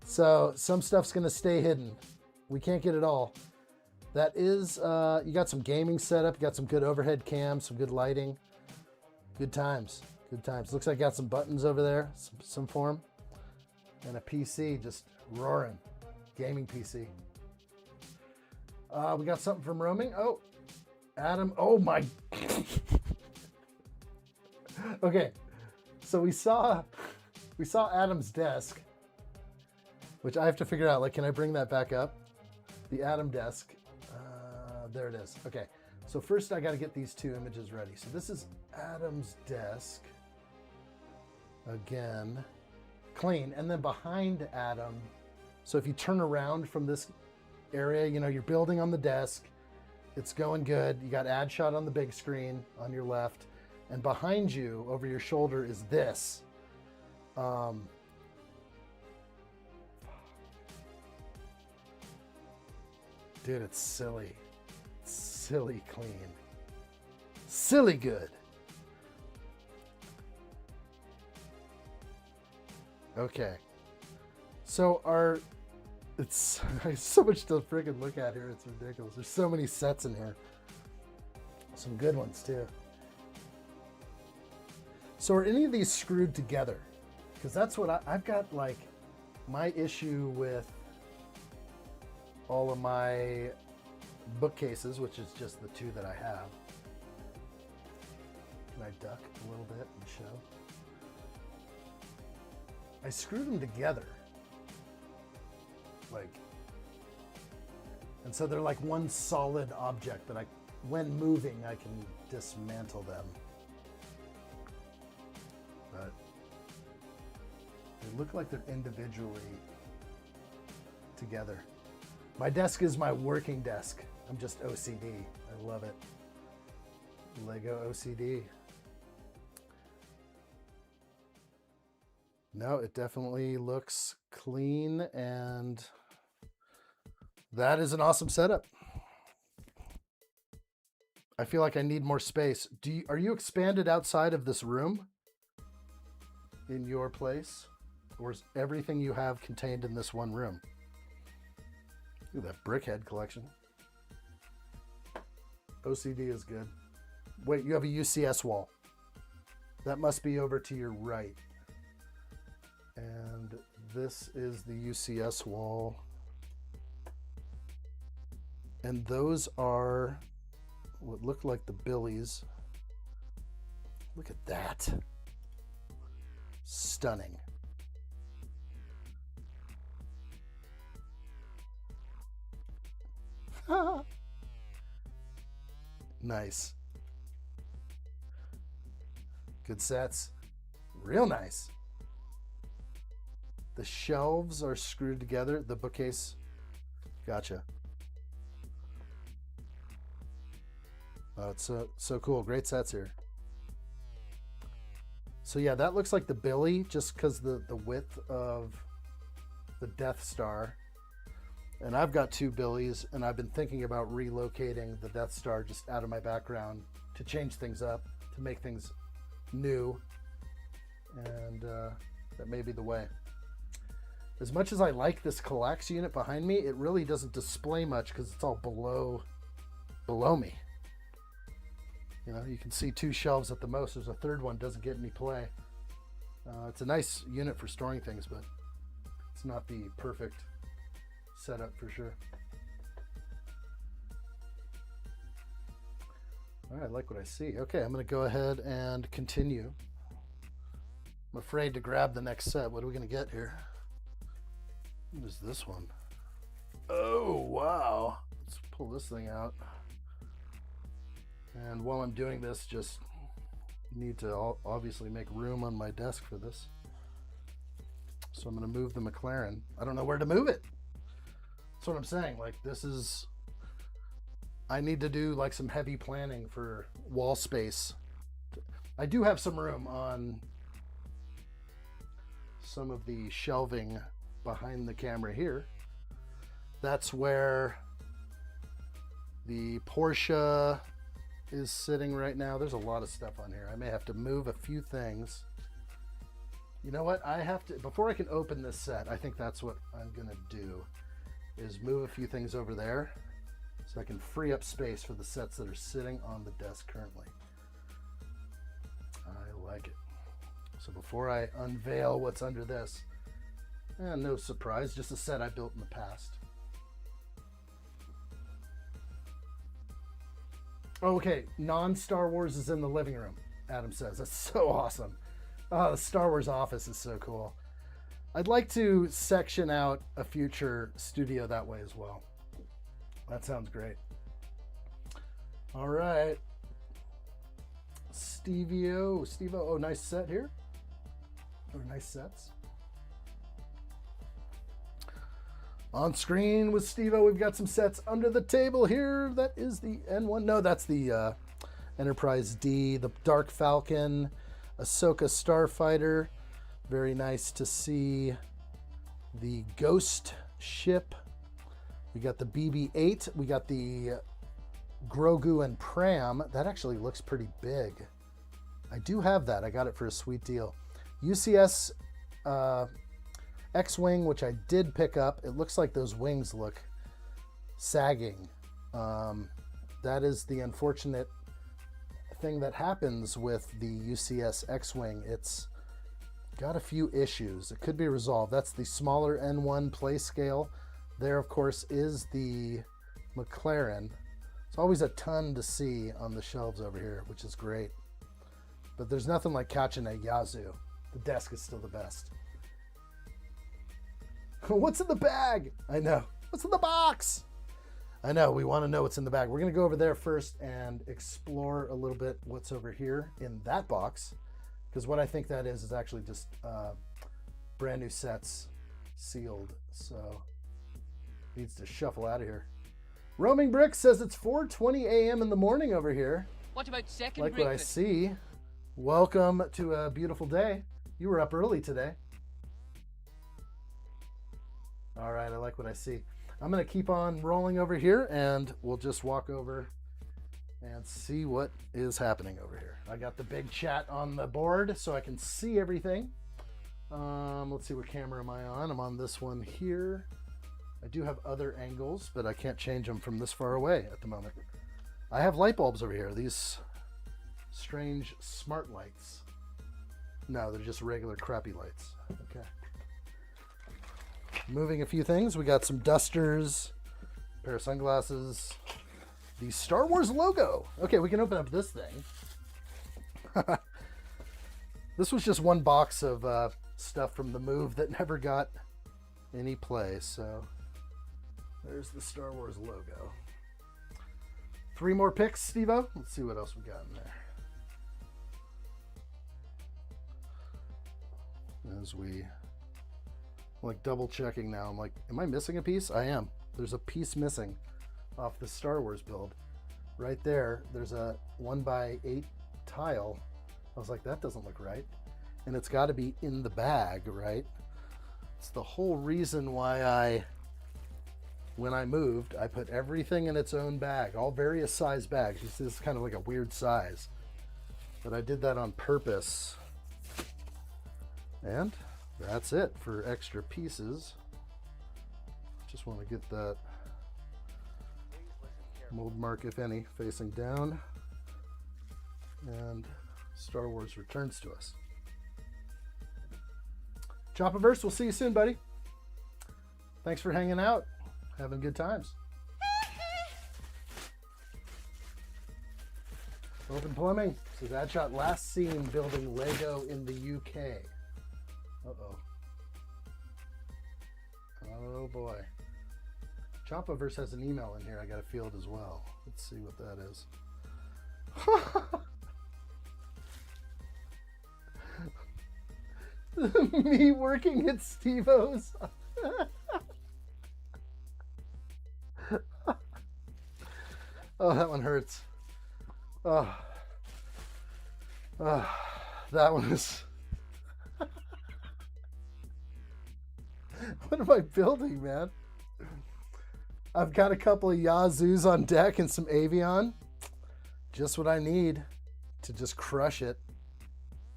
So some stuff's going to stay hidden. We can't get it all. That is, you got some gaming setup, you got some good overhead cams, some good lighting. Good times. Good times. Looks like I got some buttons over there, some form. And a PC just roaring. Gaming PC. We got something from roaming. Oh, Adam. Oh my. Okay. So we saw Adam's desk, which I have to figure out, like, can I bring that back up? The Adam desk. There it is. Okay. So first I got to get these two images ready. So this is Adam's desk. Again, clean. And then behind Adam, so if you turn around from this area, you know, you're building on the desk. It's going good. You got addshot on the big screen on your left. And behind you, over your shoulder, is this. Dude, it's silly. Silly clean. Silly good. Okay. So it's so much to freaking look at here. It's ridiculous. There's so many sets in here. Some good ones too. So are any of these screwed together? Because that's what I've got, like, my issue with all of my bookcases, which is just the two that I have. Can I duck a little bit and show? I screwed them together. Like, and so they're like one solid object that when moving, I can dismantle them. But they look like they're individually together. My desk is my working desk. I'm just OCD. I love it. Lego OCD. No, it definitely looks clean, and that is an awesome setup. I feel like I need more space. Are you expanded outside of this room in your place? Or is everything you have contained in this one room? Ooh, that brickhead collection. OCD is good. Wait, you have a UCS wall. That must be over to your right. And this is the UCS wall. And those are what look like the billies. Look at that. Stunning. Nice. Good sets. Real nice. The shelves are screwed together. The bookcase. Gotcha. Oh, it's so cool. Great sets here. So yeah, that looks like the Billy just because the width of the Death Star. And I've got 2 Billies, and I've been thinking about relocating the Death Star just out of my background to change things up, to make things new. And that may be the way. As much as I like this Collax unit behind me, it really doesn't display much because it's all below me. You know, you can see 2 shelves at the most. There's a third one, doesn't get any play. It's a nice unit for storing things, but it's not the perfect setup for sure. All right, I like what I see. Okay, I'm going to go ahead and continue. I'm afraid to grab the next set. What are we going to get here? What is this one? Oh, wow. Let's pull this thing out. And while I'm doing this, just need to obviously make room on my desk for this. So I'm going to move the McLaren. I don't know where to move it. That's what I'm saying. Like, this is... I need to do like some heavy planning for wall space. I do have some room on some of the shelving behind the camera here. That's where the Porsche is sitting right now. There's a lot of stuff on here. I may have to move a few things. You know what? I have to, before I can open this set, I think that's what I'm gonna do, is move a few things over there so I can free up space for the sets that are sitting on the desk currently. I like it. So before I unveil what's under this, no surprise, just a set I built in the past. Okay, non-Star Wars is in the living room, Adam says. That's so awesome. Oh, the Star Wars office is so cool. I'd like to section out a future studio that way as well. That sounds great. All right. Steve-O. Oh, nice set here. Or nice sets. On screen with Steve-O, we've got some sets under the table here. That is the N1. No, that's the Enterprise D, the Dark Falcon, Ahsoka Starfighter. Very nice to see the Ghost ship. We got the BB-8. We got the Grogu and Pram. That actually looks pretty big. I do have that. I got it for a sweet deal. UCS X-Wing, which I did pick up. It looks like those wings look sagging. That is the unfortunate thing that happens with the UCS X-Wing. It's got a few issues. It could be resolved. That's the smaller N1 play scale. There, of course, is the McLaren. It's always a ton to see on the shelves over here, which is great. But there's nothing like catching a Yazoo. The desk is still the best. What's in the bag? I know. What's in the box? I know. We want to know what's in the bag. We're going to go over there first and explore a little bit what's over here in that box. Because what I think that is actually just brand new sets sealed. So needs to shuffle out of here. Roaming Brick says it's 4:20 a.m. in the morning over here. What about second like breakfast? What I see. Welcome to a beautiful day. You were up early today. All right, I like what I see. I'm going to keep on rolling over here, and we'll just walk over and see what is happening over here. I got the big chat on the board so I can see everything. Let's see, what camera am I on? I'm on this one here. I do have other angles, but I can't change them from this far away at the moment. I have light bulbs over here. These strange smart lights. No, they're just regular crappy lights. Okay. Moving a few things. We got some dusters, a pair of sunglasses, the Star Wars logo. Okay, we can open up this thing. This was just one box of stuff from the move that never got any play. So there's the Star Wars logo. 3 more picks, Steve-O. Let's see what else we got in there. As we like double checking now, I'm like, am I missing a piece? I am. There's a piece missing off the Star Wars build. Right there, there's a 1x8 tile. I was like, that doesn't look right. And it's got to be in the bag, right? It's the whole reason why when I moved, I put everything in its own bag, all various size bags. This is kind of like a weird size, but I did that on purpose. And that's it for extra pieces. Just want to get that mold mark, if any, facing down. And Star Wars returns to us. Chopaverse, we'll see you soon, buddy. Thanks for hanging out. Having good times. Open Plumbing says addshot last seen building Lego in the UK. Uh-oh. Oh boy. Chopaverse has an email in here I got to field as well. Let's see what that is. Me working at Steve-O's. Oh, that one hurts. Oh, that one is. What am I building, man? I've got a couple of Yazoos on deck and some Avion. Just what I need to just crush it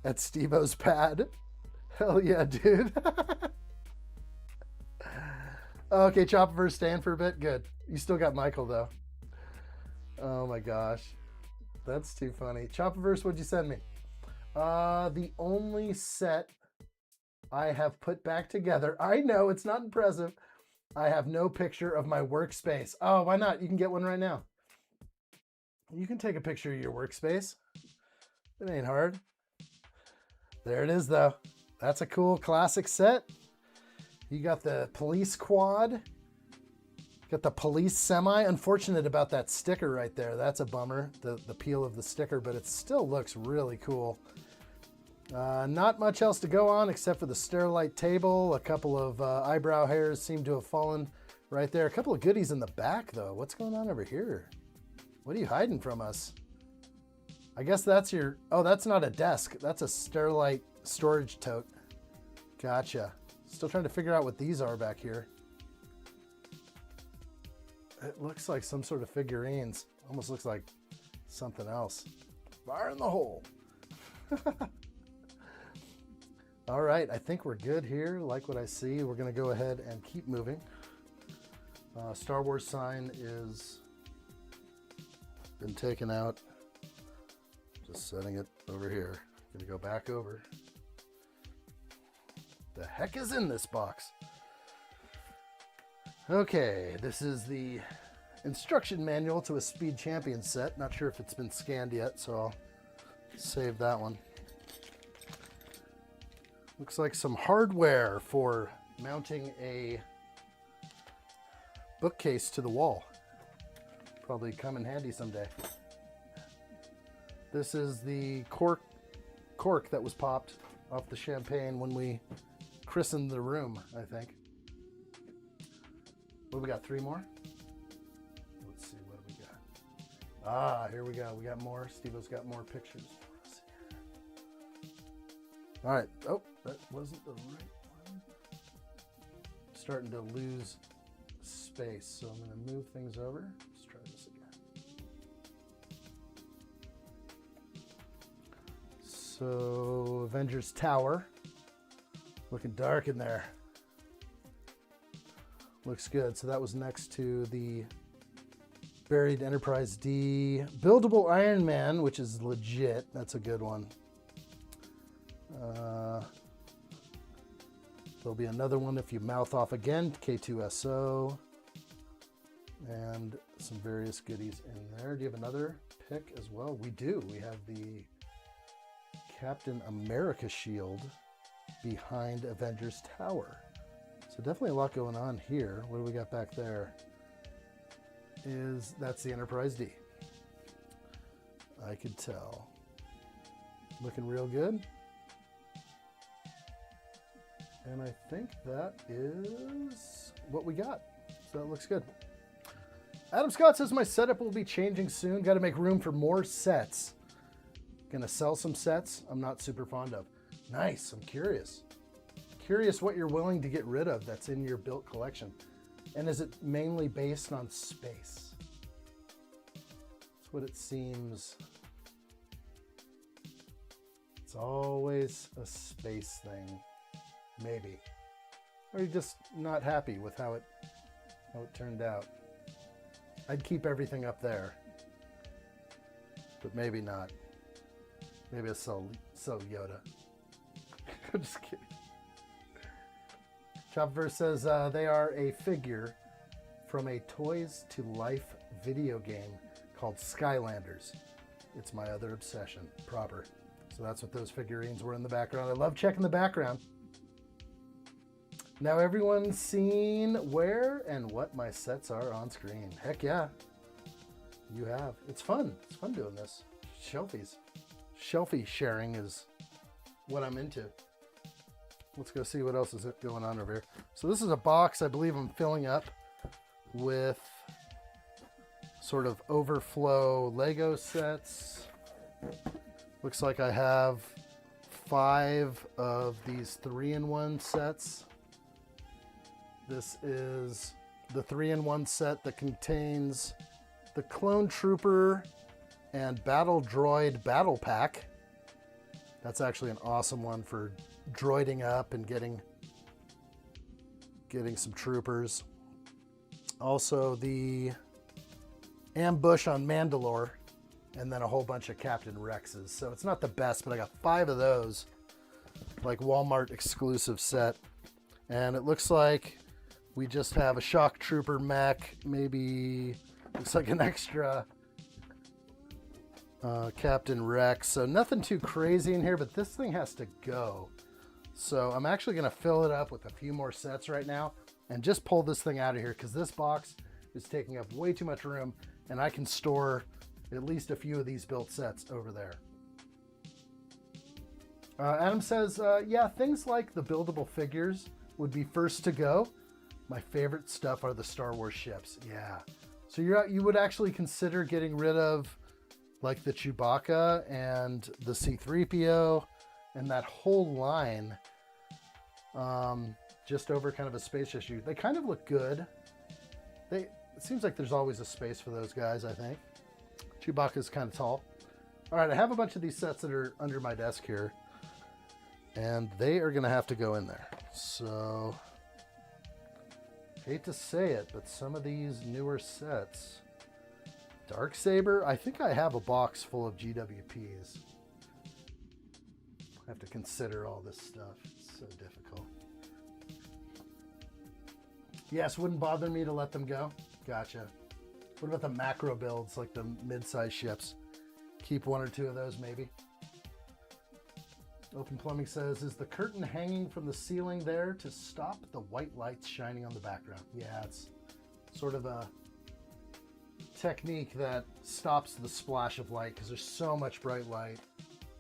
at Steve-O's pad. Hell yeah, dude. Okay, Chopaverse, stand for a bit. Good. You still got Michael, though. Oh my gosh. That's too funny. Chopaverse, what'd you send me? The only set I have put back together. I know, it's not impressive. I have no picture of my workspace. Oh, why not? You can get one right now. You can take a picture of your workspace. It ain't hard. There it is, though. That's a cool classic set. You got the police quad. Got the police semi. Unfortunate about that sticker right there. That's a bummer, the peel of the sticker, but it still looks really cool. Not much else to go on except for the Sterilite table. A couple of eyebrow hairs seem to have fallen right there. A couple of goodies in the back, though. What's going on over here? What are you hiding from us? I guess that's your... Oh, that's not a desk. That's a Sterilite storage tote. Gotcha. Still trying to figure out what these are back here. It looks like some sort of figurines. Almost looks like something else. Fire in the hole. All right, I think we're good here. Like what I see. We're going to go ahead and keep moving. Star Wars sign is been taken out. Just setting it over here. Going to go back over. The heck is in this box? Okay, this is the instruction manual to a Speed Champion set. Not sure if it's been scanned yet, so I'll save that one. Looks like some hardware for mounting a bookcase to the wall. Probably come in handy someday. This is the cork that was popped off the champagne when we christened the room, I think. What, we got 3 more? Let's see, what do we got? Ah, here we go. We got more. Steve-O's got more pictures for us here. All right. Oh, that wasn't the right one. Let's starting to lose space. So I'm going to move things over. Let's try this again. So Avengers Tower. Looking dark in there. Looks good. So that was next to the Buried Enterprise D. Buildable Iron Man, which is legit. That's a good one. There'll be another one if you mouth off again. K2SO. And some various goodies in there. Do you have another pick as well? We do. We have the Captain America shield behind Avengers Tower. So definitely a lot going on here. What do we got back there? That's the Enterprise D. I could tell. Looking real good. And I think that is what we got. So that looks good. Adam Scott says my setup will be changing soon. Got to make room for more sets. Gonna sell some sets I'm not super fond of. Nice, I'm curious. Curious what you're willing to get rid of that's in your built collection. And is it mainly based on space? That's what it seems. It's always a space thing. Maybe. Or you're just not happy with how it turned out. I'd keep everything up there. But maybe not. Maybe I'll sell Yoda. I'm just kidding. Chopverse says they are a figure from a Toys to Life video game called Skylanders. It's my other obsession, proper. So that's what those figurines were in the background. I love checking the background. Now everyone's seen where and what my sets are on screen. Heck yeah, you have. It's fun. It's fun doing this. Shelfies. Shelfie sharing is what I'm into. Let's go see what else is going on over here. So this is a box I believe I'm filling up with sort of overflow Lego sets. Looks like I have 5 of these 3-in-1 sets. This is the 3-in-1 set that contains the Clone Trooper and Battle Droid Battle Pack. That's actually an awesome one for droiding up and getting some troopers. Also the Ambush on Mandalore, and then a whole bunch of Captain Rexes. So it's not the best, but I got 5 of those, like Walmart exclusive set. And it looks like we just have a Shock Trooper mech, maybe looks like an extra Captain Rex. So nothing too crazy in here, but this thing has to go. So I'm actually going to fill it up with a few more sets right now and just pull this thing out of here because this box is taking up way too much room and I can store at least a few of these built sets over there. Adam says, yeah, things like the buildable figures would be first to go. My favorite stuff are the Star Wars ships. Yeah. So you would actually consider getting rid of like the Chewbacca and the C-3PO and that whole line just over kind of a space issue. They kind of look good. It seems like there's always a space for those guys, I think. Chewbacca's kind of tall. All right, I have a bunch of these sets that are under my desk here, and they are going to have to go in there. So, hate to say it, but some of these newer sets, Darksaber, I think I have a box full of GWPs. I have to consider all this stuff. It's so difficult. Yes, wouldn't bother me to let them go. Gotcha. What about the macro builds, like the mid-size ships? Keep 1 or 2 of those, maybe. Open Plumbing says, is the curtain hanging from the ceiling there to stop the white lights shining on the background? Yeah, it's sort of a technique that stops the splash of light because there's so much bright light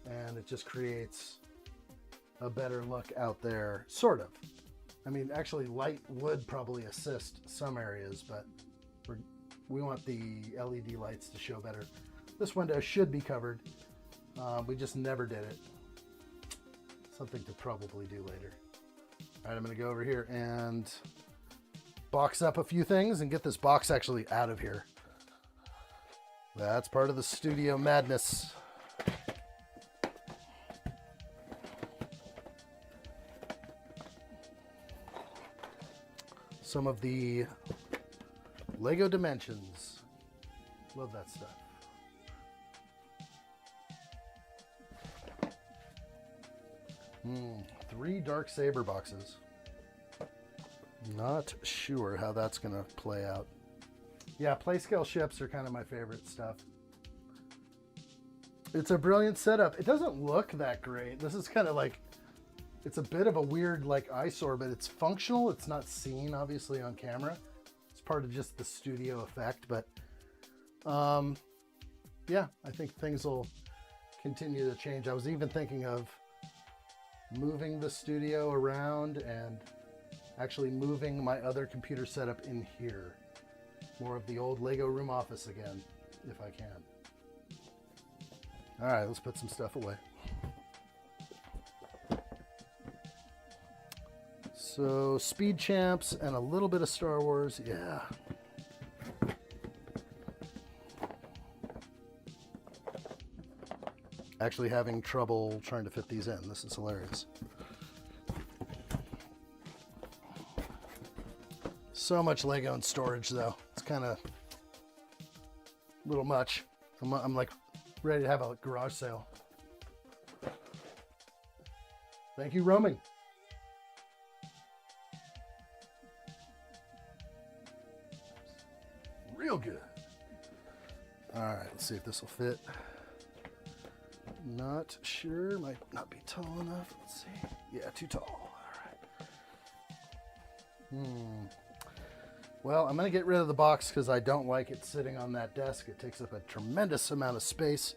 and it just creates a better look out there, sort of. I mean, actually light would probably assist some areas, but we want the LED lights to show better. This window should be covered. We just never did it. Something to probably do later. All right, I'm gonna go over here and box up a few things and get this box actually out of here. That's part of the studio madness. Some of the Lego Dimensions. Love that stuff. Three Dark Saber boxes. Not sure how that's going to play out. Yeah, play-scale ships are kind of my favorite stuff. It's a brilliant setup. It doesn't look that great. This is kind of like, it's a bit of a weird like eyesore, but it's functional. It's not seen, obviously, on camera. It's part of just the studio effect, but yeah, I think things will continue to change. I was even thinking of moving the studio around and actually moving my other computer setup in here. More of the old Lego room office again, if I can. All right, let's put some stuff away. So, Speed Champs and a little bit of Star Wars, yeah. Actually having trouble trying to fit these in. This is hilarious. So much Lego in storage, though. It's kind of a little much. I'm like ready to have a garage sale. Thank you, roaming. Real good. All right, let's see if this will fit. Not sure. Might not be tall enough. Let's see. Yeah, too tall. All right. Well, I'm going to get rid of the box because I don't like it sitting on that desk. It takes up a tremendous amount of space.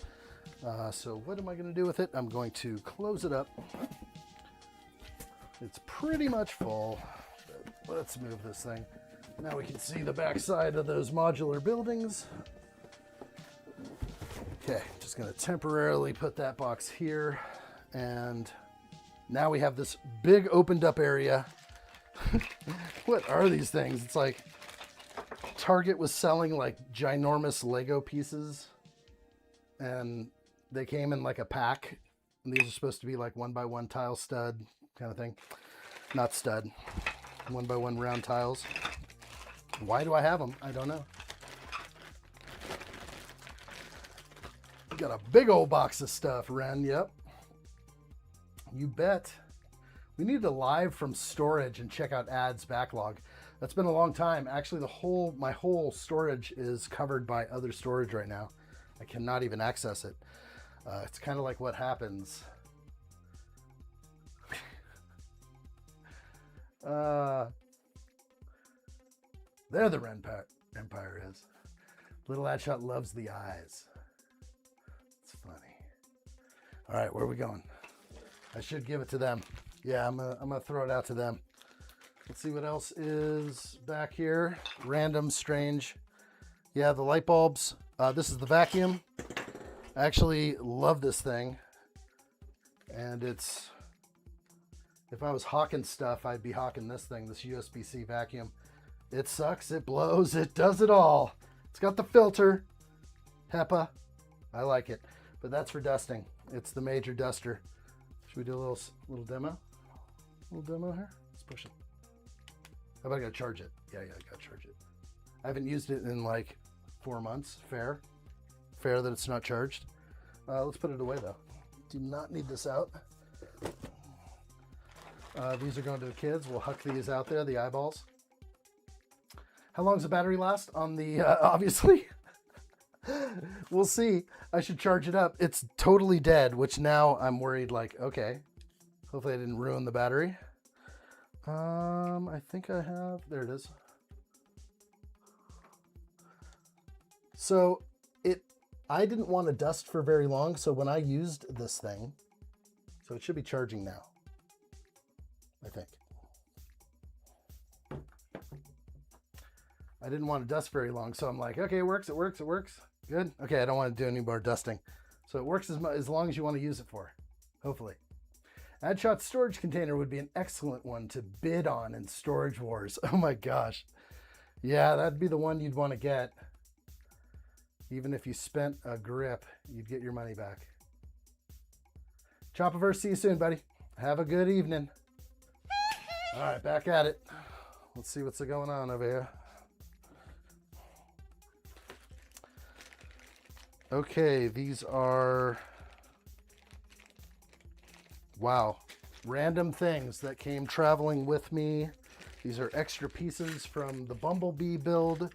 So what am I going to do with it? I'm going to close it up. It's pretty much full. But let's move this thing. Now we can see the back side of those modular buildings. Okay, just going to temporarily put that box here. And now we have this big opened up area. What are these things? It's like Target was selling like ginormous Lego pieces and they came in like a pack, and these are supposed to be like 1x1 tile stud kind of thing. Not stud, 1x1 round tiles. Why do I have them? I don't know. Got a big old box of stuff, Ren. Yep. You bet. We need to live from storage and check out ads backlog. That's been a long time. Actually, my whole storage is covered by other storage right now. I cannot even access it. It's kind of like what happens. There the Empire is. Little Addshot loves the eyes. It's funny. All right, where are we going? I should give it to them. Yeah, I'm gonna throw it out to them. Let's see what else is back here. Random, strange. Yeah, the light bulbs. This is the vacuum. I actually love this thing. And it's, if I was hawking stuff, I'd be hawking this thing, this USB-C vacuum. It sucks, it blows, it does it all. It's got the filter. HEPA. I like it. But that's for dusting. It's the major duster. Should we do a little demo? A little demo here? Let's push it. How about I gotta charge it? Yeah, I gotta charge it. I haven't used it in like 4 months. Fair. Fair that it's not charged. Let's put it away though. Do not need this out. These are going to the kids. We'll huck these out there, the eyeballs. How long does the battery last on the, obviously? We'll see. I should charge it up. It's totally dead, which now I'm worried like, okay, hopefully I didn't ruin the battery. I think I have, there it is. So I didn't want to dust for very long. So when I used this thing, so it should be charging now, I think. I didn't want to dust very long. So I'm like, okay, it works. Good. Okay, I don't want to do any more dusting. So it works as long as you want to use it for, hopefully. Addshot storage container would be an excellent one to bid on in Storage Wars. Oh my gosh. Yeah, that'd be the one you'd want to get. Even if you spent a grip, you'd get your money back. Chopaverse, see you soon, buddy. Have a good evening. All right, back at it. Let's see what's going on over here. Okay, these are, wow, random things that came traveling with me. These are extra pieces from the Bumblebee build,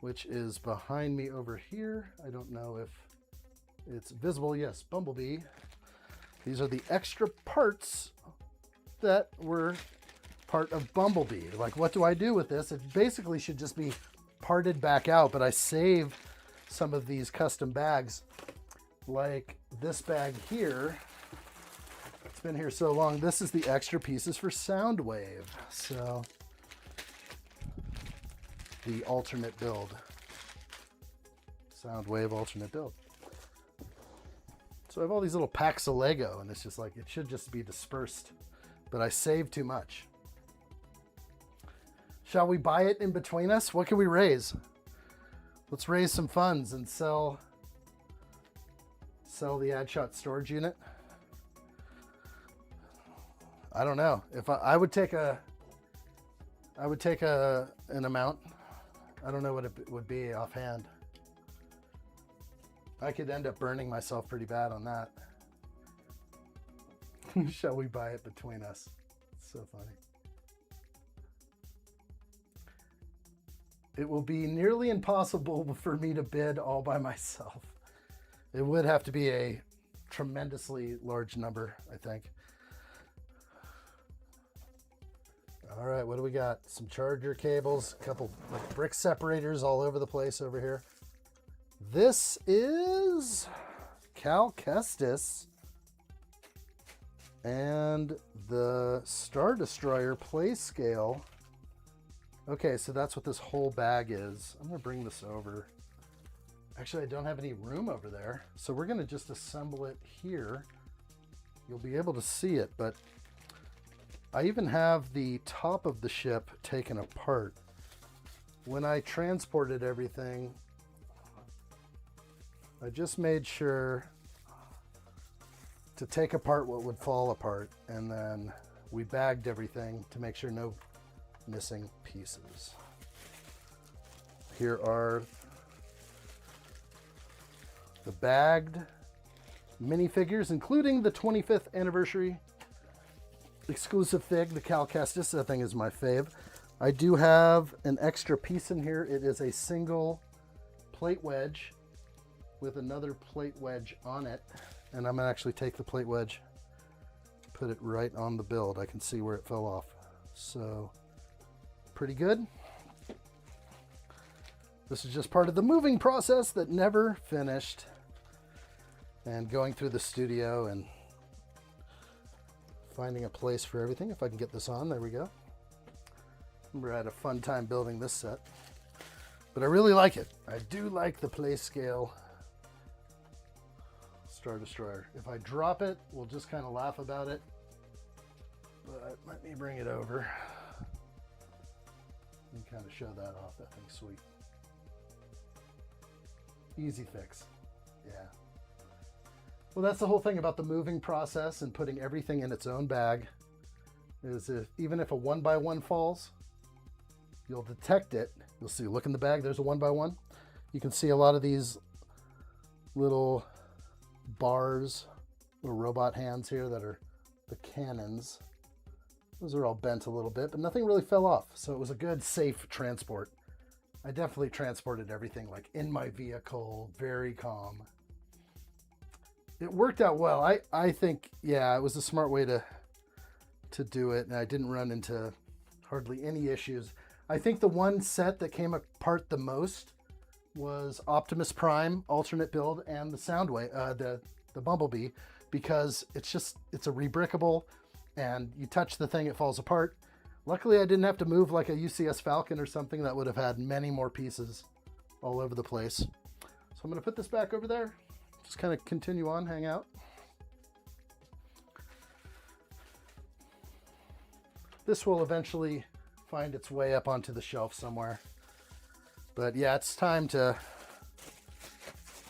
which is behind me over here. I don't know if it's visible. Yes, Bumblebee. These are the extra parts that were part of Bumblebee. Like, what do I do with this? It basically should just be parted back out, but I save some of these custom bags, like this bag here. It's been here so long. This is the extra pieces for Soundwave. So the alternate build. Soundwave alternate build. So I have all these little packs of Lego, and it's just like, it should just be dispersed, but I saved too much. Shall we buy it in between us? What can we raise? Let's raise some funds and sell the addshot storage unit. I don't know. If I would take an amount. I don't know what it would be offhand. I could end up burning myself pretty bad on that. Shall we buy it between us? It's so funny. It will be nearly impossible for me to bid all by myself. It would have to be a tremendously large number, I think. All right, what do we got? Some charger cables, a couple like brick separators all over the place over here. This is Cal Kestis and the Star Destroyer play scale. Okay, so that's what this whole bag is. I'm gonna bring this over. Actually, I don't have any room over there, so we're gonna just assemble it here. You'll be able to see it, but I even have the top of the ship taken apart. When I transported everything, I just made sure to take apart what would fall apart, and then we bagged everything to make sure no missing pieces. Here are the bagged minifigures, including the 25th anniversary exclusive fig, the Cal Kestis. That thing is my fave. I do have an extra piece in here. It is a single plate wedge with another plate wedge on it, and I'm gonna actually take the plate wedge, put it right on the build. I can see where it fell off. So pretty good. This is just part of the moving process that never finished, and going through the studio and finding a place for everything. If I can get this on, there we go. Remember, I had a fun time building this set, but I really like it. I do like the play scale Star Destroyer. If I drop it, we'll just kind of laugh about it, but let me bring it over and kind of show that off. That thing's sweet. Easy fix. Yeah. Well, that's the whole thing about the moving process and putting everything in its own bag, is even if a 1x1 falls, you'll detect it. You'll see, look in the bag, there's a 1x1. You can see a lot of these little bars, little robot hands here that are the cannons. Those are all bent a little bit, but nothing really fell off. So it was a good, safe transport. I definitely transported everything like in my vehicle, very calm. It worked out well. I think, yeah, it was a smart way to do it, and I didn't run into hardly any issues. I think the one set that came apart the most was Optimus Prime alternate build and the Soundwave, the Bumblebee, because it's a rebrickable, and you touch the thing, it falls apart. Luckily, I didn't have to move like a UCS Falcon or something that would have had many more pieces all over the place. So I'm going to put this back over there. Just kind of continue on, hang out. This will eventually find its way up onto the shelf somewhere. But yeah, it's time to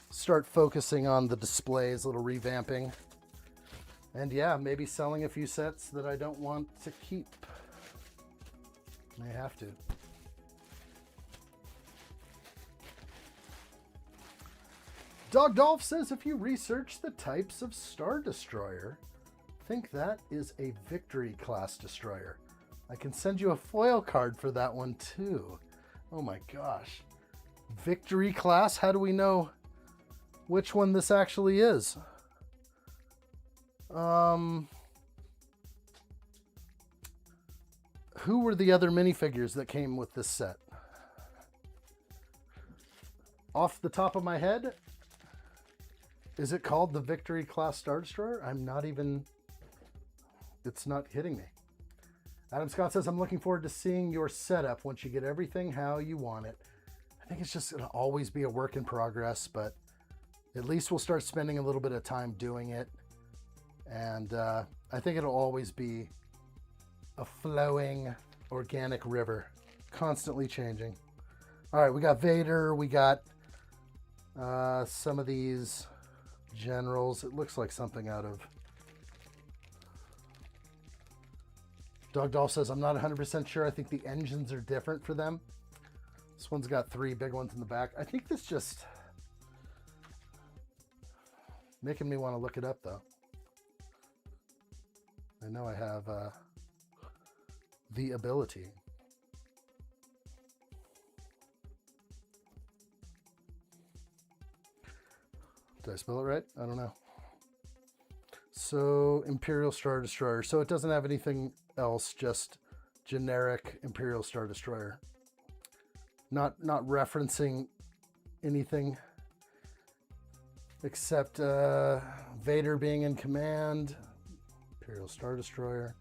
start focusing on the displays, a little revamping. And yeah, maybe selling a few sets that I don't want to keep. May have to. Dog Dolph says, if you research the types of Star Destroyer, think that is a Victory class destroyer. I can send you a foil card for that one too. Oh my gosh. Victory class? How do we know which one this actually is? Who were the other minifigures that came with this set? Off the top of my head, is it called the Victory class Star Destroyer? I'm not even, it's not hitting me. Adam Scott says, I'm looking forward to seeing your setup once you get everything how you want it. I think it's just going to always be a work in progress, but at least we'll start spending a little bit of time doing it. And I think it'll always be a flowing, organic river, constantly changing. All right, we got Vader. We got some of these generals. It looks like something out of... Dog Doll says, I'm not 100% sure. I think the engines are different for them. This one's got 3 big ones in the back. I think this just... making me want to look it up, though. I know I have the ability. Did I spell it right? I don't know. So, Imperial Star Destroyer. So it doesn't have anything else, just generic Imperial Star Destroyer. Not referencing anything except Vader being in command. Imperial Star Destroyer.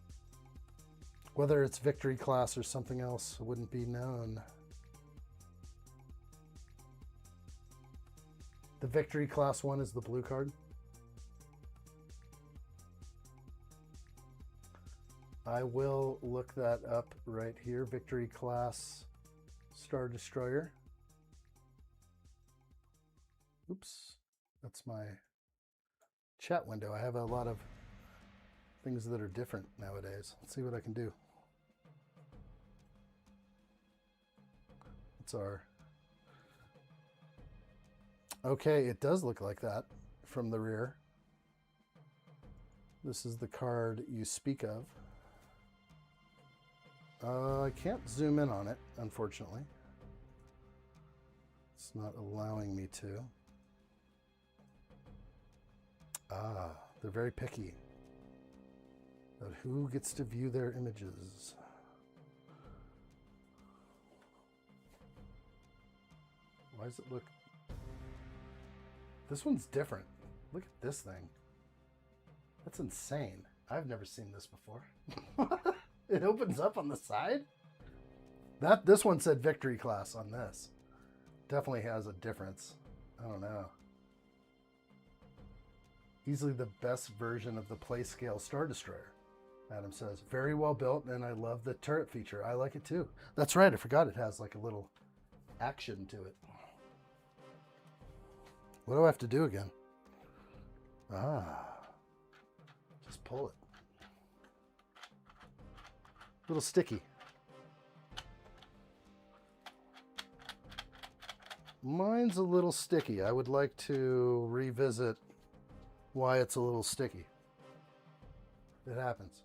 Whether it's Victory class or something else wouldn't be known. The Victory class one is the blue card. I will look that up right here. Victory class Star Destroyer. Oops, that's my chat window. I have a lot of things that are different nowadays. Let's see what I can do. What's our... Okay, it does look like that from the rear. This is the card you speak of. I can't zoom in on it, unfortunately. It's not allowing me to. Ah, they're very picky about who gets to view their images. Why does it look... This one's different. Look at this thing. That's insane. I've never seen this before. It opens up on the side? This one said Victory class on this. Definitely has a difference. I don't know. Easily the best version of the Playscale Star Destroyer, Adam says. Very well built, and I love the turret feature. I like it too. That's right, I forgot it has like a little action to it. What do I have to do again? Just pull it. A little sticky. Mine's a little sticky. I would like to revisit why it's a little sticky. It happens.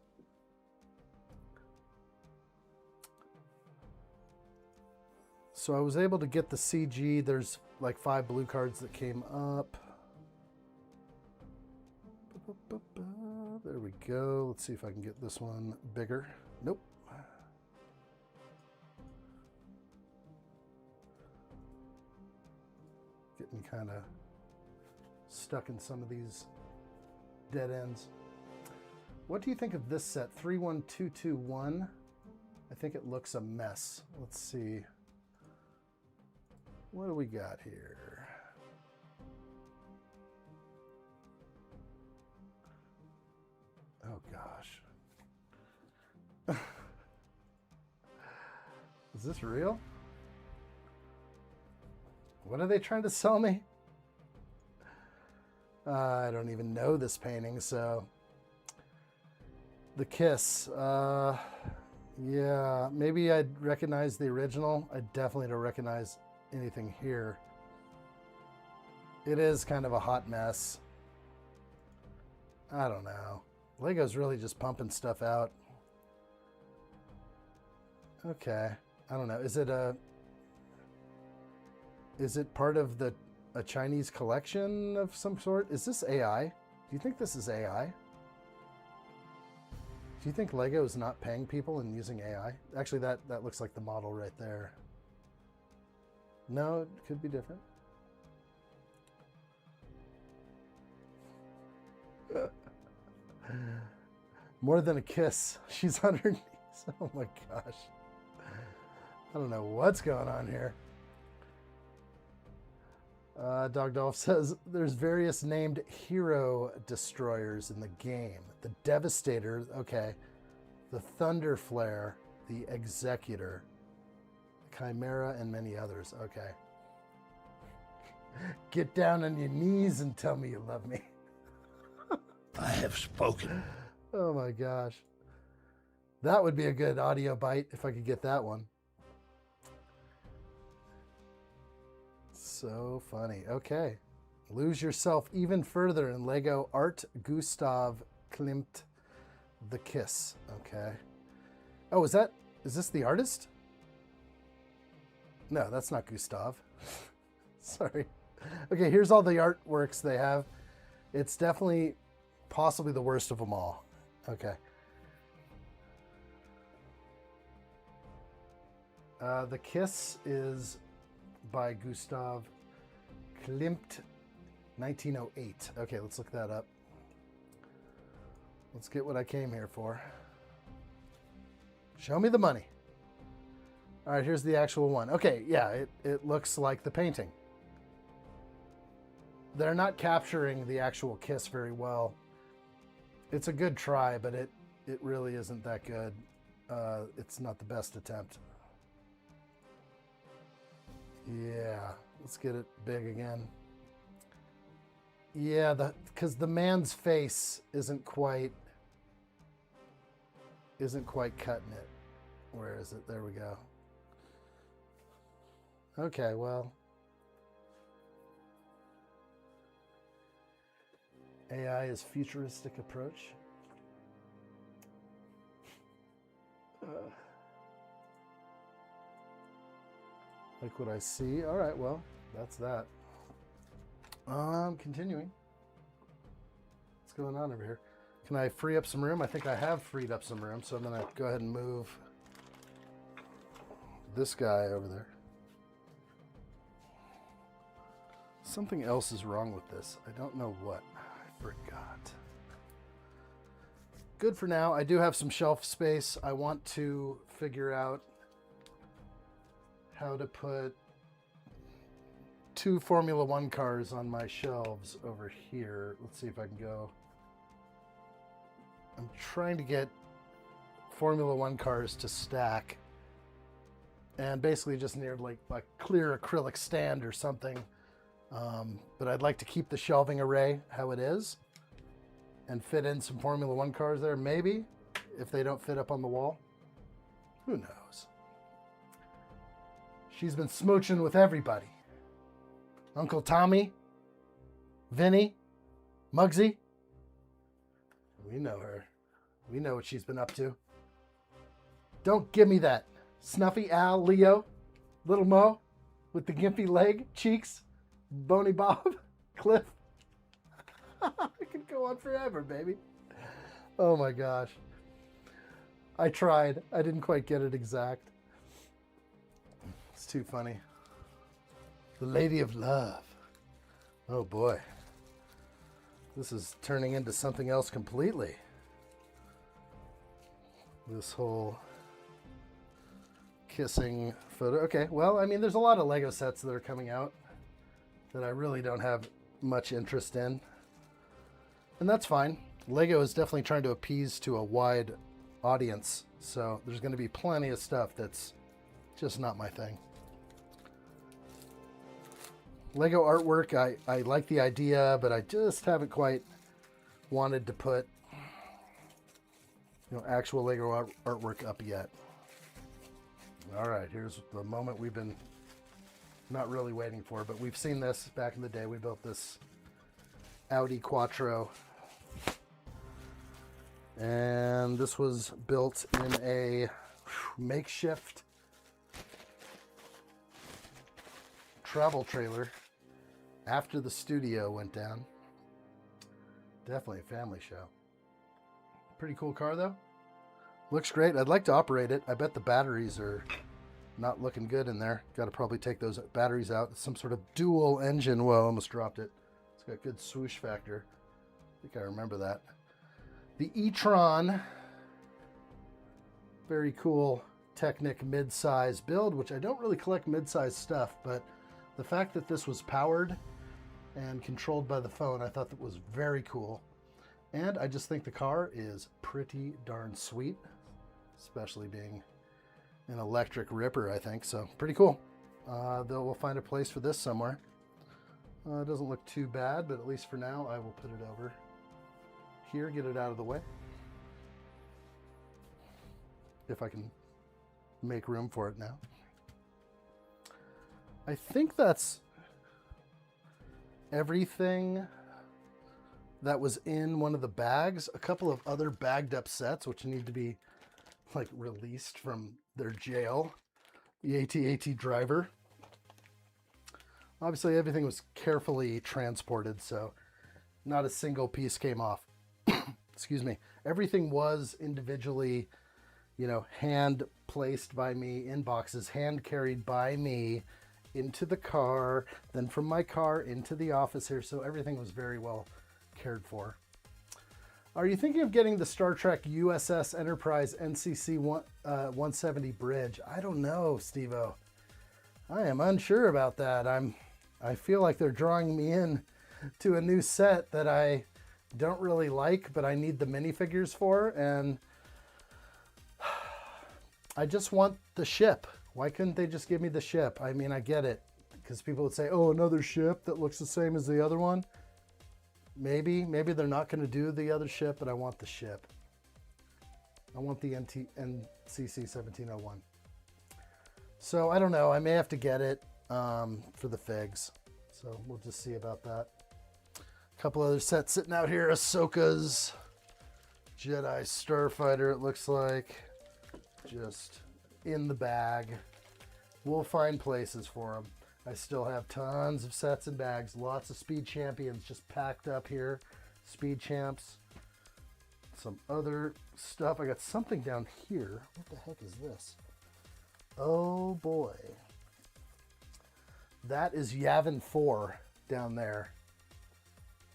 So I was able to get the CG. There's like 5 blue cards that came up. There we go. Let's see if I can get this one bigger. Nope. Getting kind of stuck in some of these dead ends. What do you think of this set? 31221. I think it looks a mess. Let's see. What do we got here? Oh gosh. Is this real? What are they trying to sell me? I don't even know this painting, so... The Kiss. Yeah, maybe I'd recognize the original. I definitely don't recognize anything here. It is kind of a hot mess. I don't know. Lego's really just pumping stuff out. Okay. I don't know. Is it part of a Chinese collection of some sort? Is this AI? Do you think this is AI? Do you think Lego is not paying people and using AI? Actually, that looks like the model right there. No, it could be different. More than a kiss. She's on her knees. Oh my gosh. I don't know what's going on here. Dog Dolph says there's various named hero destroyers in the game. The Devastator, okay. The Thunder Flare, the Executor, Chimera, and many others. Okay. Get down on your knees and tell me you love me. I have spoken. Oh my gosh. That would be a good audio bite if I could get that one. So funny. Okay. Lose yourself even further in Lego Art Gustav Klimt The Kiss. Okay. Oh, is this the artist? No, that's not Gustav. Sorry. Okay, here's all the artworks they have. It's definitely possibly the worst of them all. Okay. The Kiss is by Gustav Klimt, 1908. Okay, let's look that up. Let's get what I came here for. Show me the money. All right, here's the actual one. Okay, yeah, it looks like the painting. They're not capturing the actual Kiss very well. It's a good try, but it really isn't that good. It's not the best attempt. Yeah, let's get it big again. Yeah, because the man's face isn't quite cutting it. Where is it? There we go. Okay, well. AI is futuristic approach. Like what I see. All right, well, that's that. Continuing. What's going on over here? Can I free up some room? I think I have freed up some room, so I'm gonna go ahead and move this guy over there. Something else is wrong with this. I don't know what. I forgot. Good for now. I do have some shelf space. I want to figure out how to put 2 Formula One cars on my shelves over here. Let's see if I can go. I'm trying to get Formula One cars to stack and basically just near like a clear acrylic stand or something. But I'd like to keep the shelving array how it is and fit in some Formula One cars there. Maybe if they don't fit up on the wall. Who knows? She's been smooching with everybody. Uncle Tommy, Vinny, Muggsy. We know her. We know what she's been up to. Don't give me that. Snuffy Al, Leo, Little Mo with the gimpy leg, cheeks, Boney Bob, Cliff. I could go on forever, baby. Oh my gosh. I tried. I didn't quite get it exact. It's too funny. The Lady of Love. Oh boy. This is turning into something else completely. This whole kissing photo. Okay, well, I mean, there's a lot of Lego sets that are coming out that I really don't have much interest in. And that's fine. Lego is definitely trying to appease to a wide audience. So there's going to be plenty of stuff that's just not my thing. Lego artwork, I like the idea, but I just haven't quite wanted to put, actual Lego artwork up yet. All right, here's the moment we've been not really waiting for, but we've seen this back in the day. We built this Audi Quattro, and this was built in a makeshift travel trailer after the studio went down. Definitely a family show. Pretty cool car though. Looks great. I'd like to operate it. I bet the batteries are not looking good in there. Got to probably take those batteries out. It's some sort of dual engine. Whoa, almost dropped it. It's got good swoosh factor. I think I remember that. The e-tron. Very cool Technic mid-size build, which I don't really collect mid-size stuff, but the fact that this was powered and controlled by the phone, I thought that was very cool. And I just think the car is pretty darn sweet, especially being an electric ripper, I think. So pretty cool. Though we'll find a place for this somewhere. It doesn't look too bad, but at least for now, I will put it over here, get it out of the way. If I can make room for it now. I think that's everything that was in one of the bags. A couple of other bagged up sets which need to be like released from their jail. The AT-AT driver. Obviously everything was carefully transported, so not a single piece came off. Excuse me. Everything was individually, hand placed by me in boxes, hand carried by me into the car, then from my car into the office here. So everything was very well cared for. Are you thinking of getting the Star Trek USS Enterprise NCC 170 bridge? I don't know, Steve-O. I am unsure about that. I feel like they're drawing me in to a new set that I don't really like, but I need the minifigures for, and I just want the ship. Why couldn't they just give me the ship? I mean, I get it, because people would say, oh, another ship that looks the same as the other one. Maybe they're not going to do the other ship, but I want the ship. I want the NCC 1701. So I don't know. I may have to get it for the figs. So we'll just see about that. A couple other sets sitting out here. Ahsoka's Jedi Starfighter, it looks like. Just in the bag. We'll find places for them. I still have tons of sets and bags. Lots of Speed Champions just packed up here. Speed Champs. Some other stuff. I got something down here. What the heck is this? Oh boy. That is Yavin 4 down there.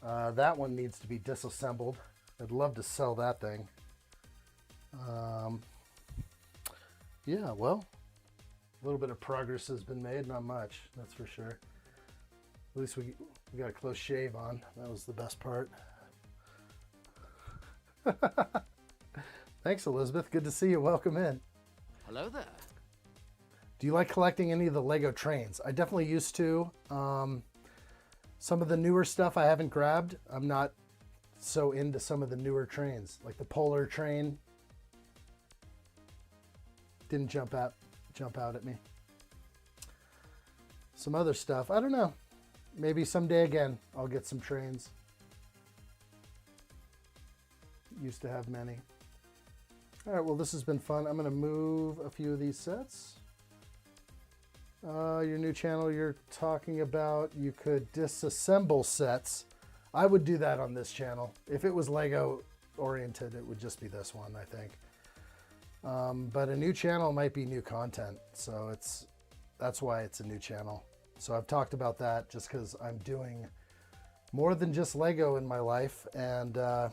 That one needs to be disassembled. I'd love to sell that thing. Yeah, well, a little bit of progress has been made. Not much, that's for sure. At least we got a close shave on. That was the best part. Thanks, Elizabeth. Good to see you. Welcome in. Hello there. Do you like collecting any of the Lego trains? I definitely used to. Some of the newer stuff I haven't grabbed. I'm not so into some of the newer trains, like the Polar train. Didn't jump out at me. Some other stuff, I don't know. Maybe someday again, I'll get some trains. Used to have many. All right, well, this has been fun. I'm gonna move a few of these sets. Your new channel you're talking about, you could disassemble sets. I would do that on this channel. If it was Lego oriented, it would just be this one, I think. But a new channel might be new content, so that's why it's a new channel. So I've talked about that just because I'm doing more than just Lego in my life, and I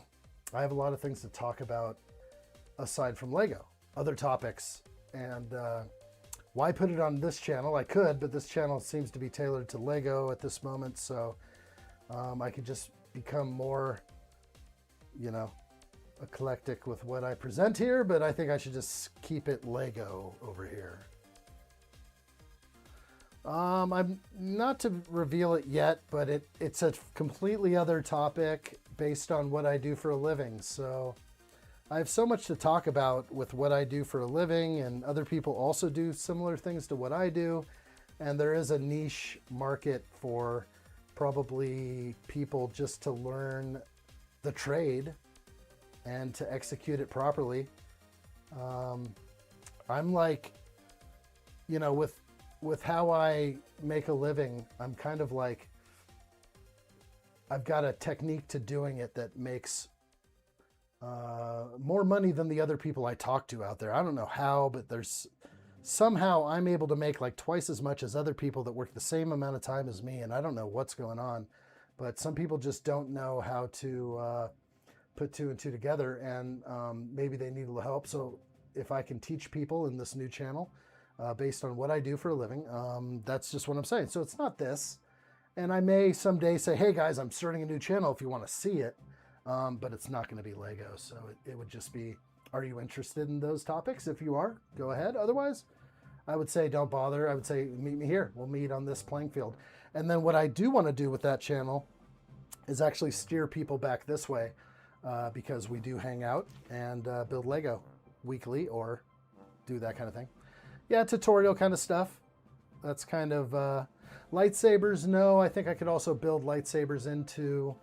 have a lot of things to talk about aside from Lego, other topics. And why put it on this channel? I could, but this channel seems to be tailored to Lego at this moment, so I could just become more, eclectic with what I present here, but I think I should just keep it Lego over here. I'm not to reveal it yet, but it's a completely other topic based on what I do for a living. So I have so much to talk about with what I do for a living, and other people also do similar things to what I do. And there is a niche market for probably people just to learn the trade and to execute it properly. I'm like, you know, with how I make a living, I'm kind of like, I've got a technique to doing it that makes more money than the other people I talk to out there. I don't know how, but there's somehow I'm able to make like twice as much as other people that work the same amount of time as me. And I don't know what's going on, but some people just don't know how to put two and two together, and maybe they need a little help. So if I can teach people in this new channel based on what I do for a living, that's just what I'm saying. So it's not this. And I may someday say, hey guys, I'm starting a new channel if you want to see it. But it's not going to be Lego. So it would just be, are you interested in those topics? If you are, go ahead. Otherwise, I would say don't bother. I would say meet me here. We'll meet on this playing field. And then what I do want to do with that channel is actually steer people back this way, because we do hang out and build Lego weekly or do that kind of thing. Yeah, tutorial kind of stuff. That's kind of lightsabers. No, I think I could also build lightsabers into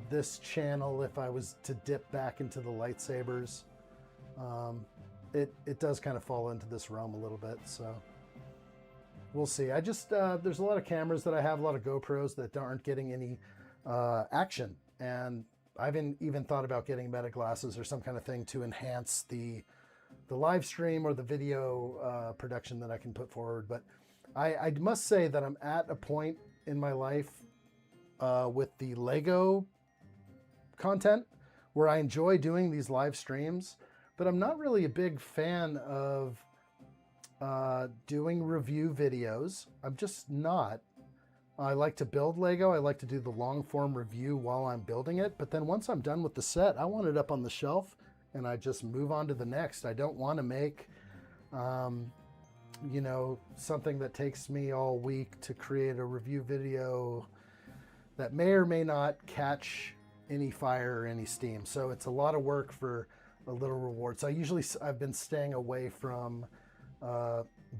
this channel if I was to dip back into the lightsabers. It does kind of fall into this realm a little bit, so we'll see. I just there's a lot of cameras that I have, a lot of GoPros that aren't getting any action, and I've even thought about getting meta glasses or some kind of thing to enhance the live stream or the video production that I can put forward. But I must say that I'm at a point in my life with the Lego content where I enjoy doing these live streams, but I'm not really a big fan of doing review videos. I'm just not. I like to build Lego. I like to do the long form review while I'm building it. But then once I'm done with the set, I want it up on the shelf and I just move on to the next. I don't want to make, you know, something that takes me all week to create a review video that may or may not catch any fire or any steam. So it's a lot of work for a little reward. So I've been staying away from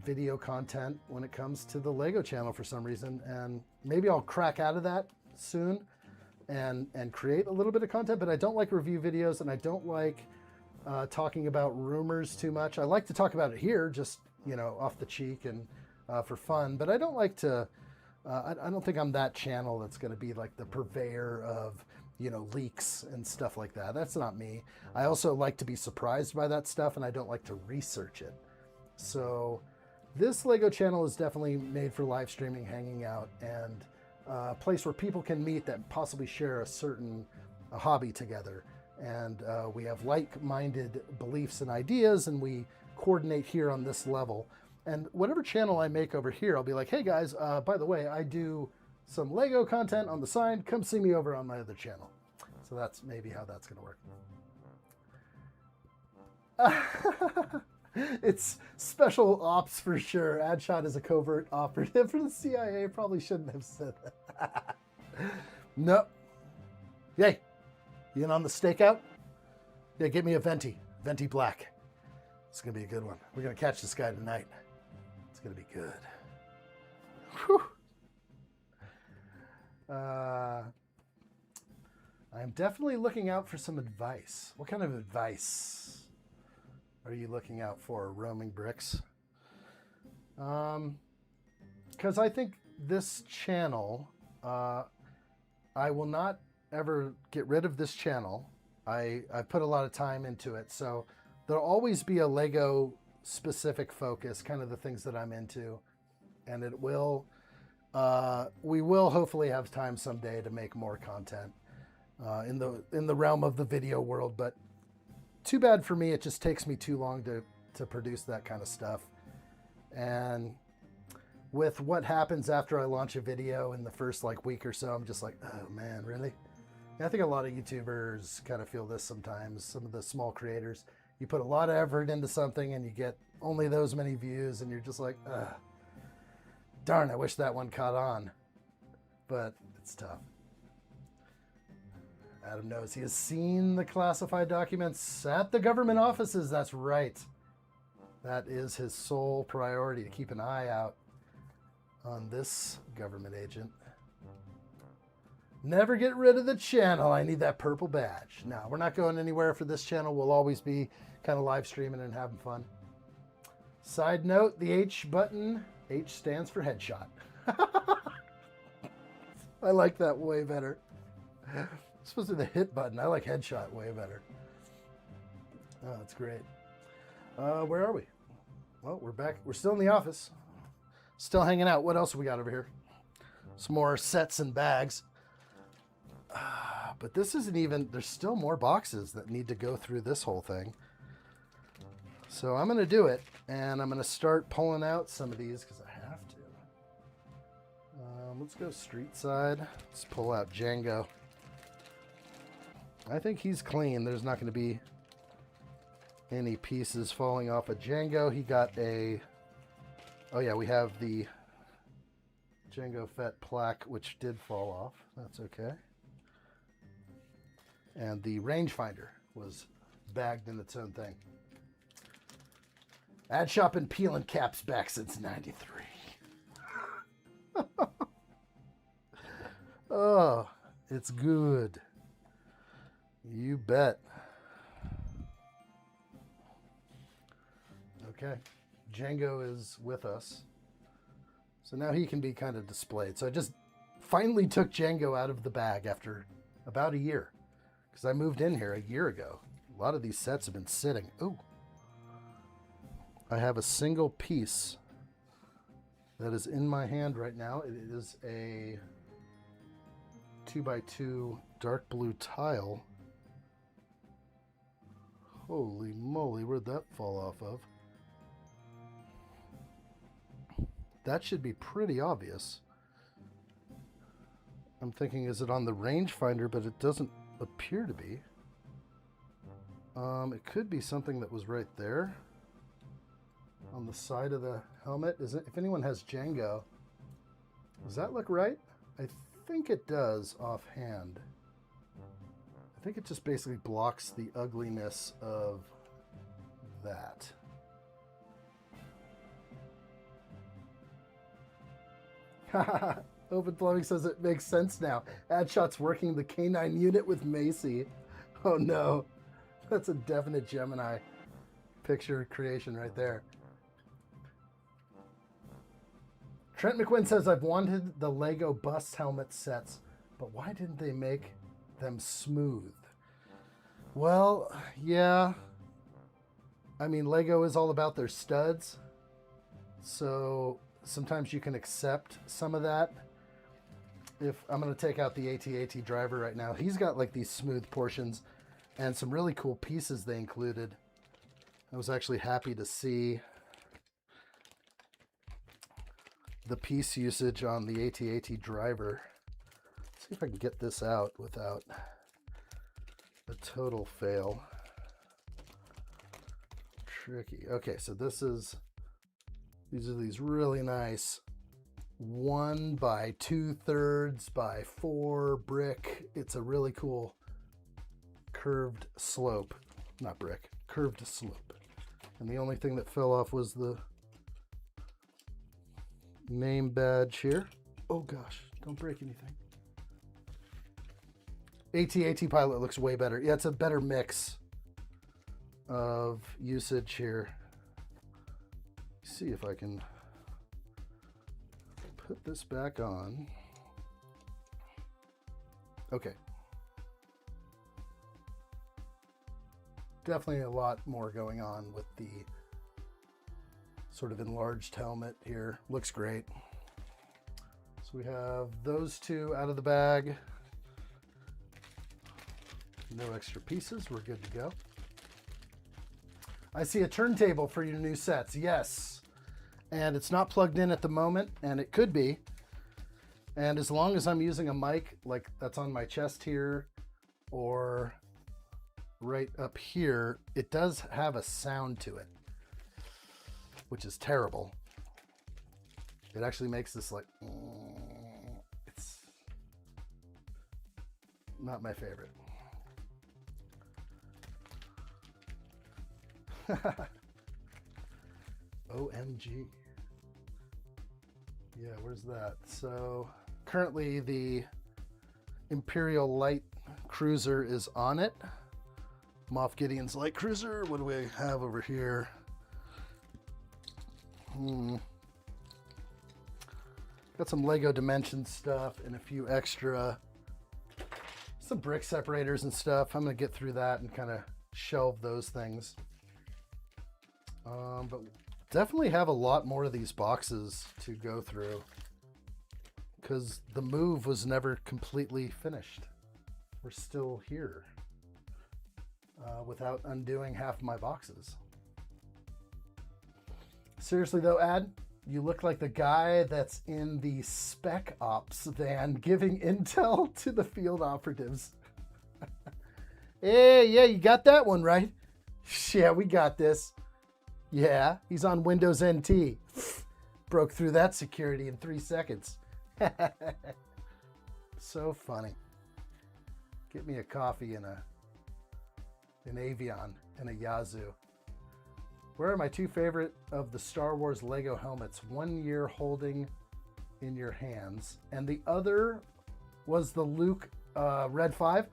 video content when it comes to the Lego channel for some reason, and maybe I'll crack out of that soon and create a little bit of content. But I don't like review videos, and I don't like talking about rumors too much. I like to talk about it here, just, you know, off the cheek and for fun, but I don't like to I don't think I'm that channel that's going to be like the purveyor of, you know, leaks and stuff like that. That's not me. I also like to be surprised by that stuff, and I don't like to research it. So this Lego channel is definitely made for live streaming, hanging out, and a place where people can meet that possibly share a certain hobby together. And we have like-minded beliefs and ideas, and we coordinate here on this level. And whatever channel I make over here, I'll be like, hey guys, by the way, I do some Lego content on the side. Come see me over on my other channel. So that's maybe how that's going to work. It's special ops for sure. Addshot is a covert operative for the CIA. Probably shouldn't have said that. Nope. Yay. You in on the stakeout? Yeah, get me a Venti. Venti Black. It's going to be a good one. We're going to catch this guy tonight. It's going to be good. Whew. I'm definitely looking out for some advice. What kind of advice are you looking out for, Roaming Bricks? Because I think this channel, I will not ever get rid of this channel. I put a lot of time into it, so there'll always be a Lego specific focus, kind of the things that I'm into, and it will we will hopefully have time someday to make more content in the realm of the video world. But too bad for me, it just takes me too long to produce that kind of stuff. And with what happens after I launch a video in the first like week or so, I'm just like, oh man, really? And I think a lot of YouTubers kind of feel this sometimes. Some of the small creators, you put a lot of effort into something and you get only those many views, and you're just like, ugh. Darn, I wish that one caught on, but it's tough. Adam knows he has seen the classified documents at the government offices. That's right. That is his sole priority, to keep an eye out on this government agent. Never get rid of the channel. I need that purple badge. No, we're not going anywhere for this channel. We'll always be kind of live streaming and having fun. Side note, the H button, H stands for headshot. I like that way better. It's supposed to be the hit button. I like headshot way better. Oh, that's great. Where are we? Well, we're back. We're still in the office. Still hanging out. What else have we got over here? Some more sets and bags. But this isn't even... There's still more boxes that need to go through this whole thing. So I'm going to do it. And I'm going to start pulling out some of these because I have to. Let's go street side. Let's pull out Django. I think he's clean. There's not going to be any pieces falling off of Django. He got a... Oh yeah, we have the Django Fett plaque, which did fall off. That's okay. And the rangefinder was bagged in its own thing. Ad shop and peeling caps back since '93. Oh, it's good. You bet. Okay, Django is with us. So now he can be kind of displayed. So I just finally took Django out of the bag after about a year. Because I moved in here a year ago. A lot of these sets have been sitting. Ooh. I have a single piece that is in my hand right now. It is a 2x2 dark blue tile. Holy moly, where'd that fall off of? That should be pretty obvious. I'm thinking, is it on the rangefinder, but it doesn't appear to be. It could be something that was right there on the side of the helmet. Is it? If anyone has Django, does that look right? I think it does offhand. I think it just basically blocks the ugliness of that. Open Plumbing says it makes sense now. Adshot's working the K9 unit with Macy. Oh no. That's a definite Gemini picture creation right there. Trent McQuinn says, I've wanted the Lego bus helmet sets, but why didn't they make them smooth? Well, yeah. I mean, Lego is all about their studs. So sometimes you can accept some of that. If I'm going to take out the AT-AT driver right now, he's got like these smooth portions and some really cool pieces they included. I was actually happy to see the piece usage on the AT-AT driver. Let's see if I can get this out without a total fail. Tricky. Okay, so these are these really nice 1 by 2/3 by 4 brick. It's a really cool curved slope. Not brick, curved slope. And the only thing that fell off was the name badge here. Oh gosh, don't break anything. AT-AT Pilot looks way better. Yeah, it's a better mix of usage here. Let's see if I can put this back on. Okay. Definitely a lot more going on with the sort of enlarged helmet here. Looks great. So we have those two out of the bag. No extra pieces. We're good to go. I see a turntable for your new sets. Yes. And it's not plugged in at the moment, and it could be. And as long as I'm using a mic like that's on my chest here or right up here, it does have a sound to it, which is terrible. It actually makes this like, it's not my favorite. OMG. Yeah, where's that? So currently the Imperial Light Cruiser is on it. Moff Gideon's Light Cruiser. What do we have over here? Got some Lego Dimensions stuff and a few extra, some brick separators and stuff. I'm gonna get through that and kind of shelve those things. But definitely have a lot more of these boxes to go through because the move was never completely finished. We're still here without undoing half my boxes. Seriously though, Ad, you look like the guy that's in the Spec Ops van giving intel to the field operatives. Hey, yeah, you got that one right. Yeah, we got this. Yeah, he's on Windows NT. Broke through that security in 3 seconds. So funny. Get me a coffee and an Avion and a Yazoo. Where are my two favorite of the Star Wars Lego helmets? One you're holding in your hands, and the other was the Luke Red 5.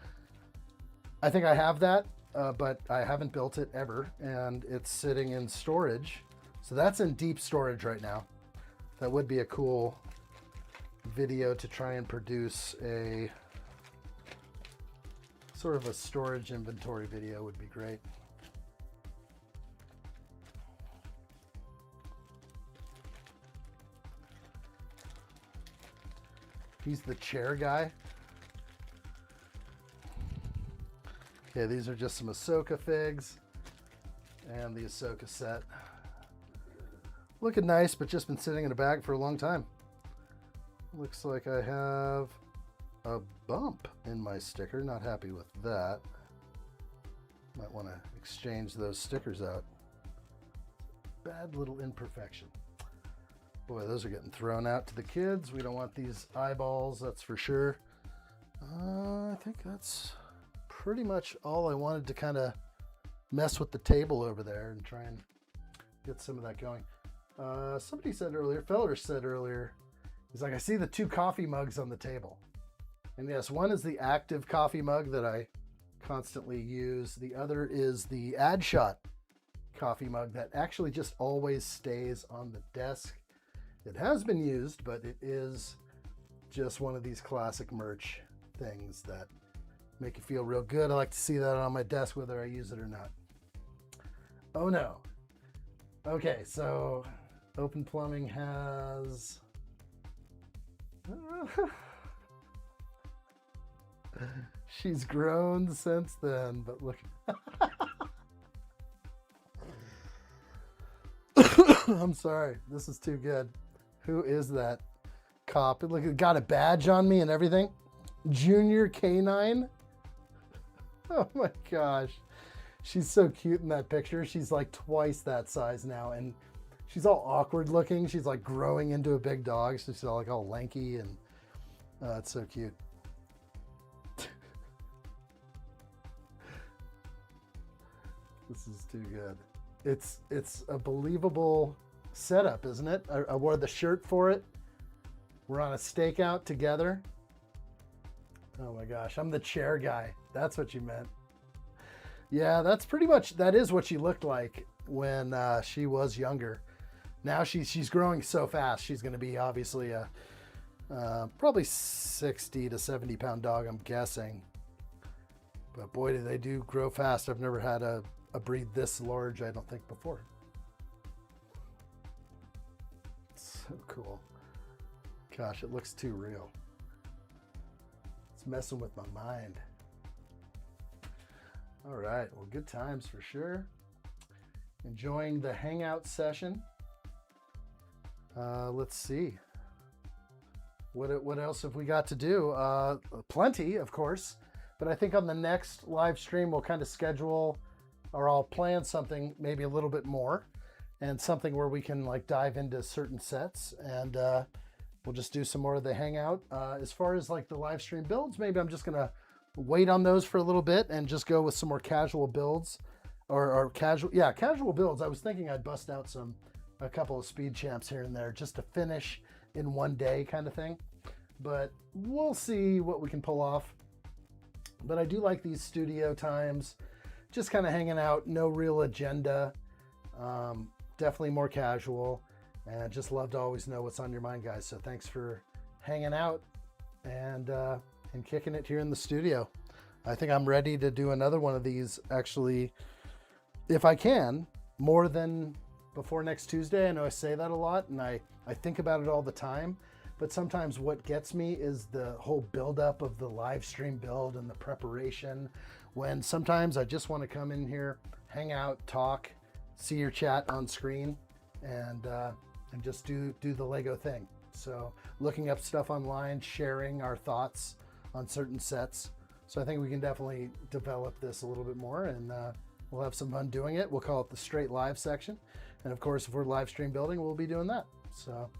I think I have that, but I haven't built it ever, and it's sitting in storage. So that's in deep storage right now. That would be a cool video to try and produce a sort of a storage inventory video would be great. He's the chair guy. Okay, these are just some Ahsoka figs and the Ahsoka set. Looking nice, but just been sitting in a bag for a long time. Looks like I have a bump in my sticker. Not happy with that. Might want to exchange those stickers out. Bad little imperfection. Boy, those are getting thrown out to the kids. We don't want these eyeballs, that's for sure. I think that's pretty much all I wanted to kind of mess with the table over there and try and get some of that going. Somebody said earlier, Feller said earlier, he's like, I see the two coffee mugs on the table. And yes, one is the active coffee mug that I constantly use. The other is the addshot coffee mug that actually just always stays on the desk. It has been used, but it is just one of these classic merch things that make you feel real good. I like to see that on my desk whether I use it or not. Oh no. Okay, so Open Plumbing has she's grown since then, but look. I'm sorry, this is too good. Who is that cop? Look, it got a badge on me and everything. Junior Canine. Oh my gosh. She's so cute in that picture. She's like twice that size now, and she's all awkward looking. She's like growing into a big dog. So she's all like all lanky, and it's so cute. This is too good. It's a believable setup, isn't it? I wore the shirt for it. We're on a stakeout together. Oh my gosh, I'm the chair guy. That's what you meant. Yeah, that's pretty much, that is what she looked like when she was younger. Now she's growing so fast. She's going to be obviously a probably 60 to 70 pound dog, I'm guessing. But boy, do they do grow fast. I've never had a breed this large, I don't think, before. So cool. Gosh, it looks too real. It's messing with my mind. All right, well, good times for sure. Enjoying the hangout session. Let's see. What else have we got to do? Plenty, of course. But I think on the next live stream, we'll kind of schedule, or I'll plan something maybe a little bit more. and something where we can like dive into certain sets, and we'll just do some more of the hangout. As far as like the live stream builds, maybe I'm just gonna wait on those for a little bit and just go with some more casual builds, or casual builds. I was thinking I'd bust out a couple of speed champs here and there just to finish in one day kind of thing, but we'll see what we can pull off. But I do like these studio times, just kind of hanging out, no real agenda, definitely more casual, and just love to always know what's on your mind, guys. So thanks for hanging out and kicking it here in the studio. I think I'm ready to do another one of these, actually, if I can, more than before next Tuesday. I know I say that a lot, and I think about it all the time, but sometimes what gets me is the whole buildup of the live stream build and the preparation, when sometimes I just want to come in here, hang out, talk, see your chat on screen, and just do the Lego thing. So looking up stuff online, sharing our thoughts on certain sets. So I think we can definitely develop this a little bit more, and we'll have some fun doing it. We'll call it the straight live section. And of course, if we're live stream building, we'll be doing that. So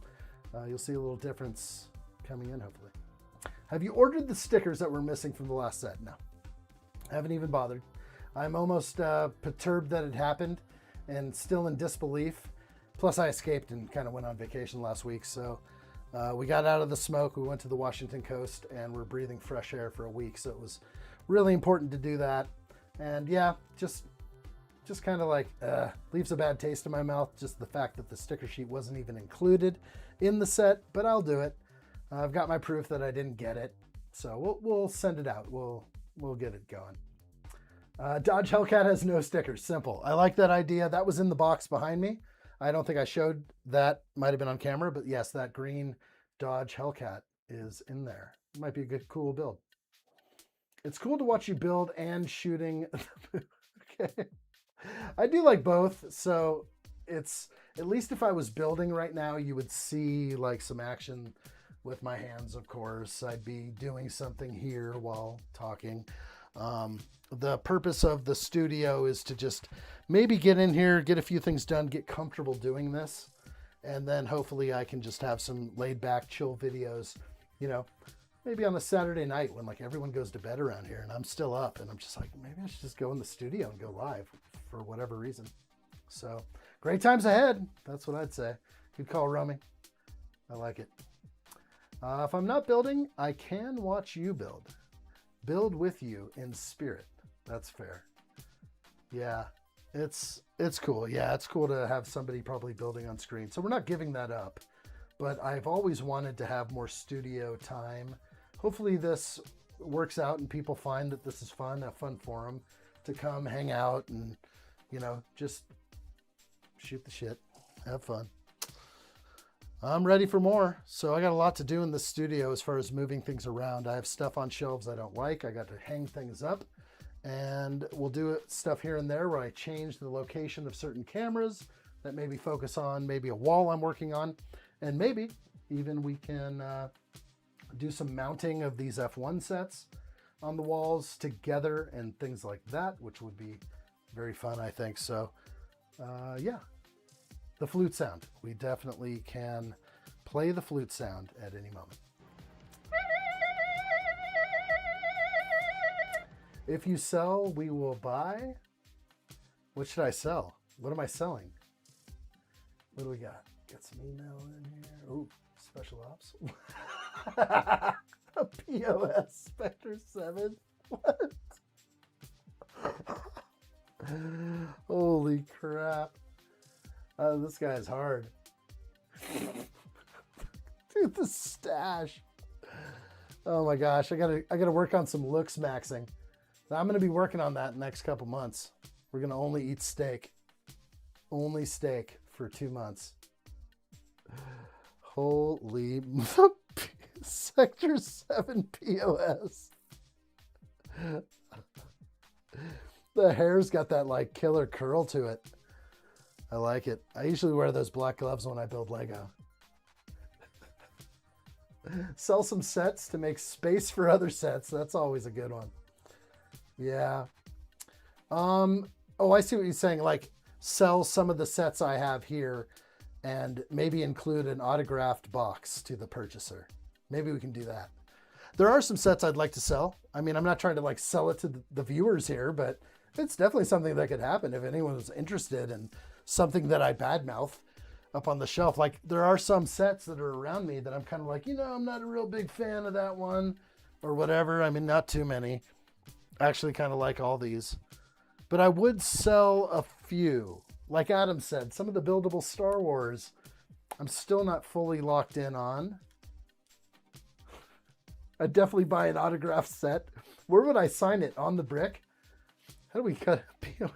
you'll see a little difference coming in, hopefully. Have you ordered the stickers that were missing from the last set? No, haven't even bothered. I'm almost perturbed that it happened and still in disbelief. Plus I escaped and kind of went on vacation last week. So we got out of the smoke. We went to the Washington coast and we're breathing fresh air for a week. So it was really important to do that. And yeah, just kind of like leaves a bad taste in my mouth, just the fact that the sticker sheet wasn't even included in the set, but I'll do it. I've got my proof that I didn't get it, so we'll send it out. We'll get it going. Dodge Hellcat has no stickers. Simple. I like that idea. That was in the box behind me. I don't think I showed that. Might have been on camera, but yes, that green Dodge Hellcat is in there. It might be a good, cool build. It's cool to watch you build and shooting. Okay. I do like both, so it's, at least if I was building right now, you would see like some action with my hands, of course. I'd be doing something here while talking. The purpose of the studio is to just maybe get in here, get a few things done, get comfortable doing this, and then hopefully I can just have some laid back, chill videos, you know, maybe on a Saturday night when like everyone goes to bed around here and I'm still up, and I'm just like, maybe I should just go in the studio and go live for whatever reason. So great times ahead. That's what I'd say. Good call, Romy. I like it. If I'm not building, I can watch you build. Build with you in spirit. That's fair. Yeah, it's cool. Yeah, it's cool to have somebody probably building on screen. So we're not giving that up, but I've always wanted to have more studio time. Hopefully this works out and people find that this is fun, a fun forum to come hang out and, you know, just shoot the shit, have fun. I'm ready for more. So I got a lot to do in the studio as far as moving things around. I have stuff on shelves I don't like. I got to hang things up, and we'll do stuff here and there where I change the location of certain cameras that maybe focus on maybe a wall I'm working on. And maybe even we can do some mounting of these F1 sets on the walls together and things like that, which would be very fun, I think. So yeah, the flute sound. We definitely can play the flute sound at any moment. If you sell, we will buy. What should I sell? What am I selling? What do we got? Get some email in here. Ooh, special ops. A POS Spectre 7. What? Holy crap. This guy's hard. Dude, the stash. Oh my gosh, I gotta work on some looks maxing. I'm gonna be working on that next couple months. We're gonna only eat steak. Only steak for 2 months. Holy Sector 7 POS. The hair's got that like killer curl to it. I like it. I usually wear those black gloves when I build Lego. Sell some sets to make space for other sets. That's always a good one. Yeah. Oh, I see what you're saying. Like sell some of the sets I have here and maybe include an autographed box to the purchaser. Maybe we can do that. There are some sets I'd like to sell. I mean, I'm not trying to like sell it to the viewers here, but it's definitely something that could happen if anyone was interested in something that I badmouth up on the shelf. Like there are some sets that are around me that I'm kind of like, you know, I'm not a real big fan of that one or whatever. I mean, not too many. I actually kind of like all these, but I would sell a few. Like Adam said, some of the buildable Star Wars, I'm still not fully locked in on. I'd definitely buy an autographed set. Where would I sign it? On the brick? How do we cut POS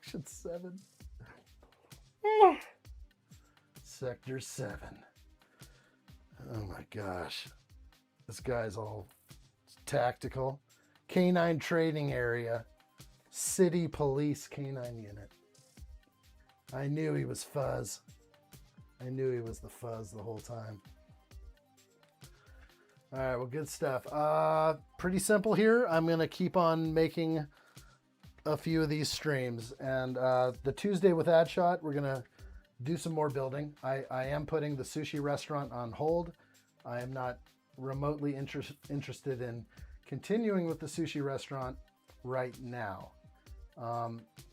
section 7? Sector 7. Oh my gosh. This guy's all tactical. Canine training area. City police canine unit. I knew he was Fuzz. I knew he was the Fuzz the whole time. All right, well, good stuff. Pretty simple here. I'm going to keep on making a few of these streams. And the Tuesday with addshot, we're going to do some more building. I am putting the sushi restaurant on hold. I am not remotely interested in continuing with the sushi restaurant right now.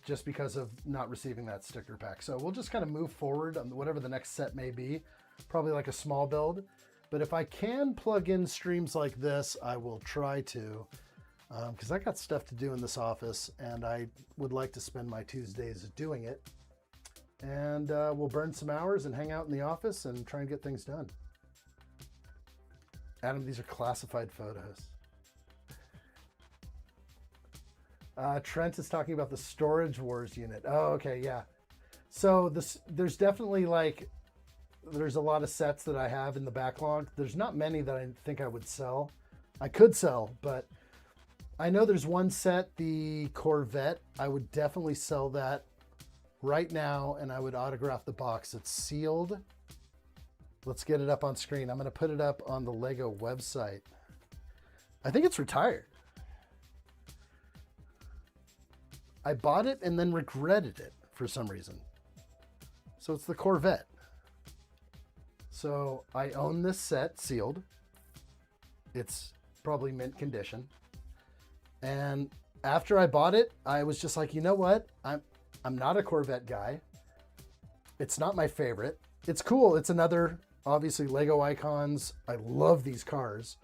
Just because of not receiving that sticker pack. So we'll just kind of move forward on whatever the next set may be. Probably like a small build. But if I can plug in streams like this, I will try to, because I got stuff to do in this office and I would like to spend my Tuesdays doing it. And we'll burn some hours and hang out in the office and try and get things done. Adam, these are classified photos. Trent is talking about the Storage Wars unit. Oh, okay, yeah. So there's definitely like, there's a lot of sets that I have in the backlog. There's not many that I think I would sell. I could sell, but I know there's one set, the Corvette. I would definitely sell that right now, and I would autograph the box. It's sealed. Let's get it up on screen. I'm going to put it up on the Lego website. I think it's retired. I bought it and then regretted it for some reason. So it's the Corvette. So I own this set sealed. It's probably mint condition. And after I bought it, I was just like, you know what? I'm not a Corvette guy. It's not my favorite. It's cool. It's another, obviously, Lego icons. I love these cars.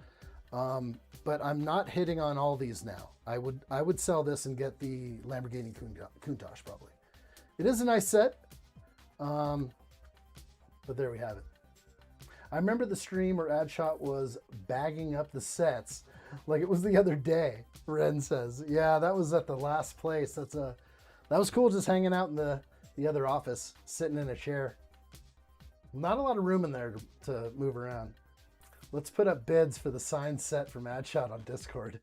But I'm not hitting on all these now. I would sell this and get the Lamborghini Countach probably. It is a nice set. But there we have it. I remember the stream where addshot was bagging up the sets like it was the other day. Ren says, yeah, that was at the last place. That was cool, just hanging out in the other office, sitting in a chair. Not a lot of room in there to move around. Let's put up bids for the signed set from addshot on Discord.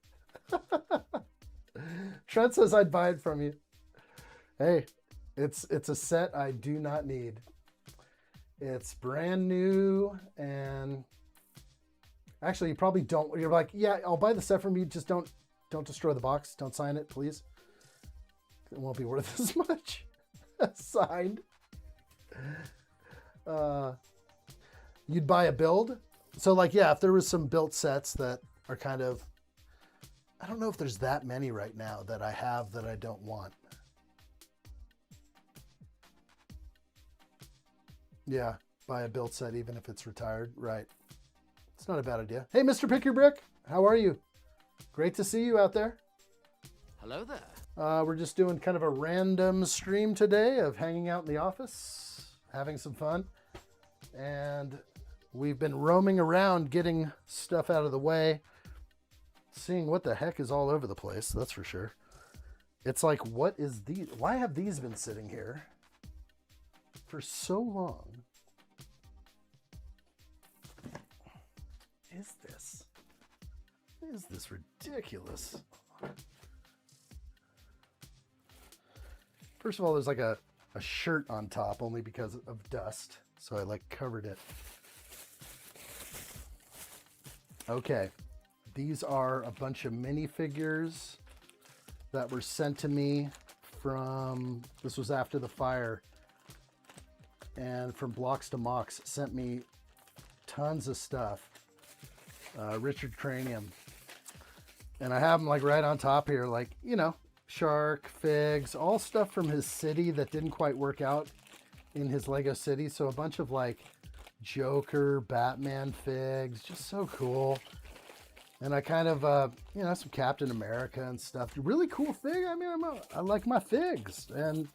Trent says I'd buy it from you. Hey, it's a set I do not need. It's brand new, and actually you probably don't. You're like, yeah, I'll buy the set from you. Just don't destroy the box. Don't sign it, please. It won't be worth as much. Signed. You'd buy a build. So like, yeah, if there was some built sets that are kind of, I don't know if there's that many right now that I have that I don't want. Yeah, buy a built set even if it's retired. Right. It's not a bad idea. Hey, Mr. Pick Your Brick. How are you? Great to see you out there. Hello there. We're just doing kind of a random stream today of hanging out in the office, having some fun. And we've been roaming around getting stuff out of the way, seeing what the heck is all over the place, that's for sure. It's like, what is these? Why have these been sitting here for so long? Is this ridiculous? First of all, there's like a shirt on top only because of dust. So I like covered it. Okay. These are a bunch of minifigures that were sent to me from, this was after the fire, and from Blocks to Mox sent me tons of stuff. Richard Cranium. And I have them like right on top here, like, you know, shark, figs, all stuff from his city that didn't quite work out in his Lego city. So a bunch of like Joker, Batman figs, just so cool. And I kind of, you know, some Captain America and stuff. Really cool fig. I mean, I like my figs. And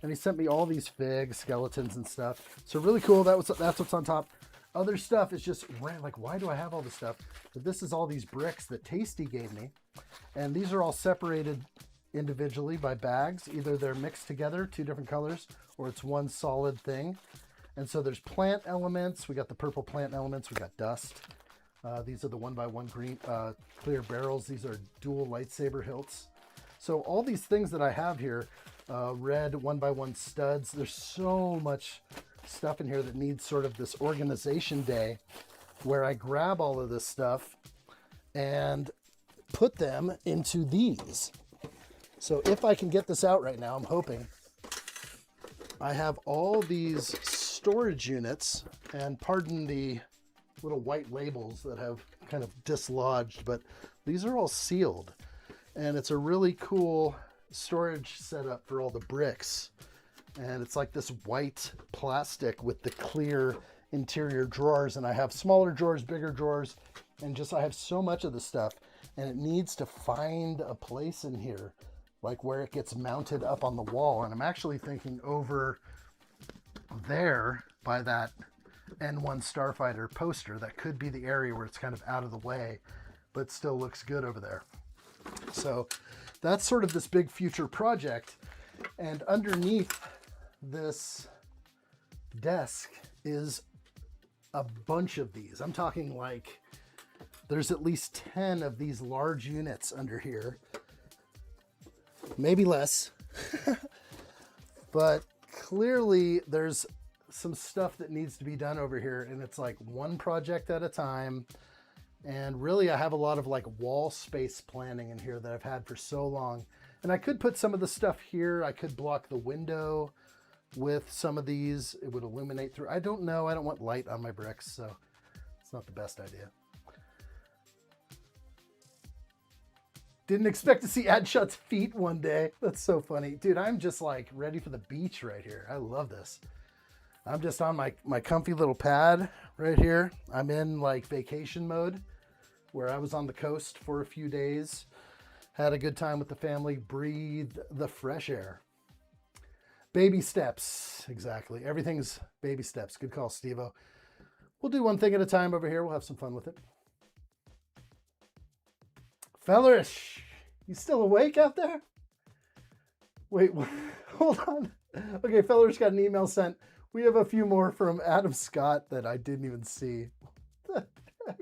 he sent me all these figs, skeletons and stuff. So really cool. That's what's on top. Other stuff is just like, why do I have all this stuff? But this is all these bricks that Tasty gave me. And these are all separated individually by bags. Either they're mixed together, 2 different colors, or it's one solid thing. And so there's plant elements. We got the purple plant elements. We got dust. These are the 1x1 green clear barrels. These are dual lightsaber hilts. So all these things that I have here, red 1x1 studs. There's so much stuff in here that needs sort of this organization day where I grab all of this stuff and put them into these. So if I can get this out right now, I'm hoping. I have all these storage units, and pardon the little white labels that have kind of dislodged, but these are all sealed. And it's a really cool storage setup for all the bricks. And it's like this white plastic with the clear interior drawers. And I have smaller drawers, bigger drawers, and just I have so much of the stuff. And it needs to find a place in here, like where it gets mounted up on the wall. And I'm actually thinking over there by that N1 Starfighter poster. That could be the area where it's kind of out of the way, but still looks good over there. So that's sort of this big future project. And underneath this desk is a bunch of these. I'm talking like there's at least 10 of these large units under here, maybe less. But clearly there's some stuff that needs to be done over here, and it's like one project at a time. And really I have a lot of like wall space planning in here that I've had for so long. And I could put some of the stuff here. I could block the window with some of these. It would illuminate through. I don't know. I don't want light on my bricks, so it's not the best idea. Didn't expect to see addshot's feet one day. That's so funny. Dude, I'm just like ready for the beach right here. I love this. I'm just on my comfy little pad right here. I'm in like vacation mode where I was on the coast for a few days. Had a good time with the family, breathed the fresh air. Baby steps, exactly. Everything's baby steps. Good call, Steve-O. We'll do one thing at a time over here. We'll have some fun with it. Fellerish, you still awake out there? Wait, hold on. Okay, Fellerish got an email sent. We have a few more from Adam Scott that I didn't even see. What the heck?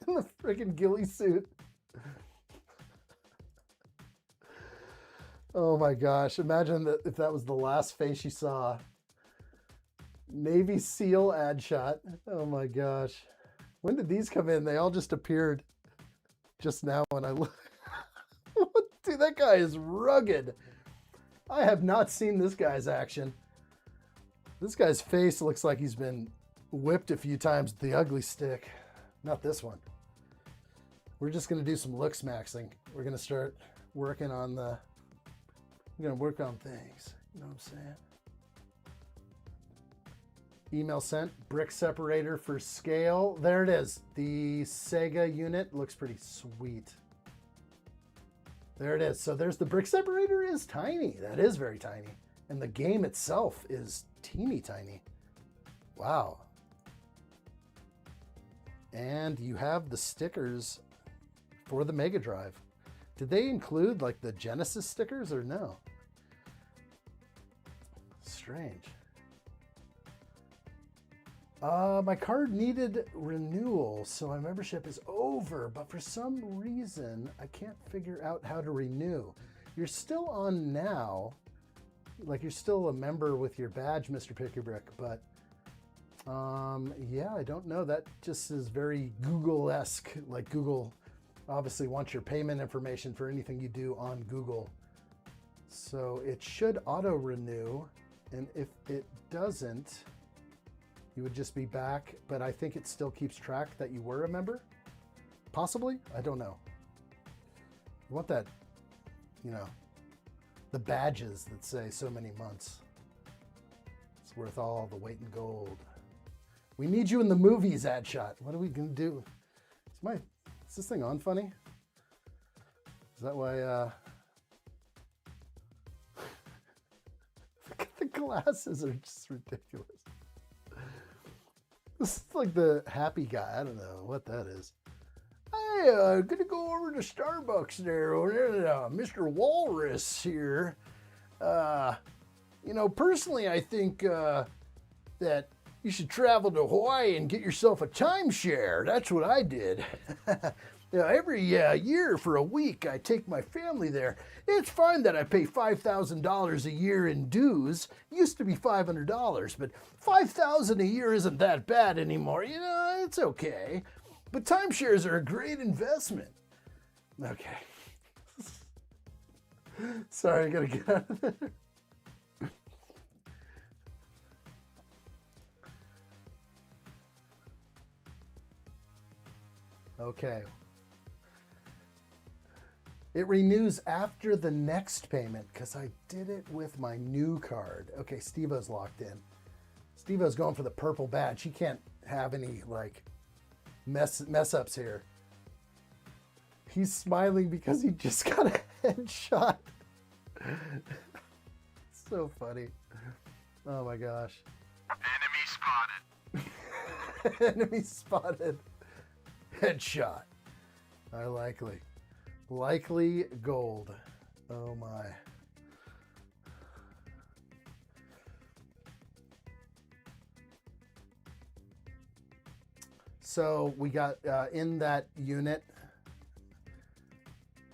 In the freaking ghillie suit. Oh my gosh. Imagine that if that was the last face you saw. Navy SEAL addshot. Oh my gosh. When did these come in? They all just appeared just now when I look. Dude, that guy is rugged. I have not seen this guy's action. This guy's face looks like he's been whipped a few times with the ugly stick. Not this one. We're just going to do some looks maxing. We're going to start working on the... We're going to work on things. You know what I'm saying? Email sent. Brick separator for scale. There it is. The Sega unit looks pretty sweet. There it is. So there's the brick separator. Is tiny. That is very tiny. And the game itself is teeny tiny. Wow. And you have the stickers for the Mega Drive. Did they include like the Genesis stickers or no? Strange. My card needed renewal, so my membership is over, but for some reason, I can't figure out how to renew. You're still on now, like you're still a member with your badge, Mr. Pickybrick, but yeah, I don't know. That just is very Google-esque, like Google obviously wants your payment information for anything you do on Google. So it should auto renew. And if it doesn't, you would just be back. But I think it still keeps track that you were a member. Possibly. I don't know. You want that, you know, the badges that say so many months. It's worth all the weight in gold. We need you in the movies, addshot. What are we gonna do? Is this thing on funny? Is that why the glasses are just ridiculous. This is like the happy guy. I don't know what that is. Hey, gonna go over to Starbucks there, Mr. Walrus here. You know, personally, I think that you should travel to Hawaii and get yourself a timeshare. That's what I did. Every year for a week, I take my family there. It's fine that I pay $5,000 a year in dues. Used to be $500, but $5,000 a year isn't that bad anymore. You know, it's okay. But timeshares are a great investment. Okay. Sorry, I gotta get out of there. Okay. It renews after the next payment because I did it with my new card. Okay, Steve-O's locked in. Steve-O's going for the purple badge. He can't have any, like, mess ups here. He's smiling because he just got a headshot. So funny. Oh my gosh. Enemy spotted. Enemy spotted. Headshot. Likely gold. Oh my. So we got in that unit,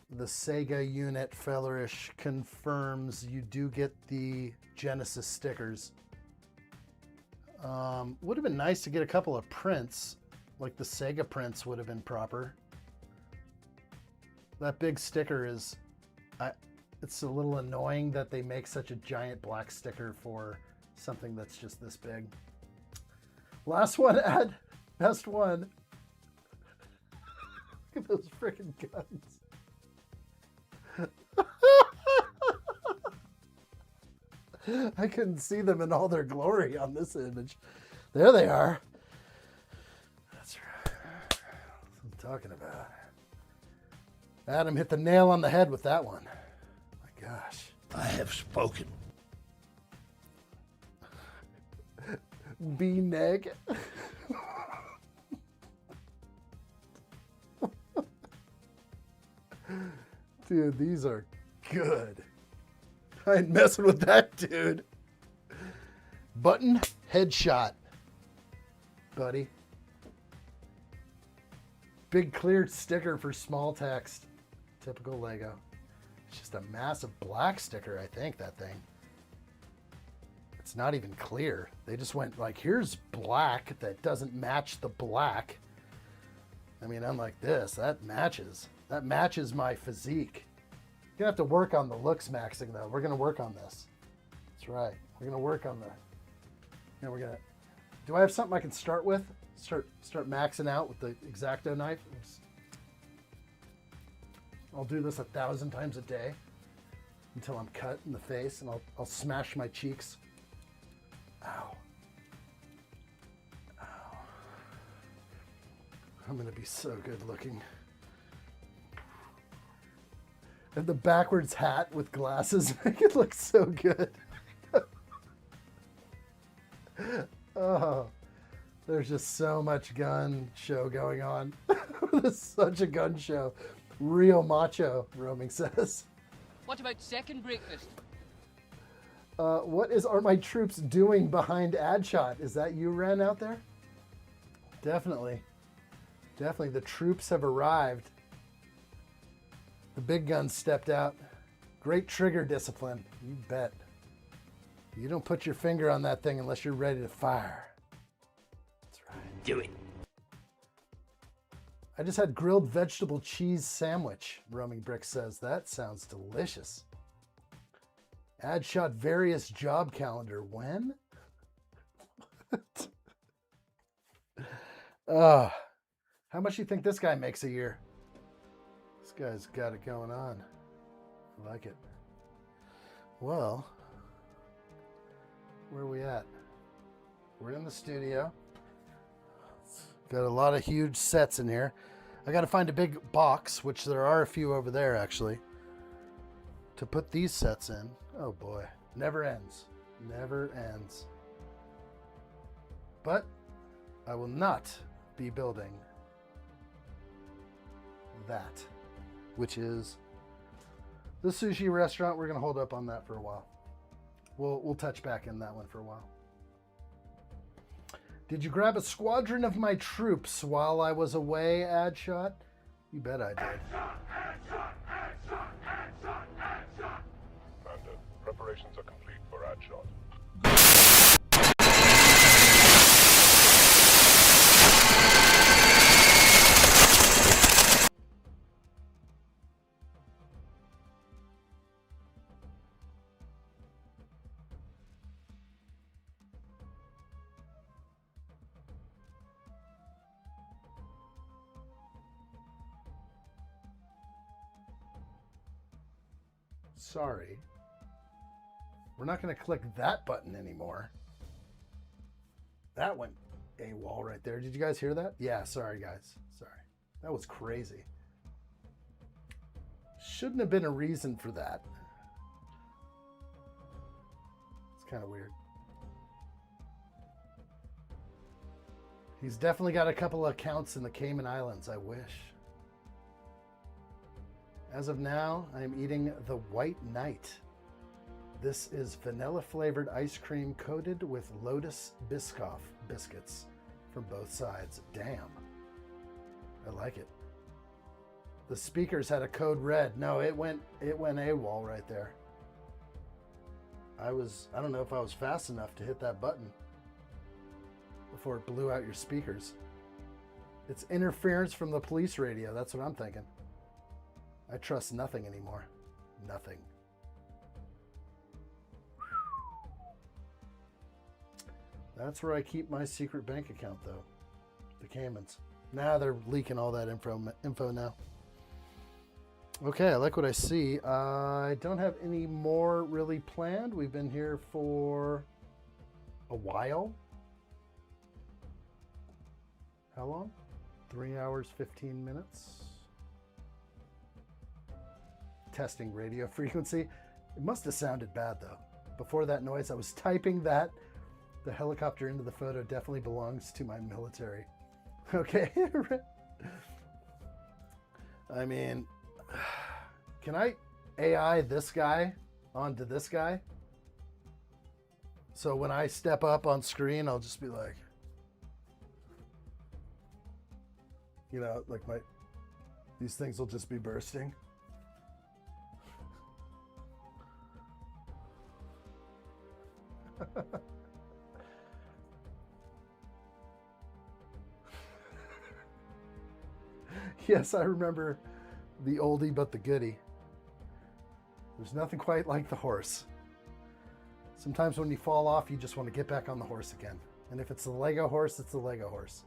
the Sega unit, Fellerish confirms you do get the Genesis stickers. Would have been nice to get a couple of prints, like the Sega prints would have been proper. That big sticker is, it's a little annoying that they make such a giant black sticker for something that's just this big. Last one, Ed. Best one. Look at those freaking guns. I couldn't see them in all their glory on this image. There they are. That's right. That's what I'm talking about. Adam hit the nail on the head with that one. My gosh. I have spoken. B-neg. Dude, these are good. I ain't messing with that, dude. Button headshot, buddy. Big clear sticker for small text. Typical Lego. It's just a massive black sticker, I think, that thing. It's not even clear. They just went like, here's black that doesn't match the black. I mean, unlike this, that matches. That matches my physique. You're gonna have to work on the looks maxing though. We're gonna work on this. That's right. We're gonna work on the, you know, we're gonna, do I have something I can start with? Start maxing out with the X-Acto knife. I'll do this 1,000 times a day until I'm cut in the face, and I'll smash my cheeks. Ow. Ow. I'm gonna be so good looking. And the backwards hat with glasses make it look so good. Oh, there's just so much gun show going on. This is such a gun show. Real macho, Roaming says. What about second breakfast? What are my troops doing behind addshot? Is that you, Ren, out there? Definitely. Definitely. The troops have arrived. The big guns stepped out. Great trigger discipline. You bet. You don't put your finger on that thing unless you're ready to fire. That's right. Do it. I just had grilled vegetable cheese sandwich. Roaming Brick says, that sounds delicious. Addshot various job calendar. When? How much do you think this guy makes a year? This guy's got it going on. I like it. Well, where are we at? We're in the studio. Got a lot of huge sets in here. I got to find a big box, which there are a few over there actually, to put these sets in. Oh boy, never ends. Never ends. But I will not be building that, which is the sushi restaurant. We're going to hold up on that for a while. We'll touch back in that one for a while. Did you grab a squadron of my troops while I was away, Addshot? You bet I did. Commander, preparations are complete for addshot. Sorry. We're not going to click that button anymore. That went AWOL right there. Did you guys hear that? Yeah, sorry guys. Sorry. That was crazy. Shouldn't have been a reason for that. It's kind of weird. He's definitely got a couple of accounts in the Cayman Islands, I wish. As of now, I am eating the White Knight. This is vanilla flavored ice cream coated with Lotus Biscoff biscuits from both sides. Damn. I like it. The speakers had a code red. No, it went AWOL right there. I don't know if I was fast enough to hit that button before it blew out your speakers. It's interference from the police radio. That's what I'm thinking. I trust nothing anymore. Nothing. That's where I keep my secret bank account, though. The Caymans. Now they're leaking all that info now. Okay, I like what I see. I don't have any more really planned. We've been here for a while. How long? 3 hours, 15 minutes. Testing radio frequency. It must have sounded bad though. Before that noise, I was typing that. The helicopter into the photo definitely belongs to my military. Okay. I mean, can I AI this guy onto this guy? So when I step up on screen, I'll just be like, you know, like these things will just be bursting. Yes, I remember the oldie but the goodie. There's nothing quite like the horse. Sometimes when you fall off, you just want to get back on the horse again. And if it's the Lego horse, it's the Lego horse.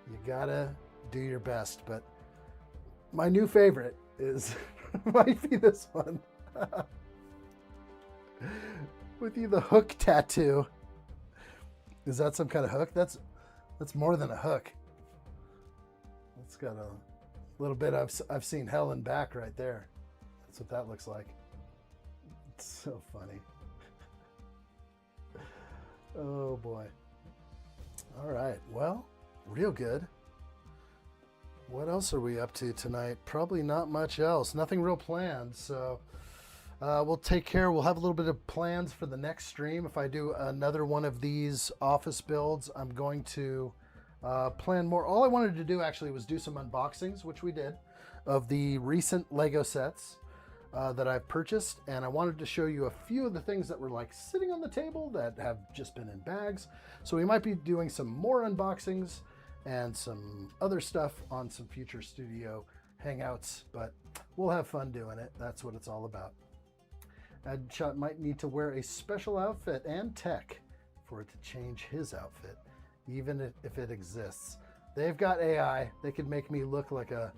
You gotta do your best. But my new favorite is might be this one. With you, the hook tattoo. Is that some kind of hook? That's more than a hook. It's got a little bit. I've seen hell and back right there. That's what that looks like. It's so funny. Oh boy. All right. Well, real good. What else are we up to tonight? Probably not much else. Nothing real planned. So we'll take care. We'll have a little bit of plans for the next stream. If I do another one of these office builds, I'm going to plan more. All I wanted to do actually was do some unboxings, which we did, of the recent Lego sets that I've purchased. And I wanted to show you a few of the things that were like sitting on the table that have just been in bags. So we might be doing some more unboxings and some other stuff on some future studio hangouts, but we'll have fun doing it. That's what it's all about. Addshot might need to wear a special outfit and tech for it to change his outfit, even if it exists. They've got AI. They could make me look like a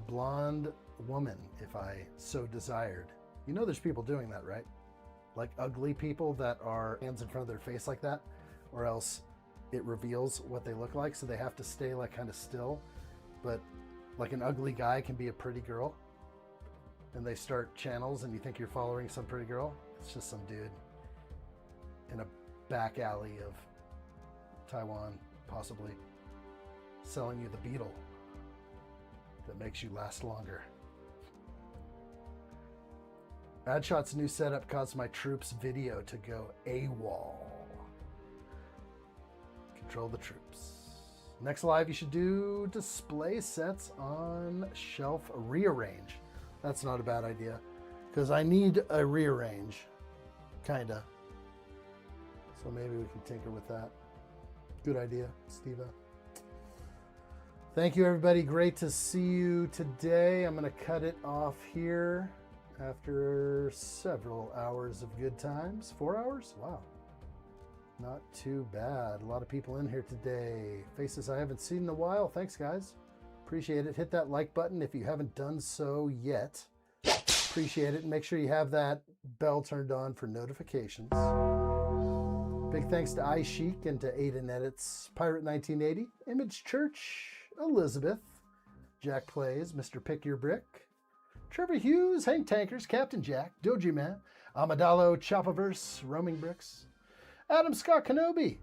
blonde woman if I so desired. You know there's people doing that, right? Like ugly people that are hands in front of their face like that, or else it reveals what they look like, so they have to stay like kind of still. But like an ugly guy can be a pretty girl, and they start channels and you think you're following some pretty girl. It's just some dude in a back alley of Taiwan, possibly, selling you the beetle that makes you last longer. Addshot's new setup caused my troops video to go AWOL. Control the troops. Next live you should do display sets on shelf rearrange. That's not a bad idea, because I need a rearrange, kinda. So maybe we can tinker with that. Good idea, Steva. Thank you, everybody. Great to see you today. I'm gonna cut it off here after several hours of good times. 4 hours? Wow. Not too bad. A lot of people in here today. Faces I haven't seen in a while. Thanks, guys. Appreciate it. Hit that like button if you haven't done so yet. Appreciate it. And make sure you have that bell turned on for notifications. Big thanks to iChic and to Aiden Edits, Pirate 1980, Image Church, Elizabeth, Jack Plays, Mr. Pick Your Brick, Trevor Hughes, Hank Tankers, Captain Jack, Doji Man, Amadalo, Chopaverse, Roaming Bricks, Adam Scott Kenobi,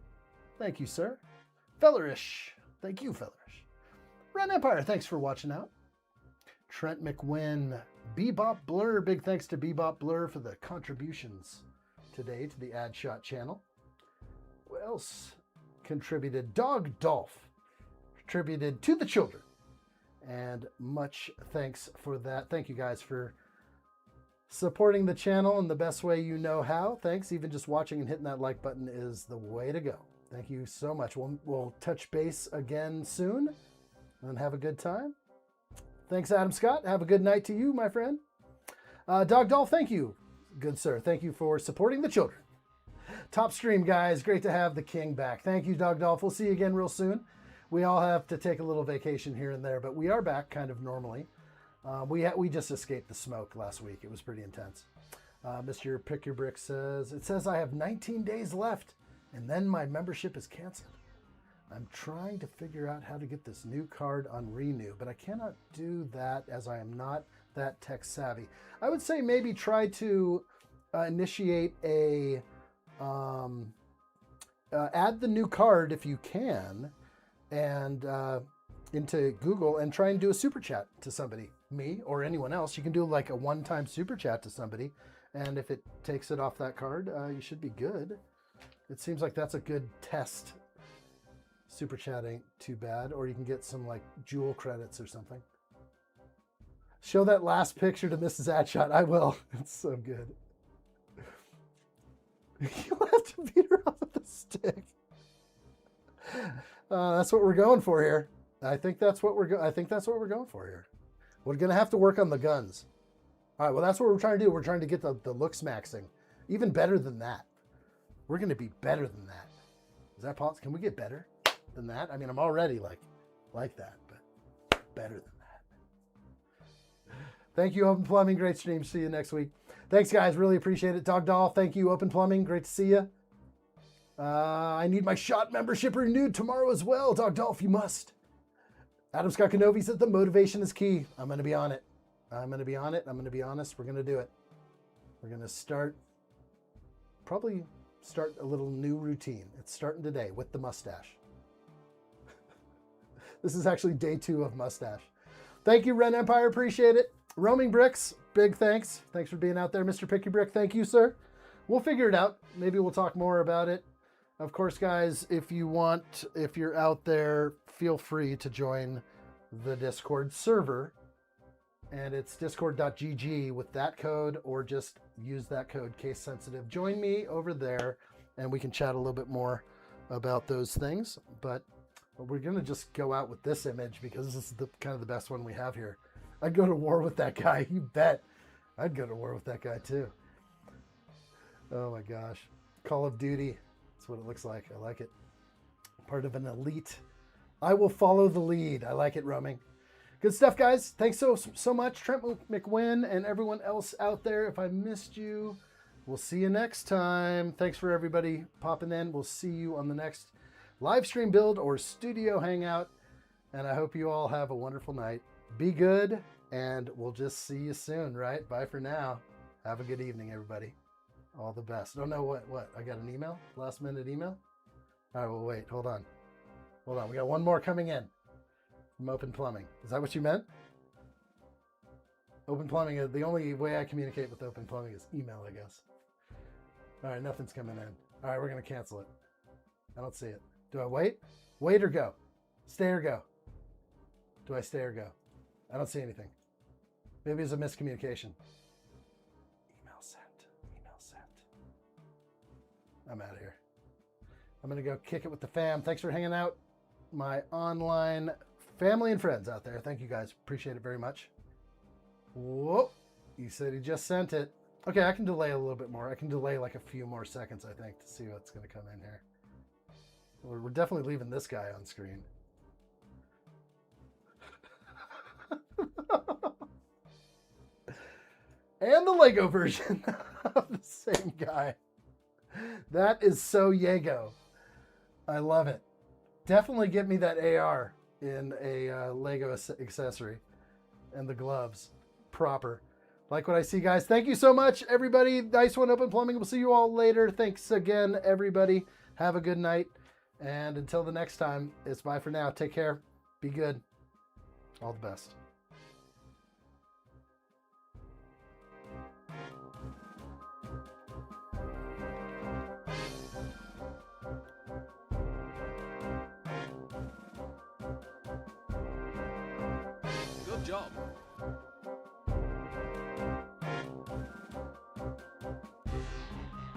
thank you, sir. Fellerish, thank you, Fellerish. Ren Empire, thanks for watching out. Trent McWynn, Bebop Blur, big thanks to Bebop Blur for the contributions today to the Addshot channel. What else contributed? Dog Dolph contributed to the children. And much thanks for that. Thank you guys for supporting the channel in the best way you know how. Thanks. Even just watching and hitting that like button is the way to go. Thank you so much. We'll touch base again soon and have a good time. Thanks, Adam Scott. Have a good night to you, my friend. Dog Dolph, thank you, good sir. Thank you for supporting the children. Top stream, guys. Great to have the king back. Thank you, Dog Dolph. We'll see you again real soon. We all have to take a little vacation here and there, but we are back kind of normally. We just escaped the smoke last week. It was pretty intense. Mr. Pick Your Brick says, it says I have 19 days left and then my membership is canceled. I'm trying to figure out how to get this new card on Renew, but I cannot do that as I am not that tech savvy. I would say maybe try to initiate a, add the new card if you can, and into Google, and try and do a super chat to somebody, me or anyone else. You can do like a one-time super chat to somebody, and if it takes it off that card, you should be good. It seems like that's a good test. Super chat ain't too bad, or you can get some like jewel credits or something. Show that last picture to Mrs. Addshot. I will. It's so good. You'll have to beat her up with the stick. That's what we're going for here. I think that's what we're going for here. We're gonna have to work on the guns. All right. Well, that's what we're trying to do. We're trying to get the looks maxing even better than that. We're gonna be better than that. Is that possible? Can we get better than that? I mean, I'm already like that, but better than that. Thank you, Open Plumbing. Great stream. See you next week. Thanks, guys. Really appreciate it. Dog Doll, thank you, Open Plumbing. Great to see you. I need my SHOT membership renewed tomorrow as well. Dog Dolph, you must. Adam Scott Kenobi said the motivation is key. I'm going to be on it. I'm going to be on it. I'm going to be honest. We're going to do it. We're going to probably start a little new routine. It's starting today with the mustache. This is actually day 2 of mustache. Thank you, Ren Empire. Appreciate it. Roaming Bricks, big thanks. Thanks for being out there. Mr. Picky Brick, thank you, sir. We'll figure it out. Maybe we'll talk more about it. Of course, guys, if you're out there, feel free to join the Discord server. And it's discord.gg with that code, or just use that code, case sensitive. Join me over there and we can chat a little bit more about those things. But But we're going to just go out with this image because this is the kind of the best one we have here. I'd go to war with that guy. You bet. I'd go to war with that guy too. Oh my gosh. Call of Duty. That's what it looks like. I like it. Part of an elite. I will follow the lead. I like it, roaming. Good stuff, guys. Thanks so much, Trent McWin and everyone else out there. If I missed you, we'll see you next time. Thanks for everybody popping in. We'll see you on the next live stream build or studio hangout. And I hope you all have a wonderful night. Be good, and we'll just see you soon, right? Bye for now. Have a good evening, everybody. All the best. Don't know what? I got an email? Last minute email? All right, well, wait. Hold on. Hold on. We got one more coming in from Open Plumbing. Is that what you meant? Open Plumbing, the only way I communicate with Open Plumbing is email, I guess. All right, nothing's coming in. All right, we're going to cancel it. I don't see it. Do I wait? Wait or go? Stay or go? Do I stay or go? I don't see anything. Maybe it's a miscommunication. Email sent. Email sent. I'm out of here. I'm going to go kick it with the fam. Thanks for hanging out. My online family and friends out there. Thank you guys. Appreciate it very much. Whoa. He said he just sent it. Okay, I can delay a little bit more. I can delay like a few more seconds, I think, to see what's going to come in here. We're definitely leaving this guy on screen. And the Lego version of the same guy. That is so Yego. I love it. Definitely get me that AR in a Lego accessory. And the gloves. Proper. Like what I see, guys. Thank you so much, everybody. Nice one, Open Plumbing. We'll see you all later. Thanks again, everybody. Have a good night. And until the next time, it's bye for now. Take care. Be good. All the best. Good job.